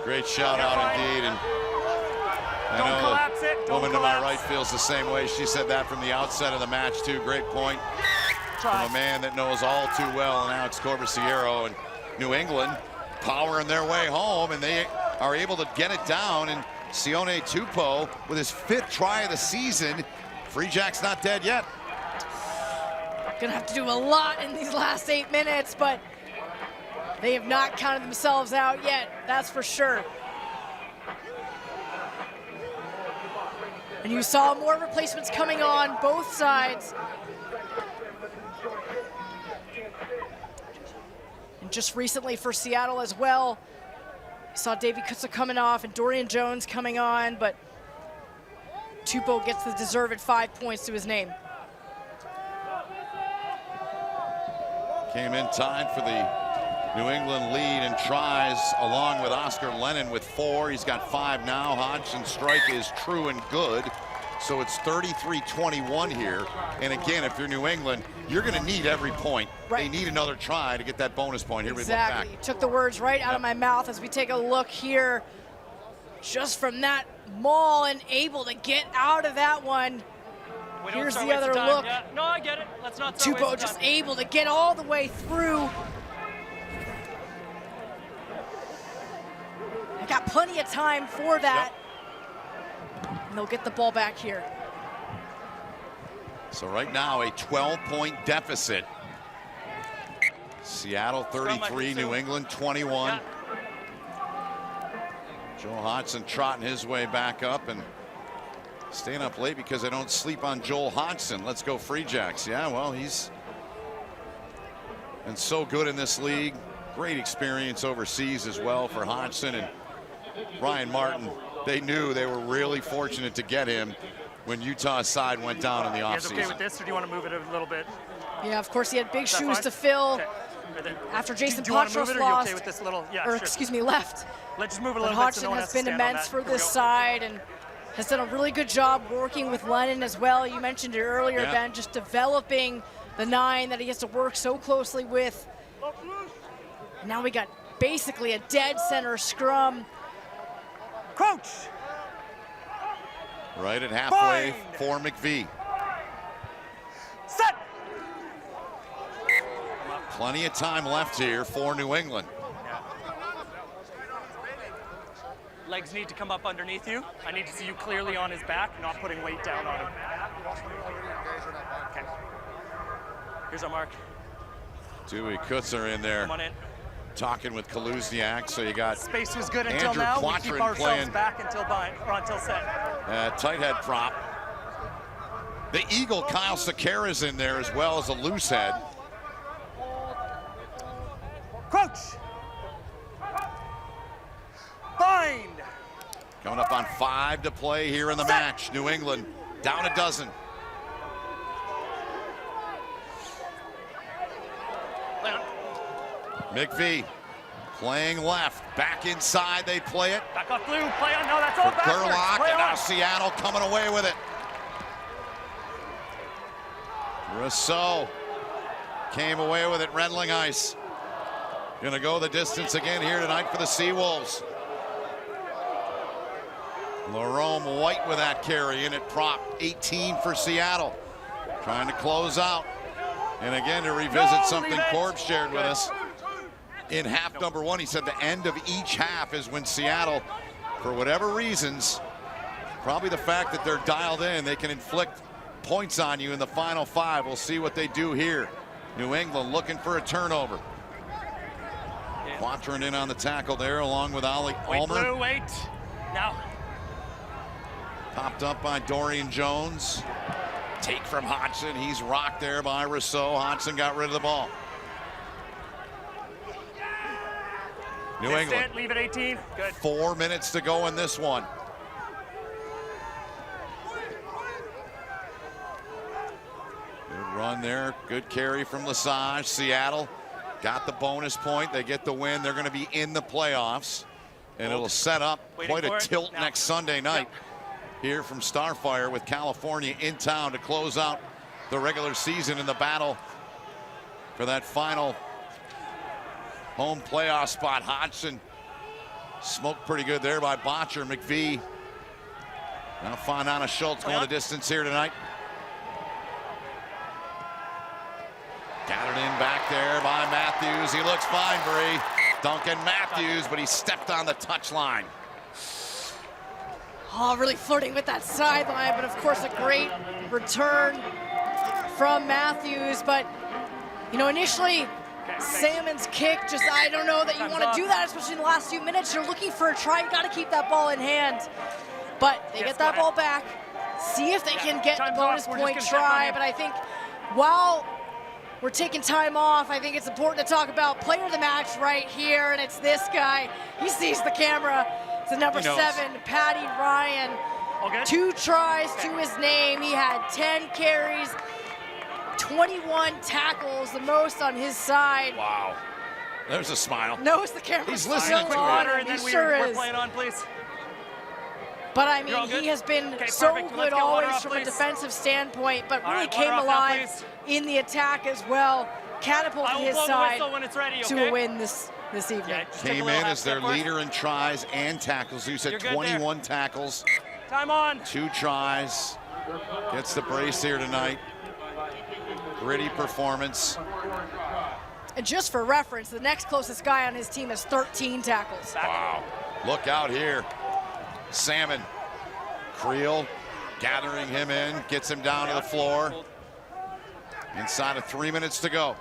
Great shout out indeed. And I know the woman to my right feels the same way. She said that from the outset of the match too. Great point from a man that knows all too well Alex Corbisiero. And New England powering their way home, and they are able to get it down. And Sione Tupou with his 5th try of the season. Free Jack's not dead yet. Gonna have to do a lot in these last 8 minutes, but they have not counted themselves out yet, that's for sure. And you saw more replacements coming on both sides. And just recently for Seattle as well, you saw Davey Kutsa coming off and Dorian Jones coming on, but Tupou gets the deserved 5 points to his name. Came in time for the New England lead and tries, along with Oscar Lennon with 4. He's got 5 now. Hodgson's strike is true and good. So it's 33-21 here. And again, if you're New England, you're going to need every point. Right. They need another try to get that bonus point. Here we look back. You took the words right out of my mouth as we take a look here. Just from that maul and able to get out of that one. Here's the other look. Yeah. No, I get it. Let's not Tupou just able to get all the way through. They got plenty of time for that. Yep. And they'll get the ball back here. So right now, a 12-point deficit. Seattle 33, New England 21. Yeah. Joe Hodgson trotting his way back up and staying up late because I don't sleep on Joel Hodgson. Let's go Free Jacks. Yeah, well, he's been so good in this league. Great experience overseas as well for Hodgson and Ryan Martin. They knew they were really fortunate to get him when Utah's side went down in the offseason. You guys okay with this, or do you want to move it a little bit? Yeah, of course, he had big shoes to fill. Okay. After Jason Patros lost, okay with this little, excuse me, left. Let's just move it a but little Hodgson bit so no has been immense for this side and has done a really good job working with Lennon as well. You mentioned it earlier, Ben, just developing the 9 that he has to work so closely with. Now we got basically a dead center scrum. Coach! Right at halfway for McVie. Set! Plenty of time left here for New England. Legs need to come up underneath you. I need to see you clearly on his back, not putting weight down on him. Okay. Here's our mark. Dewey Kutzer in there. Come on in. Talking with Kaluzniak, so you got space was good until Andrew now. Quattrin We keep ourselves playing back until bind or until set. Tight head prop. The Eagle Kyle Sakara's in there as well as a loose head. Coach. Bind. Coming up on 5 to play here in the match. New England down a dozen. McVie playing left, back inside, they play it. Back off blue, play on, no, that's all backwards. Gerlach, Play and now on. Seattle coming away with it. Rousseau came away with it, Rendling ice. Gonna go the distance again here tonight for the Seawolves. Larome White with that carry in at prop, 18 for Seattle. Trying to close out. And again, to revisit something Corbs shared with us. In half number 1, he said the end of each half is when Seattle, for whatever reasons, probably the fact that they're dialed in, they can inflict points on you in the final 5. We'll see what they do here. New England looking for a turnover. Quattrin in on the tackle there, along with Ollie Ulmer. Wait, blue, wait. Now. Popped up by Dorian Jones. Take from Hodgson. He's rocked there by Rousseau. Hodgson got rid of the ball. New England. Leave it 18. Good. 4 minutes to go in this one. Good run there. Good carry from Lesage. Seattle got the bonus point. They get the win. They're going to be in the playoffs. And it'll set up quite a tilt next Sunday night here from Starfire, with California in town to close out the regular season in the battle for that final home playoff spot. Hodgson smoked pretty good there by Botcher. McVie. Now Fonana Schultz going the distance here tonight. Got it in back there by Matthews. He looks fine, Bree. Duncan Matthews, but he stepped on the touchline. Oh, really flirting with that sideline, but of course a great return from Matthews. But, you know, initially, Salmon's kick, just, I don't know that you want to do that, especially in the last few minutes. You're looking for a try. You got to keep that ball in hand. But they get that ball back. See if they can get a bonus point try. But I think while we're taking time off, I think it's important to talk about player of the match right here, and it's this guy. He sees the camera. It's the number 7, Paddy Ryan. 2 tries to his name. He had 10 carries, 21 tackles, the most on his side. Wow. There's a smile. Knows the camera. He's listening to Water, it. and then He sure we're is. playing on, please. But I mean, he has been so good always from a defensive standpoint, but really came alive in the attack as well. Catapulted his side to a win this evening. Came in as their leader in tries and tackles. You said 21 tackles. Time on. 2 tries. Gets the brace here tonight. Gritty performance. And just for reference, the next closest guy on his team has 13 tackles. Wow. Look out here. Salmon. Creel gathering him in, gets him down to the floor. Inside of 3 minutes to go.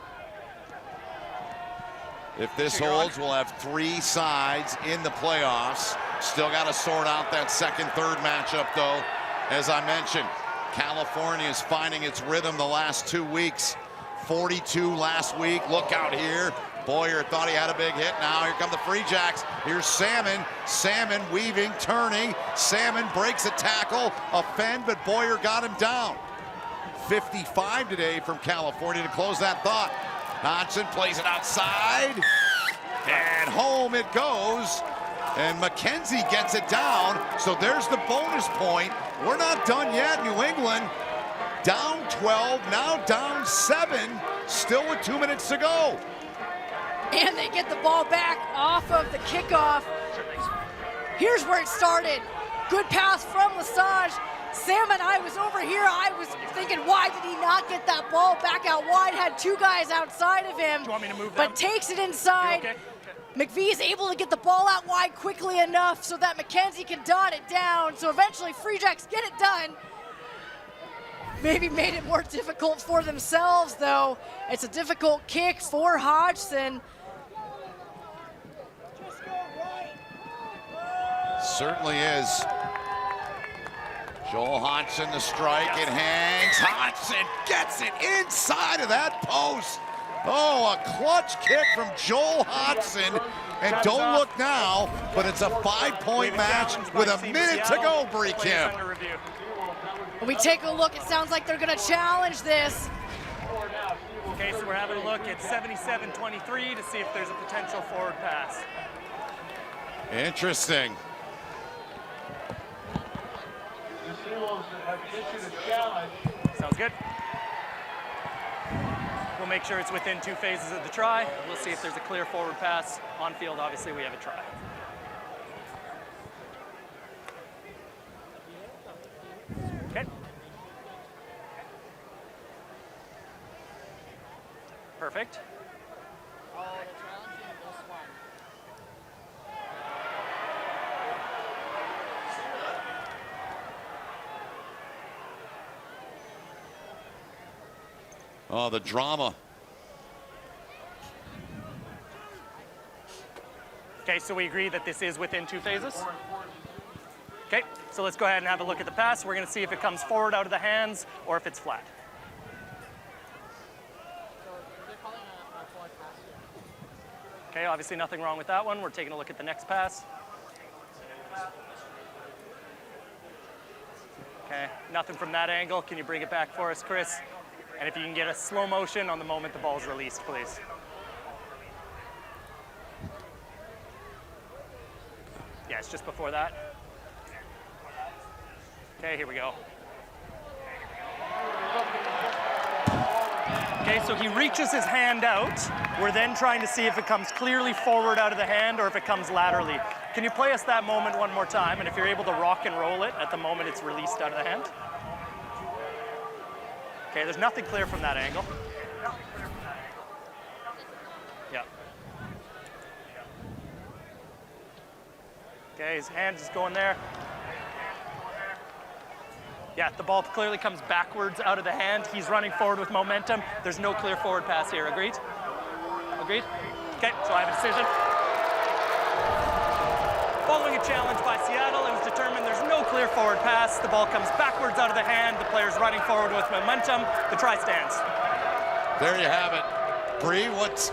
If this holds, we'll have 3 sides in the playoffs. Still got to sort out that second, third matchup, though. As I mentioned, California is finding its rhythm the last 2 weeks. 42 last week. Look out here. Boyer thought he had a big hit. Now here come the Free Jacks. Here's Salmon. Salmon weaving, turning. Salmon breaks a tackle, a fend, but Boyer got him down. 55 today from California to close that thought. Hodgson plays it outside. And home it goes. And McKenzie gets it down. So there's the bonus point. We're not done yet. New England down 12, now down 7. Still with 2 minutes to go. And they get the ball back off of the kickoff. Here's where it started. Good pass from Lesage. Salmon, I was over here. I was thinking, why did he not get that ball back out wide? Had 2 guys outside of him. Do you want me to move but takes it inside. Okay? McVie is able to get the ball out wide quickly enough so that McKenzie can dot it down. So eventually Free Jacks get it done. Maybe made it more difficult for themselves, though. It's a difficult kick for Hodgson. Certainly is. Joel Hodgson, the strike, it hangs. Hodgson gets it inside of that post. Oh, a clutch kick from Joel Hodgson. And don't look now, but it's a 5-point match with a minute to go, Bree Kim. When we take a look, it sounds like they're going to challenge this. Okay, so we're having a look at 77-23 to see if there's a potential forward pass. Interesting. Sounds good. We'll make sure it's within 2 phases of the try. We'll see if there's a clear forward pass. On field, obviously, we have a try. Okay. Perfect. Oh, the drama. Okay, so we agree that this is within 2 phases? Okay, so let's go ahead and have a look at the pass. We're going to see if it comes forward out of the hands or if it's flat. Okay, obviously nothing wrong with that one. We're taking a look at the next pass. Okay, nothing from that angle. Can you bring it back for us, Chris? And if you can get a slow motion on the moment the ball is released, please. Yeah, it's just before that. Okay, here we go. Okay, so he reaches his hand out. We're then trying to see if it comes clearly forward out of the hand or if it comes laterally. Can you play us that moment one more time? And if you're able to rock and roll it at the moment it's released out of the hand. Okay, there's nothing clear from that angle. Yeah. Okay, his hand is going there. Yeah, the ball clearly comes backwards out of the hand. He's running forward with momentum. There's no clear forward pass here. Agreed? Agreed? Okay, so I have a decision. Following a challenge by Seattle, it was determined there's no clear forward pass. The ball comes backwards out of the hand. The player's running forward with momentum. The try stands. There you have it. Bree, what's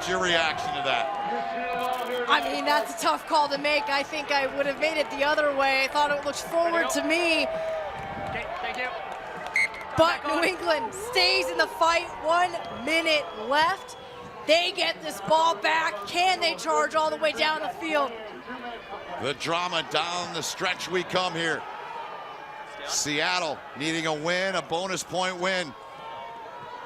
your reaction to that? I mean, that's a tough call to make. I think I would have made it the other way. I thought it looked forward to me. Okay, thank you. But New England stays in the fight. 1 minute left. They get this ball back. Can they charge all the way down the field? The drama down the stretch we come here. Seattle needing a win, a bonus point win.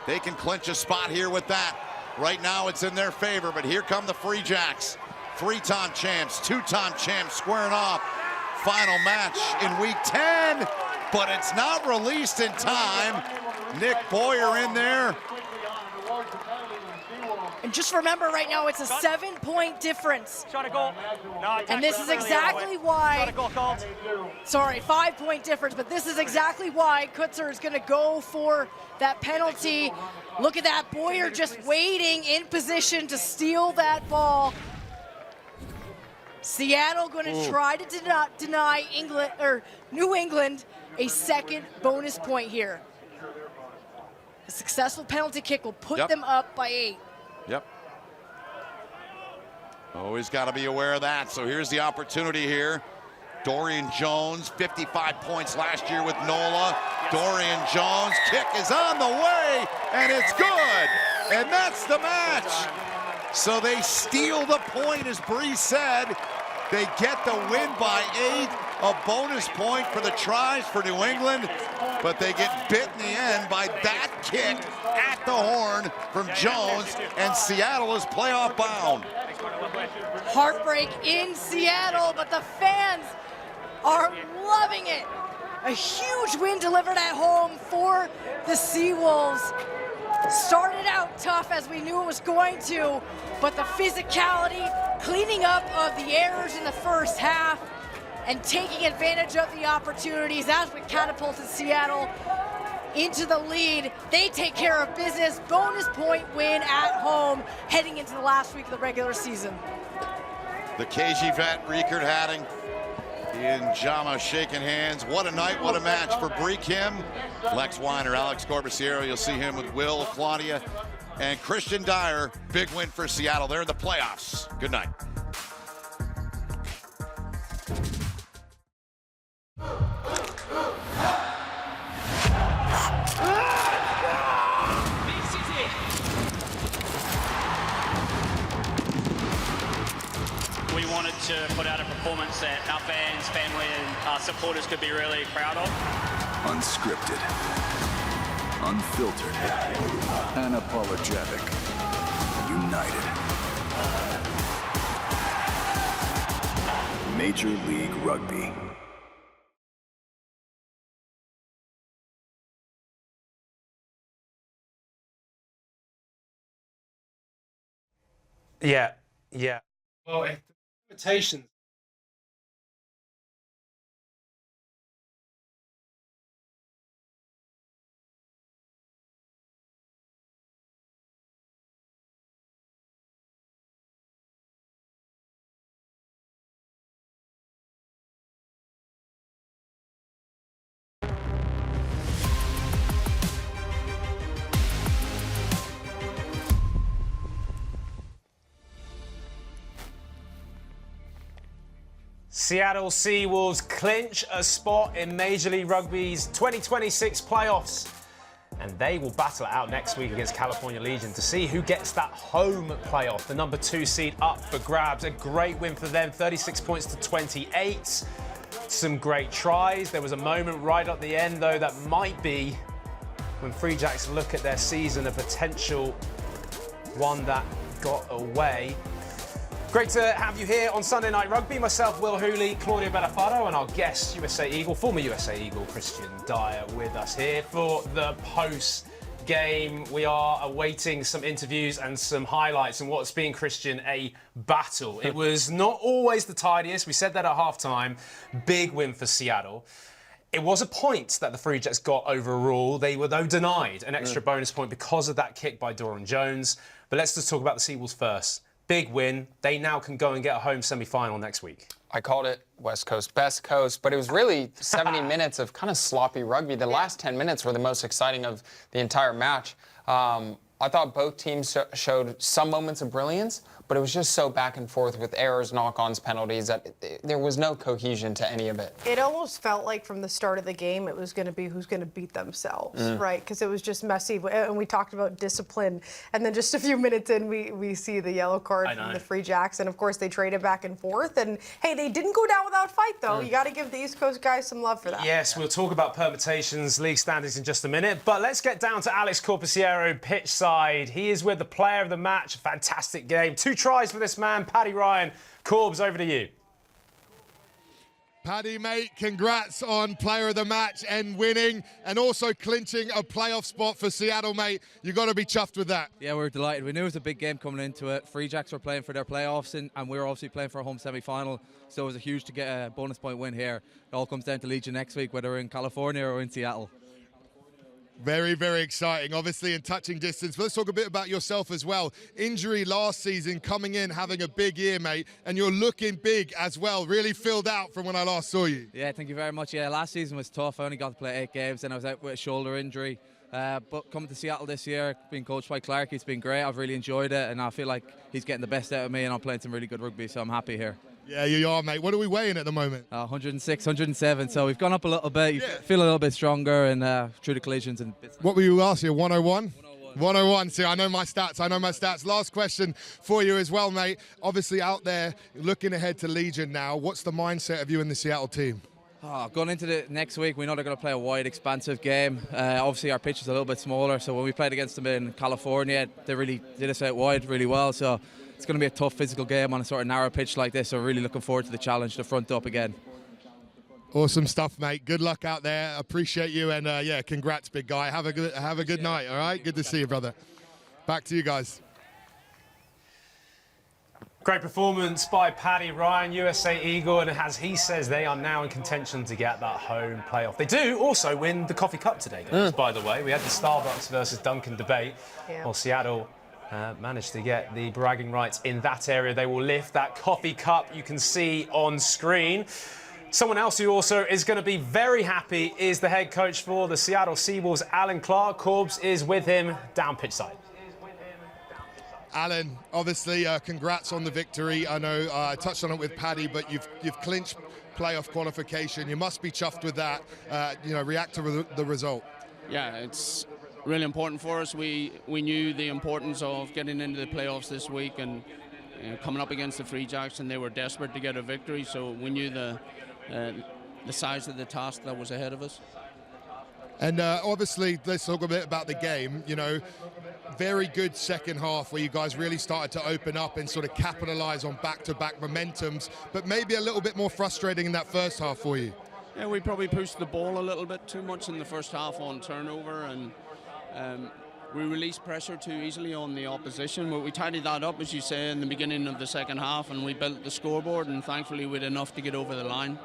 They can clinch a spot here with that. Right now it's in their favor, but here come the Free Jacks. 3-time champs, 2-time champs squaring off. Final match in week 10, but it's not released in time. Nick Boyer in there. And just remember right now it's a 7-point difference. Shot a goal. No, and this is exactly why. Shot a goal called. Sorry, 5-point difference, but this is exactly why Kutzer is going to go for that penalty. Look at that, Boyer just waiting in position to steal that ball. Seattle going to try to deny England or New England a second bonus point here. A successful penalty kick will put them up by 8. Yep. Always got to be aware of that. So here's the opportunity here. Dorian Jones, 55 points last year with NOLA. Dorian Jones, kick is on the way, and it's good. And that's the match. So they steal the point, as Bree said. They get the win by 8, a bonus point for the tries for New England, but they get bit in the end by that kick at the horn from Jones, and Seattle is playoff bound. Heartbreak in Seattle, but the fans are loving it. A huge win delivered at home for the Seawolves. Started out tough as we knew it was going to, but the physicality, cleaning up of the errors in the first half, and taking advantage of the opportunities as we catapulted Seattle into the lead. They take care of business. Bonus point win at home heading into the last week of the regular season. The KG vet, Riekert Hatting, and Jama shaking hands. What a night, what a match for Bree Kim, Lex Weiner, Alex Corbisiero. You'll see him with Will, Claudia, and Christian Dyer. Big win for Seattle. They're in the playoffs. Good night. performance that our fans, family, and supporters could be really proud of. Unscripted, unfiltered, unapologetic, united. Major League Rugby. Yeah, yeah. Well, if the limitations. Seattle Seawolves clinch a spot in Major League Rugby's 2026 playoffs. And they will battle it out next week against California Legion to see who gets that home playoff. The number 2 seed up for grabs. A great win for them, 36 points to 28. Some great tries. There was a moment right at the end, though, that might be, when Free Jacks look at their season, a potential one that got away. Great to have you here on Sunday Night Rugby. Myself, Will Hooley, Claudio Bellafato, and our guest, USA Eagle, former USA Eagle, Christian Dyer, with us here for the post-game. We are awaiting some interviews and some highlights and what's been, Christian, a battle. It was not always the tidiest. We said that at halftime. Big win for Seattle. It was a point that the Free Jacks got overall. They were, though, denied an extra bonus point because of that kick by Doran Jones. But let's just talk about the Seawolves first. Big win. They now can go and get a home semi-final next week. I called it West Coast, best coast, but it was really 70 minutes of kind of sloppy rugby. The last 10 minutes were the most exciting of the entire match. I thought both teams showed some moments of brilliance, but it was just so back and forth with errors, knock-ons, penalties, that there was no cohesion to any of it. It almost felt like from the start of the game it was going to be who's going to beat themselves, right? Because it was just messy. And we talked about discipline. And then just a few minutes in, we see the yellow card from the Free Jacks. And, of course, they traded back and forth. And, hey, they didn't go down without a fight, though. You got to give the East Coast guys some love for that. Yes, we'll talk about permutations, league standings in just a minute. But let's get down to Alex Corpusero, pitch side. He is with the player of the match. A fantastic game. 2 tries for this man, Paddy Ryan. Corbs, over to you. Paddy, mate, congrats on player of the match and winning, and also clinching a playoff spot for Seattle, mate. You got to be chuffed with that. Yeah, we're delighted. We knew it was a big game coming into it. Free Jacks were playing for their playoffs, and we were obviously playing for a home semi-final, so it was huge to get a bonus point win here. It all comes down to Legion next week, whether we're in California or in Seattle. Very, very exciting, obviously in touching distance. But let's talk a bit about yourself as well. Injury last season, coming in, having a big year, mate, and you're looking big as well, really filled out from when I last saw you. Yeah, thank you very much. Yeah, last season was tough. I only got to play 8 games, and I was out with a shoulder injury. But coming to Seattle this year, being coached by Clark, it's been great. I've really enjoyed it, and I feel like he's getting the best out of me, and I'm playing some really good rugby, so I'm happy here. Yeah, you are, mate. What are we weighing at the moment? 106, 107, so we've gone up a little bit. You feel a little bit stronger and through the collisions. And bits. What were you last year, 101? 101. See, I know my stats. Last question for you as well, mate. Obviously out there, looking ahead to Legion now, what's the mindset of you and the Seattle team? Going into the next week, we know they're going to play a wide, expansive game. Obviously, our pitch is a little bit smaller, so when we played against them in California, they really did us out wide really well. So it's going to be a tough physical game on a sort of narrow pitch like this. So really looking forward to the challenge to front up again. Awesome stuff, mate. Good luck out there. Appreciate you, and yeah, congrats, big guy. Have a good night. All right. Good to see you, brother. Back to you guys. Great performance by Paddy Ryan, USA Eagle, and as he says, they are now in contention to get that home playoff. They do also win the Coffee Cup today, guys, by the way. We had the Starbucks versus Dunkin' debate. Well, Seattle managed to get the bragging rights in that area. They will lift that Coffee Cup you can see on screen. Someone else who also is going to be very happy is the head coach for the Seattle Seawolves, Alan Clark. Corbs is with him down pitch side. Alan, obviously, congrats on the victory. I know I touched on it with Paddy, but you've clinched playoff qualification. You must be chuffed with that. React to the result. Yeah, it's really important for us. We knew the importance of getting into the playoffs this week, and coming up against the Free Jacks, and they were desperate to get a victory. So we knew the size of the task that was ahead of us. And obviously, let's talk a bit about the game. You know, very good second half where you guys really started to open up and sort of capitalize on back-to-back momentums, but maybe a little bit more frustrating in that first half for you. Yeah, we probably pushed the ball a little bit too much in the first half on turnover, and we released pressure too easily on the opposition. But we tidied that up, as you say, in the beginning of the second half, and we built the scoreboard, and thankfully we had enough to get over the line.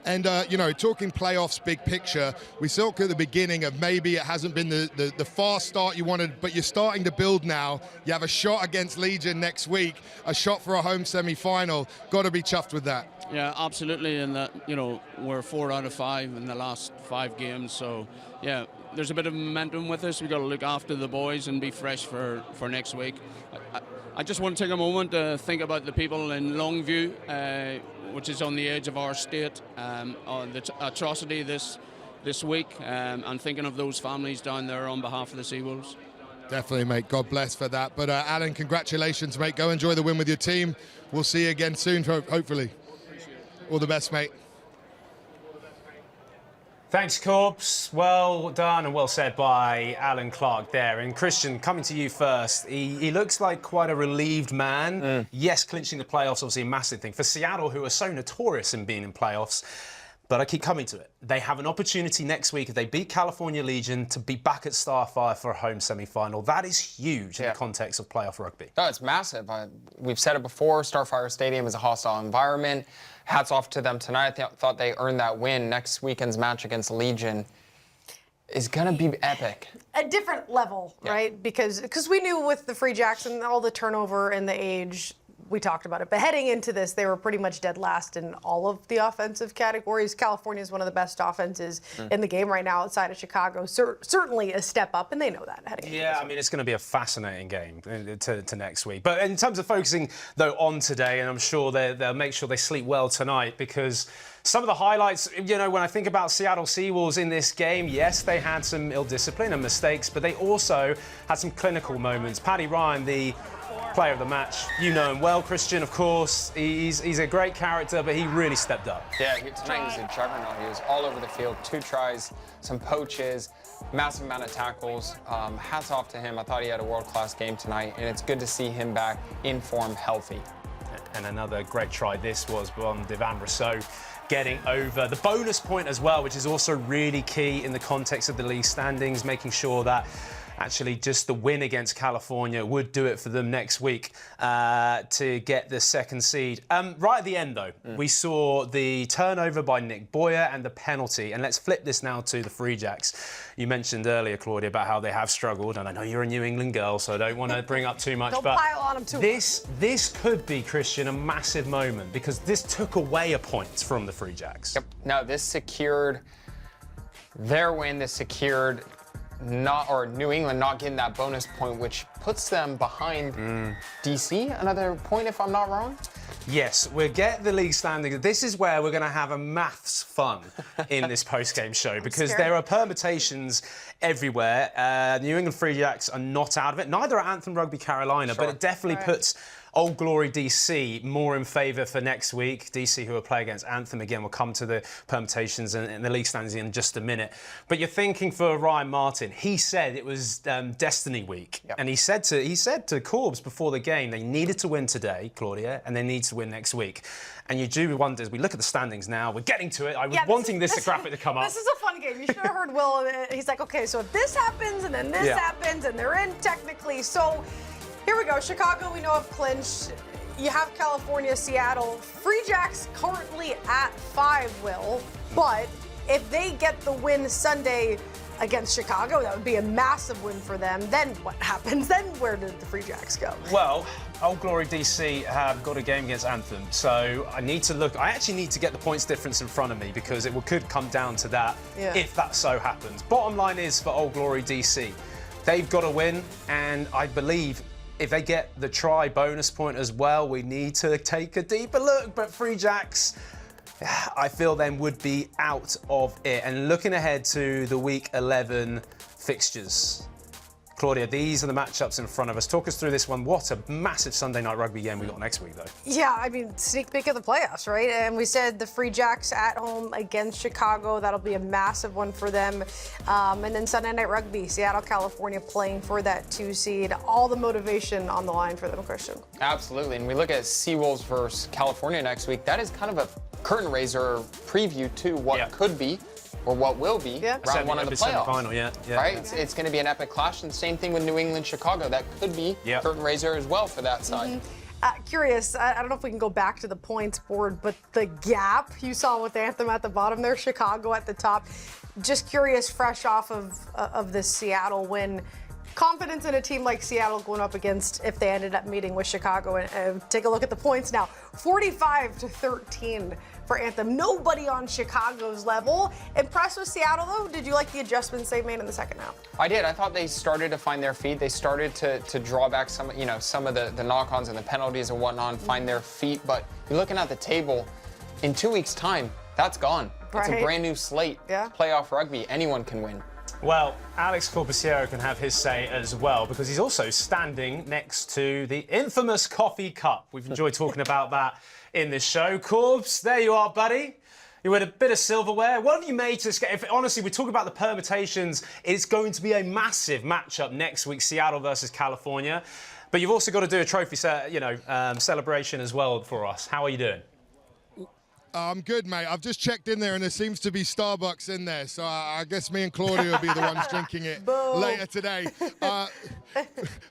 And, you know, talking playoffs, big picture, we saw at the beginning of maybe it hasn't been the fast start you wanted, but you're starting to build now. You have a shot against Legion next week, a shot for a home semi-final. Got to be chuffed with that. Yeah, absolutely. And that, you know, we're 4 out of 5 in the last 5 games. So, yeah, there's a bit of momentum with us. We've got to look after the boys and be fresh for next week. I just want to take a moment to think about the people in Longview, which is on the edge of our state, on the atrocity this week, and thinking of those families down there on behalf of the Seawolves. Definitely, mate. God bless for that. But Alan, congratulations, mate. Go enjoy the win with your team. We'll see you again soon, hopefully. All the best, mate. Thanks, Corbs. Well done and well said by Alan Clark there. And Christian, coming to you first, he looks like quite a relieved man. Yes, clinching the playoffs, obviously a massive thing. For Seattle, who are so notorious in being in playoffs, but I keep coming to it. They have an opportunity next week, if they beat California Legion, to be back at Starfire for a home semi-final. That is huge in the context of playoff rugby. No, it's massive. We've said it before, Starfire Stadium is a hostile environment. Hats off to them tonight. I thought they earned that win. Next weekend's match against Legion is going to be epic. A different level, right? Because we knew with the Free Jacks and all the turnover and the age, we talked about it. But heading into this, they were pretty much dead last in all of the offensive categories. California is one of the best offenses in the game right now outside of Chicago. Certainly a step up, and they know that heading into this. I mean, it's going to be a fascinating game to next week. But in terms of focusing, though, on today, and I'm sure they'll make sure they sleep well tonight, because some of the highlights, you know, when I think about Seattle Seawolves in this game, yes, they had some ill discipline and mistakes, but they also had some clinical moments. Paddy Ryan, the player of the match, you know him well, Christian, of course. He's a great character, but he really stepped up. Yeah, tonight he was a juggernaut. He was all over the field, 2 tries, some poaches, massive amount of tackles. Hats off to him. I thought he had a world-class game tonight, and it's good to see him back in form, healthy. And another great try this was on Devan Rousseau, getting over the bonus point as well, which is also really key in the context of the league standings, making sure that actually just the win against California would do it for them next week to get the second seed. Right at the end, though, we saw the turnover by Nick Boyer and the penalty. And let's flip this now to the Free Jacks. You mentioned earlier, Claudia, about how they have struggled. And I know you're a New England girl, so I don't want to bring up too much. Don't but pile on them too much. This could be, Christian, a massive moment, because this took away a point from the Free Jacks. Yep. No, this secured their win. This secured New England not getting that bonus point, which puts them behind DC another point, if I'm not wrong. Yes, we'll get the league standing. This is where we're going to have a maths fun in this post-game show, because there are permutations everywhere. New England Free Jacks are not out of it. Neither are Anthem Rugby Carolina, but it definitely puts Old Glory DC more in favour for next week. DC, who will play against Anthem again, will come to the permutations and the league standings in just a minute. But you're thinking for Ryan Martin. He said it was Destiny Week, and he said to Corbs before the game they needed to win today, Claudia, and they need to win next week. And you do wonder, as we look at the standings now, we're getting to it. I was wanting this graphic to come up. This is a fun game. You should have heard Will. He's like, okay, so if this happens and then this happens and they're in technically. So here we go. Chicago, we know, have clinched. You have California, Seattle. Free Jacks currently at 5, Will. But if they get the win Sunday against Chicago, that would be a massive win for them. Then what happens? Then where did the Free Jacks go? Well, Old Glory DC have got a game against Anthem, so I actually need to get the points difference in front of me, because it could come down to that if that so happens. Bottom line is, for Old Glory DC, they've got to win, and I believe if they get the try bonus point as well, we need to take a deeper look. But Free Jacks, I feel, then would be out of it. And looking ahead to the Week 11 fixtures, Claudia, these are the matchups in front of us. Talk us through this one. What a massive Sunday Night Rugby game we got next week, though. Yeah, I mean, sneak peek of the playoffs, right? And we said the Free Jacks at home against Chicago. That'll be a massive one for them. And then Sunday Night Rugby, Seattle, California, playing for that 2 seed. All the motivation on the line for them, Christian. Absolutely. And we look at Seawolves versus California next week. That is kind of a curtain raiser preview to what could be. Or what will be round 1 of the playoffs. Final, right? It's going to be an epic clash, and same thing with New England, Chicago. That could be curtain raiser as well for that side. Curious, I don't know if we can go back to the points board, but the gap you saw with Anthem at the bottom there, Chicago at the top. Just curious, fresh off of this Seattle win, confidence in a team like Seattle going up against if they ended up meeting with Chicago. And take a look at the points now, 45-13 for Anthem. Nobody on Chicago's level. Impressed with Seattle, though? Did you like the adjustments they made in the second half? I did. I thought they started to find their feet. They started to draw back some of the knock-ons and the penalties and whatnot, find their feet. But you're looking at the table, in 2 weeks' time, that's gone. It's a brand new slate. Playoff rugby. Anyone can win. Well, Alex Corbusiero can have his say as well, because he's also standing next to the infamous coffee cup. We've enjoyed talking about that in this show. Corbs, there you are, buddy. You had a bit of silverware. What have you made to this game? Honestly, we talk about the permutations. It's going to be a massive matchup next week, Seattle versus California. But you've also got to do a trophy celebration as well for us. How are you doing? I'm good, mate. I've just checked in there and there seems to be Starbucks in there. So I guess me and Claudia will be the ones drinking it later today.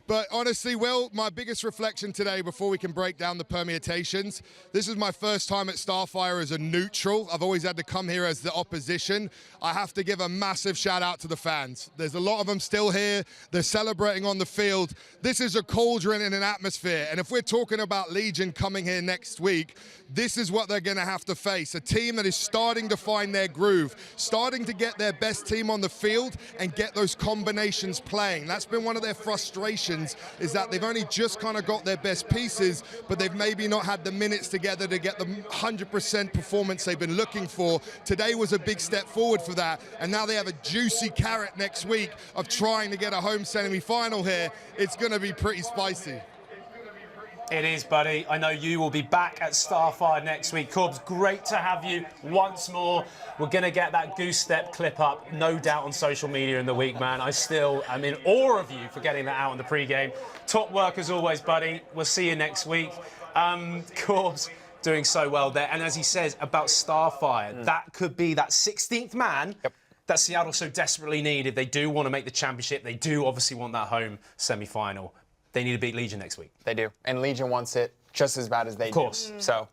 But honestly, Will, my biggest reflection today before we can break down the permutations, this is my first time at Starfire as a neutral. I've always had to come here as the opposition. I have to give a massive shout out to the fans. There's a lot of them still here. They're celebrating on the field. This is a cauldron in an atmosphere. And if we're talking about Legion coming here next week, this is what they're going to have to face. A team that is starting to find their groove, starting to get their best team on the field and get those combinations playing. That's been one of their frustrations, is that they've only just kind of got their best pieces, but they've maybe not had the minutes together to get the 100% performance they've been looking for. Today was a big step forward for that, and now they have a juicy carrot next week of trying to get a home semi-final here. It's going to be pretty spicy. It is, buddy. I know you will be back at Starfire next week. Corbs, great to have you once more. We're going to get that goose step clip up, no doubt, on social media in the week, man. I still am in awe of you for getting that out in the pre-game. Top work as always, buddy. We'll see you next week. Corbs doing so well there. And as he says about Starfire, that could be that 16th man that Seattle so desperately need if they do want to make the championship. They do obviously want that home semi-final. They need to beat Legion next week. They do. And Legion wants it just as bad as they do. Of course. So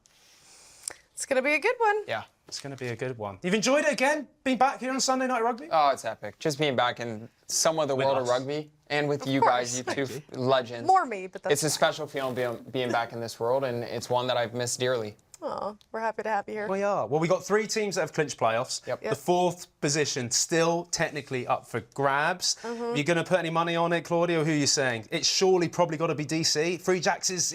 it's going to be a good one. Yeah. It's going to be a good one. You've enjoyed it again, being back here on Sunday Night Rugby? Oh, it's epic. Just being back in somewhat the world of rugby and with you guys, you two legends. More me, but that's it's a special feeling being back in this world, and it's one that I've missed dearly. Oh, we're happy to have you here. We are. Well, we got 3 teams that have clinched playoffs. The 4th position still technically up for grabs. Are you going to put any money on it, Claudia, or who are you saying? It's surely probably got to be DC. Free Jacks is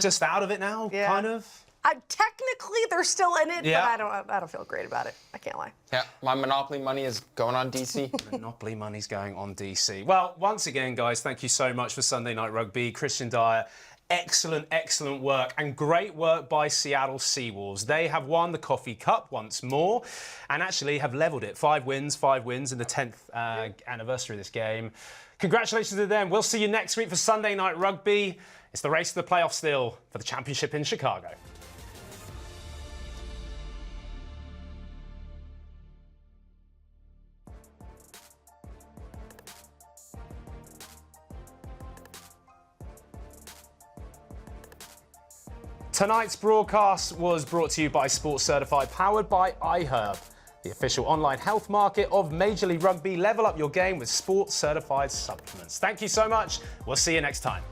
just out of it now, kind of? Technically, they're still in it, but I don't feel great about it. I can't lie. Yeah, my Monopoly money is going on DC. Monopoly money's going on DC. Well, once again, guys, thank you so much for Sunday Night Rugby. Christian Dyer, excellent, excellent work, and great work by Seattle Seawolves. They have won the Coffee Cup once more and actually have levelled it. 5 wins in the 10th anniversary of this game. Congratulations to them. We'll see you next week for Sunday Night Rugby. It's the race to the playoffs still for the championship in Chicago. Tonight's broadcast was brought to you by Sports Certified, powered by iHerb, the official online health market of Major League Rugby. Level up your game with Sports Certified supplements. Thank you so much. We'll see you next time.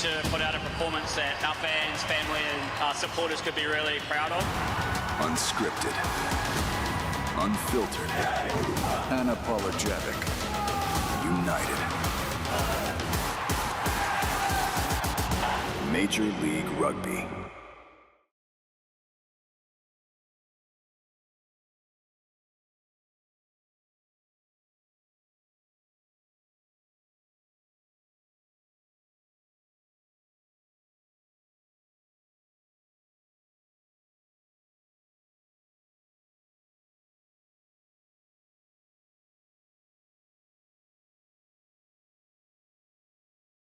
To put out a performance that our fans, family and our supporters could be really proud of. Unscripted, unfiltered, unapologetic. united. Major League Rugby.